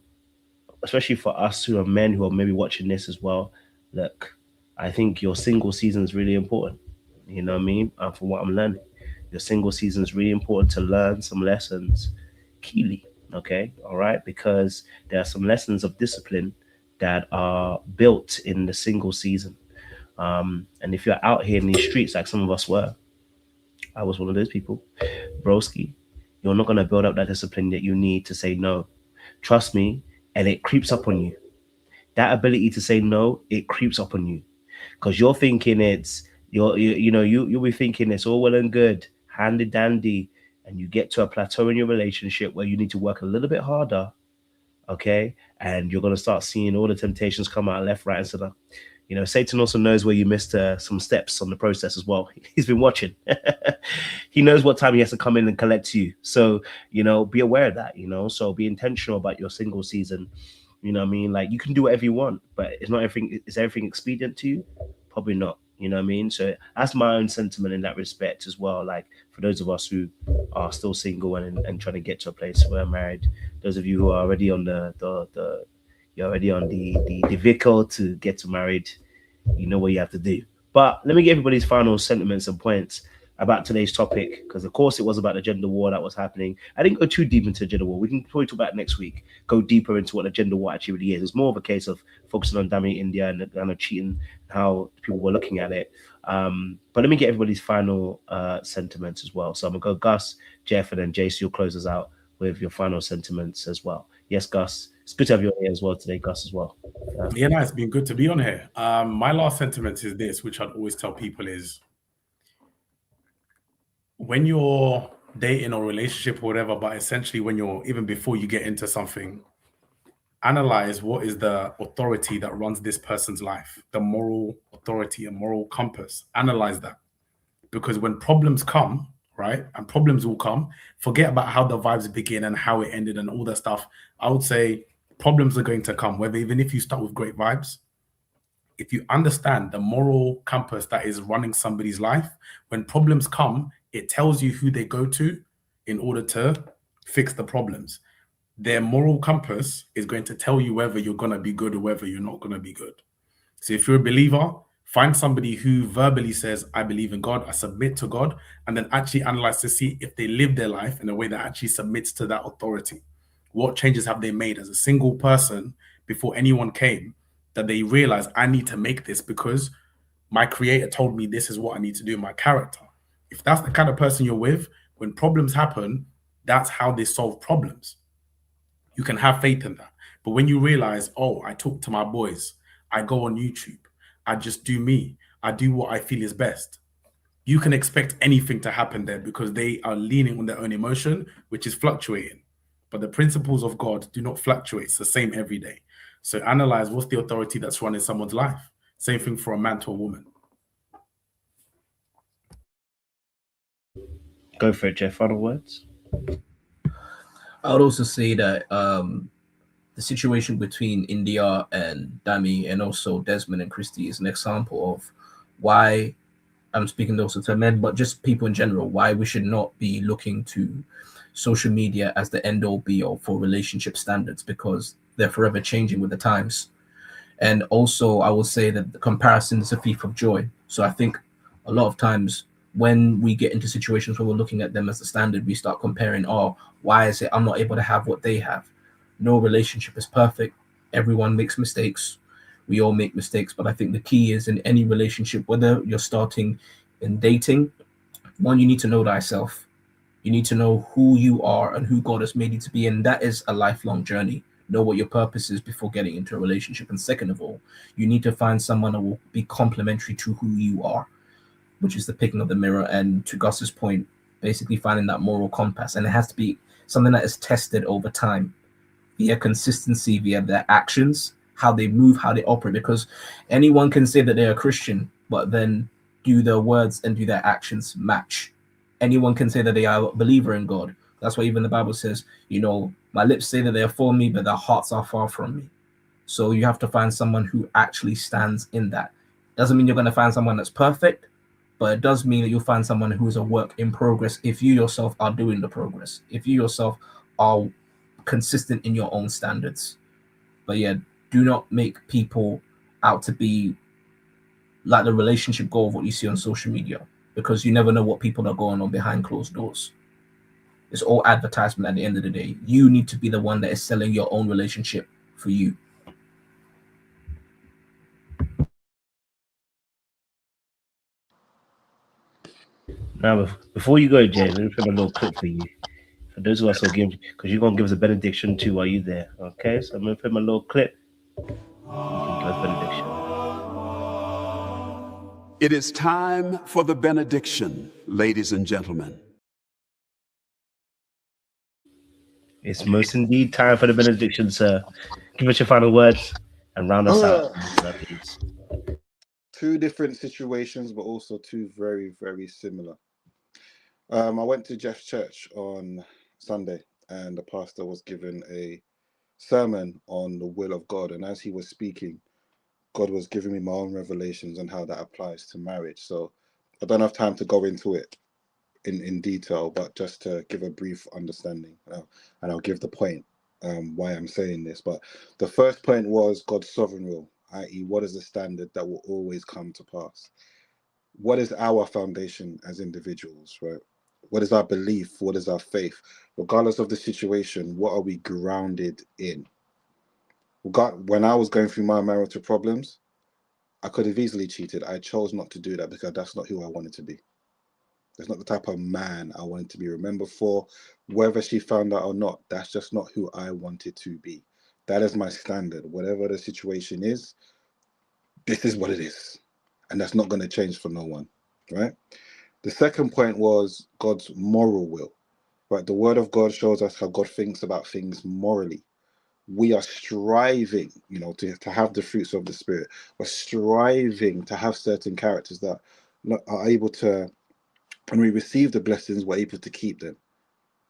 C: especially for us who are men who are maybe watching this as well, look, I think your single season is really important. You know what I mean? From what I'm learning, your single season is really important to learn some lessons keenly. Okay, all right, because there are some lessons of discipline that are built in the single season. And if you're out here in these streets, like some of us were, I was one of those people, broski, you're not going to build up that discipline that you need to say no. Trust me, and it creeps up on you. That ability to say no, it creeps up on you, because you're thinking you'll be thinking it's all well and good, handy dandy, and you get to a plateau in your relationship where you need to work a little bit harder, okay? And you're going to start seeing all the temptations come out left, right, and center. You know, Satan also knows where you missed some steps on the process as well. He's been watching. He knows what time he has to come in and collect you. So, you know, be aware of that, you know. So be intentional about your single season. You know what I mean? Like, you can do whatever you want, but it's not everything. Is everything expedient to you? Probably not. You know what I mean? So that's my own sentiment in that respect as well. Like, for those of us who are still single and trying to get to a place where we're married, those of you who are already on you're already on the vehicle to get to married, you know what you have to do. But let me get everybody's final sentiments and points about today's topic, because of course it was about the gender war that was happening. I didn't go too deep into the gender war. We can probably talk about it next week, go deeper into what the gender war actually really is. It's more of a case of focusing on Dami India and kind of cheating, how people were looking at it. But let me get everybody's final sentiments as well. So I'm gonna go Gus, Jeff, and then Jace. You'll close us out with your final sentiments as well. Yes, Gus. It's good to have you on here as well today, Gus, as well.
J: Yeah, no, it's been good to be on here. My last sentiment is this, which I'd always tell people is, when you're dating or relationship or whatever, but essentially when you're, even before you get into something, analyze what is the authority that runs this person's life, the moral authority and moral compass. Analyze that. Because when problems come, right, and problems will come, forget about how the vibes begin and how it ended and all that stuff. I would say problems are going to come, whether even if you start with great vibes. If you understand the moral compass that is running somebody's life, when problems come, it tells you who they go to in order to fix the problems. Their moral compass is going to tell you whether you're going to be good or whether you're not going to be good. So if you're a believer, find somebody who verbally says, I believe in God, I submit to God, and then actually analyze to see if they live their life in a way that actually submits to that authority. What changes have they made as a single person before anyone came, that they realize I need to make this because my creator told me this is what I need to do in my character. If that's the kind of person you're with, when problems happen, that's how they solve problems. You can have faith in that. But when you realize, oh, I talk to my boys, I go on YouTube, I just do me, I do what I feel is best, you can expect anything to happen there because they are leaning on their own emotion, which is fluctuating. But the principles of God do not fluctuate. It's the same every day. So analyze what's the authority that's running someone's life. Same thing for a man to a woman.
C: Go for it, Jeff. Final words?
K: I would also say that the situation between India and Dami and also Desmond and Christy is an example of why, I'm speaking also to men, but just people in general, why we should not be looking to social media as the end-all be-all for relationship standards, because they're forever changing with the times. And also, I will say that the comparison is a thief of joy. So I think a lot of times when we get into situations where we're looking at them as the standard, we start comparing, oh, why is it I'm not able to have what they have? No relationship is perfect. Everyone makes mistakes. We all make mistakes. But I think the key is in any relationship, whether you're starting in dating, one, you need to know thyself. You need to know who you are and who God has made you to be. And that is a lifelong journey. Know what your purpose is before getting into a relationship. And second of all, you need to find someone who will be complementary to who you are, which is the picking of the mirror. And to Gus's point, basically finding that moral compass. And it has to be something that is tested over time via consistency, via their actions, how they move, how they operate. Because anyone can say that they're a Christian, but then do their words and do their actions match? anyone can say that they are a believer in God. That's why even the Bible says, you know, my lips say that they are for me, but their hearts are far from me. So you have to find someone who actually stands in that. Doesn't mean you're going to find someone that's perfect, but it does mean that you'll find someone who's a work in progress if you yourself are doing the progress, if you yourself are consistent in your own standards. But yeah, do not make people out to be like the relationship goal of what you see on social media, because you never know what people are going on behind closed doors. It's all advertisement at the end of the day. You need to be the one that is selling your own relationship for you.
C: Now, before you go, Jay, let me put a little clip for you. For those who are so give, because you're gonna give us a benediction too while you're there. Okay, so I'm gonna put my little clip. You can give us benediction.
S: It is time for the benediction, ladies and gentlemen.
C: It's most indeed time for the benediction, sir. Give us your final words and round us out, please.
I: Two different situations, but also two very, very similar. I went to Jeff's church on Sunday, and the pastor was given a sermon on the will of God. And as he was speaking, God was giving me my own revelations on how that applies to marriage. So I don't have time to go into it in detail, but just to give a brief understanding, and I'll give the point why I'm saying this. But the first point was God's sovereign will, i.e., what is the standard that will always come to pass? What is our foundation as individuals, right? What is our belief? What is our faith? Regardless of the situation, what are we grounded in? God, when I was going through my marital problems, I could have easily cheated. I chose not to do that because that's not who I wanted to be. That's not the type of man I wanted to be remembered for. Whether she found out or not, that's just not who I wanted to be. That is my standard. Whatever the situation is, this is what it is. And that's not going to change for no one, right? The second point was God's moral will, right? The word of God shows us how God thinks about things morally. We are striving, to have the fruits of the Spirit. We're striving to have certain characters that are able to, when we receive the blessings, we're able to keep them.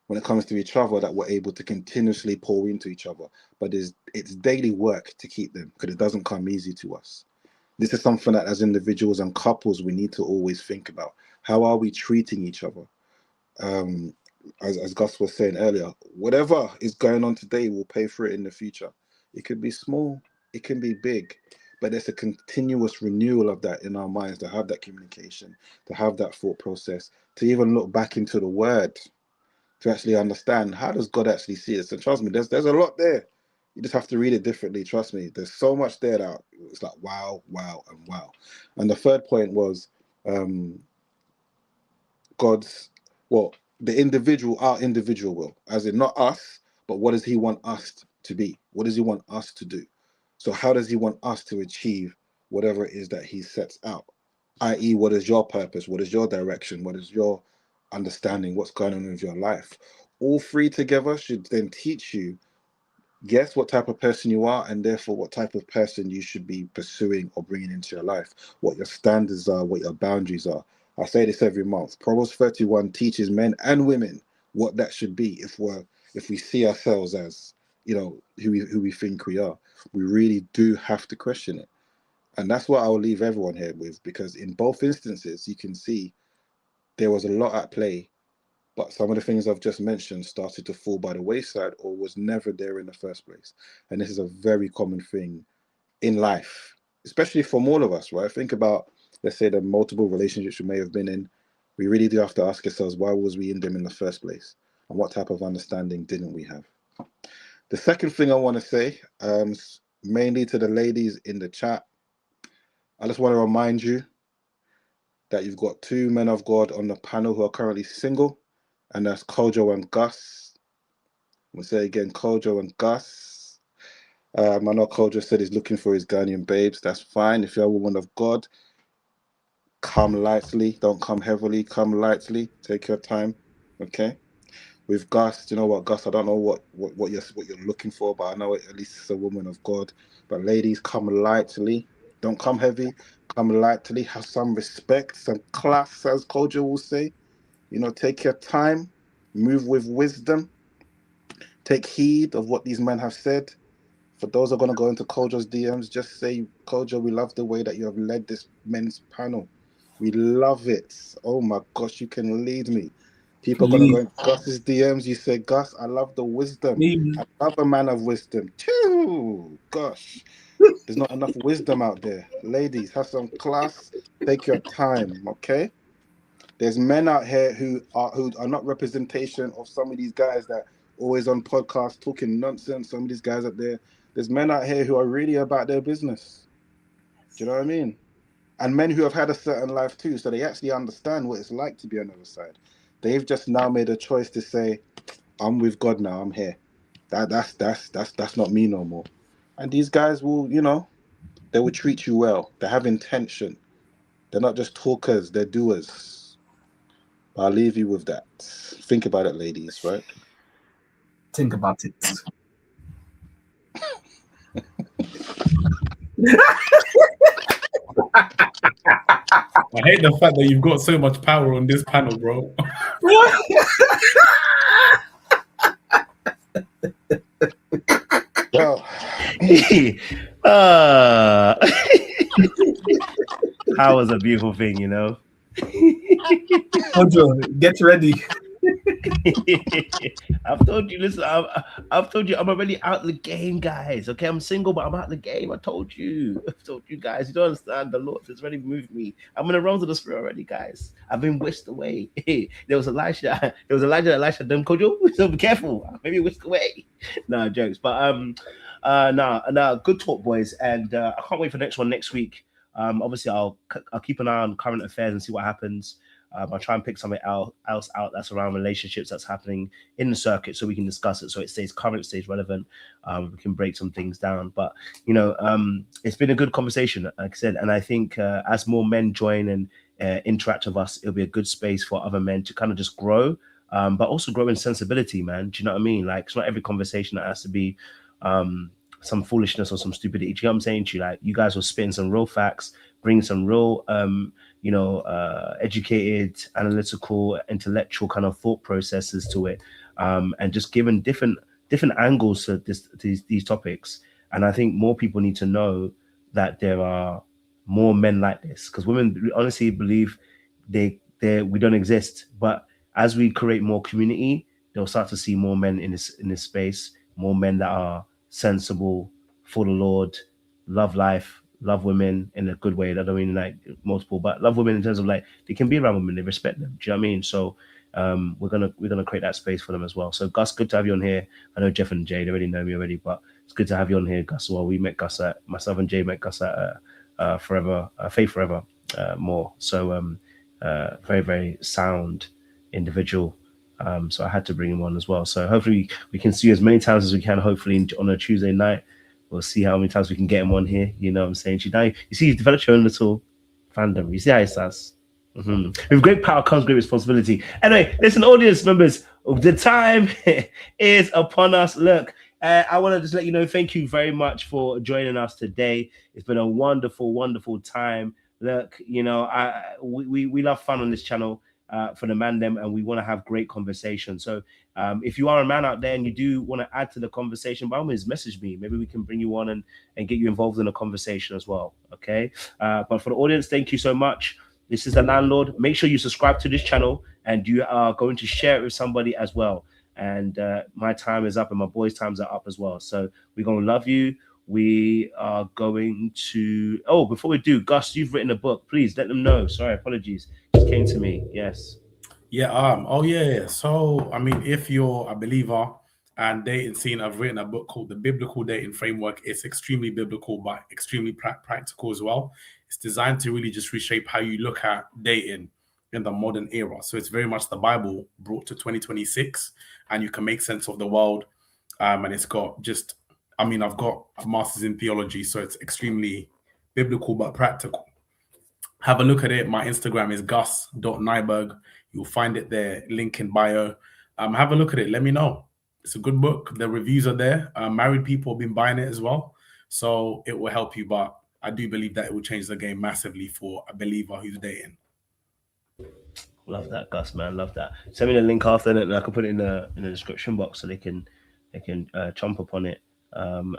I: When it comes to each other, that we're able to continuously pour into each other. But it's daily work to keep them, because it doesn't come easy to us. This is something that as individuals and couples, we need to always think about. How are we treating each other? As Gus was saying earlier, whatever is going on today, we'll pay for it in the future. It could be small, it can be big, but there's a continuous renewal of that in our minds, to have that communication, to have that thought process, to even look back into the word, to actually understand how does God actually see it. And trust me, there's a lot there. You just have to read it differently. Trust me, there's so much there that it's like wow, wow, and wow. And the third point was God's, the individual, our individual will, as in not us, but what does he want us to be? What does he want us to do? So how does he want us to achieve whatever it is that he sets out? I.e., what is your purpose? What is your direction? What is your understanding? What's going on with your life? All three together should then teach you, yes, what type of person you are, and therefore what type of person you should be pursuing or bringing into your life, what your standards are, what your boundaries are. I say this every month. Proverbs 31 teaches men and women what that should be if we see ourselves as, who we think we are. We really do have to question it. And that's what I'll leave everyone here with, because in both instances, you can see there was a lot at play, but some of the things I've just mentioned started to fall by the wayside or was never there in the first place. And this is a very common thing in life, especially from all of us, right? Think about, let's say, the multiple relationships we may have been in. We really do have to ask ourselves, why was we in them in the first place? And what type of understanding didn't we have? The second thing I want to say, mainly to the ladies in the chat, I just want to remind you that you've got two men of God on the panel who are currently single, and that's Kojo and Gus. We'll say again, Kojo and Gus. I know Kojo said he's looking for his Ghanaian babes. That's fine. If you're a woman of God, come lightly. Don't come heavily. Come lightly. Take your time. Okay. With Gus, you know what, Gus? I don't know what you're looking for, but I know at least it's a woman of God. But ladies, come lightly. Don't come heavy. Come lightly. Have some respect, some class, as Kojo will say. You know, take your time, move with wisdom, take heed of what these men have said. For those who are going to go into Kojo's DMs, just say, Kojo, we love the way that you have led this men's panel. We love it. Oh my gosh, you can lead me. People are going to go into Gus's DMs. You say, Gus, I love the wisdom. I love a man of wisdom. Too. Gosh, there's not enough wisdom out there. Ladies, have some class. Take your time, okay? There's men out here who are not representation of some of these guys that always on podcasts talking nonsense. Some of these guys out there. There's men out here who are really about their business. Do you know what I mean? And men who have had a certain life too, so they actually understand what it's like to be on the other side. They've just now made a choice to say, I'm with God now, I'm here. That's not me no more. And these guys will, you know, they will treat you well. They have intention. They're not just talkers, they're doers. I'll leave you with that. Think about it, ladies, right?
K: Think about it.
J: I hate the fact that you've got so much power on this panel, bro.
C: Power is a beautiful thing, you know.
K: Get ready.
C: I've told you, listen, I've told you I'm already out the game, guys. Okay, I'm single, but I'm out the game. I've told you guys. You don't understand. The Lord has already moved me. I'm in the realms of the spirit already, guys. I've been whisked away. There was Elijah that done Kojo. So be careful. Maybe whisked away. No jokes, but no, good talk, boys, and I can't wait for the next one next week. Obviously, I'll keep an eye on current affairs and see what happens. I'll try and pick something else out that's around relationships that's happening in the circuit, so we can discuss it, so it stays current, stays relevant. We can break some things down. But you know, it's been a good conversation, like I said, and I think as more men join and interact with us, it'll be a good space for other men to kind of just grow, but also grow in sensibility, man. Do you know what I mean? Like, it's not every conversation that has to be some foolishness or some stupidity. Do you know what I'm saying to you? Like, you guys were spitting some real facts, bringing some real educated, analytical, intellectual kind of thought processes to it, and just giving different angles to these topics. And I think more people need to know that there are more men like this, because women honestly believe we don't exist. But as we create more community, they'll start to see more men in this space, more men that are sensible, for the Lord, love life, love women in a good way. I don't mean like multiple, but love women in terms of like they can be around women, they respect them. Do you know what I mean? So we're gonna create that space for them as well. So Gus, good to have you on here. I know Jeff and Jay, they already know me already, but it's good to have you on here, Gus. Well, we met Gus at myself and Jay met Gus at Faith Forever more. So very, very sound individual. So I had to bring him on as well. So hopefully we can see you as many times as we can. Hopefully on a Tuesday night. We'll see how many times we can get him on here. You know what I'm saying? You see, you've developed your own little fandom. You see how it starts? With great power comes great responsibility. Anyway, listen, audience members, the time is upon us. Look, I want to just let you know, thank you very much for joining us today. It's been a wonderful, wonderful time. Look, you know, we love fun on this channel. For the man them, and we want to have great conversation. So if you are a man out there and you do want to add to the conversation, by all means message me. Maybe we can bring you on and get you involved in a conversation as well. Okay, but for the audience, thank you so much. This is The Landlord. Make sure you subscribe to this channel, and you are going to share it with somebody as well. And my time is up and my boys' times are up as well. So we're going to love you. We are going to, before we do, Gus, you've written a book. Please let them know. Sorry, apologies. It came to me. Yes.
J: Yeah. So, I mean, if you're a believer and dating scene, I've written a book called The Biblical Dating Framework. It's extremely biblical, but extremely practical as well. It's designed to really just reshape how you look at dating in the modern era. So it's very much the Bible brought to 2026, and you can make sense of the world. And it's got just, I mean, I've got a master's in theology, so it's extremely biblical but practical. Have a look at it. My Instagram is gus.nyberg. You'll find it there, link in bio. Have a look at it. Let me know. It's a good book. The reviews are there. Married people have been buying it as well. So it will help you. But I do believe that it will change the game massively for a believer who's dating.
C: Love that, Gus, man. Love that. Send me the link after, and I can put it in the description box so they can chomp upon it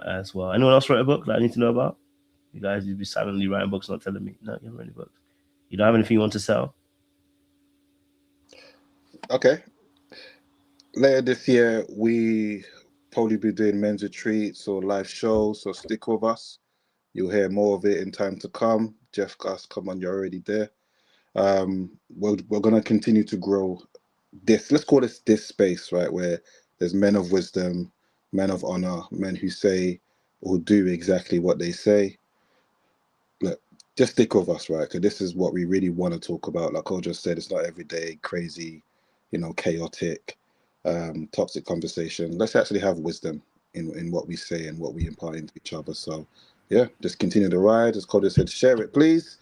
C: as well. Anyone else write a book that I need to know about? You guys, you'd be silently writing books, not telling me. No, you haven't written any books. You don't have anything you want to sell?
I: Okay. Later this year, we probably be doing men's retreats or live shows, so stick with us. You'll hear more of it in time to come. Jeff, Gus, come on, you're already there. We're going to continue to grow this, let's call this space, right, where there's men of wisdom, men of honor, men who say or do exactly what they say. Look, just stick with us, right? Because this is what we really want to talk about. Like I just said, it's not everyday, crazy, chaotic, toxic conversation. Let's actually have wisdom in what we say and what we impart into each other. So, yeah, just continue the ride. As Cody said, share it, please.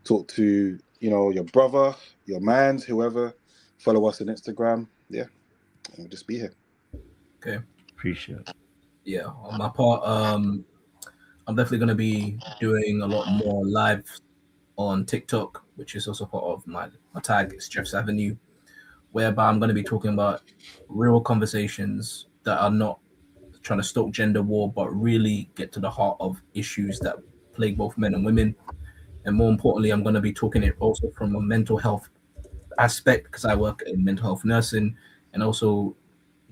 I: Talk to, your brother, your man, whoever. Follow us on Instagram. Yeah, and we'll just be here.
K: Okay.
C: Appreciate it.
K: Yeah, on my part, I'm definitely going to be doing a lot more live on TikTok, which is also part of my tag. It's Jeff's Avenue, whereby I'm going to be talking about real conversations that are not trying to stoke gender war, but really get to the heart of issues that plague both men and women. And more importantly, I'm going to be talking it also from a mental health aspect, because I work in mental health nursing, and also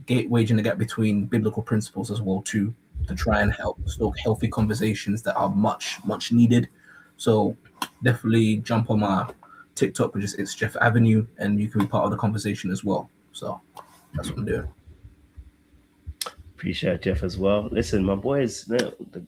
K: waging the gap between biblical principles as well too, to try and help stoke healthy conversations that are much needed. So definitely jump on my TikTok, which is It's Jeff Avenue, and you can be part of the conversation as well. So that's what I'm doing.
C: Appreciate Jeff as well. Listen, my boys,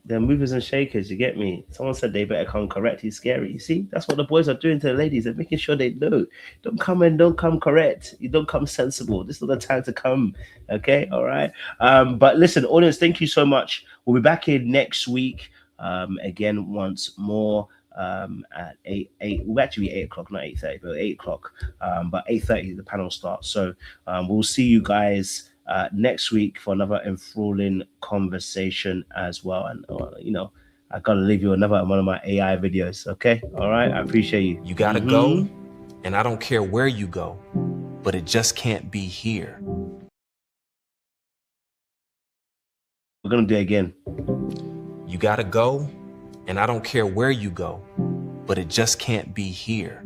C: they're movers and shakers. You get me? Someone said they better come correct. He's scary. You see, that's what the boys are doing to the ladies. They're making sure they know. Don't come correct. You don't come sensible. This is not the time to come. Okay, all right. But listen, audience, thank you so much. We'll be back here next week. Again, once more. At 8 we'll actually be 8 o'clock, not 8:30, but 8 o'clock. But 8:30 the panel starts. So we'll see you guys next week for another enthralling conversation as well. And I gotta leave you another one of my AI videos. Okay, all right. I appreciate you.
T: You gotta go, and I don't care where you go, but it just can't be here.
C: We're gonna do it again.
T: You gotta go, and I don't care where you go, but it just can't be here.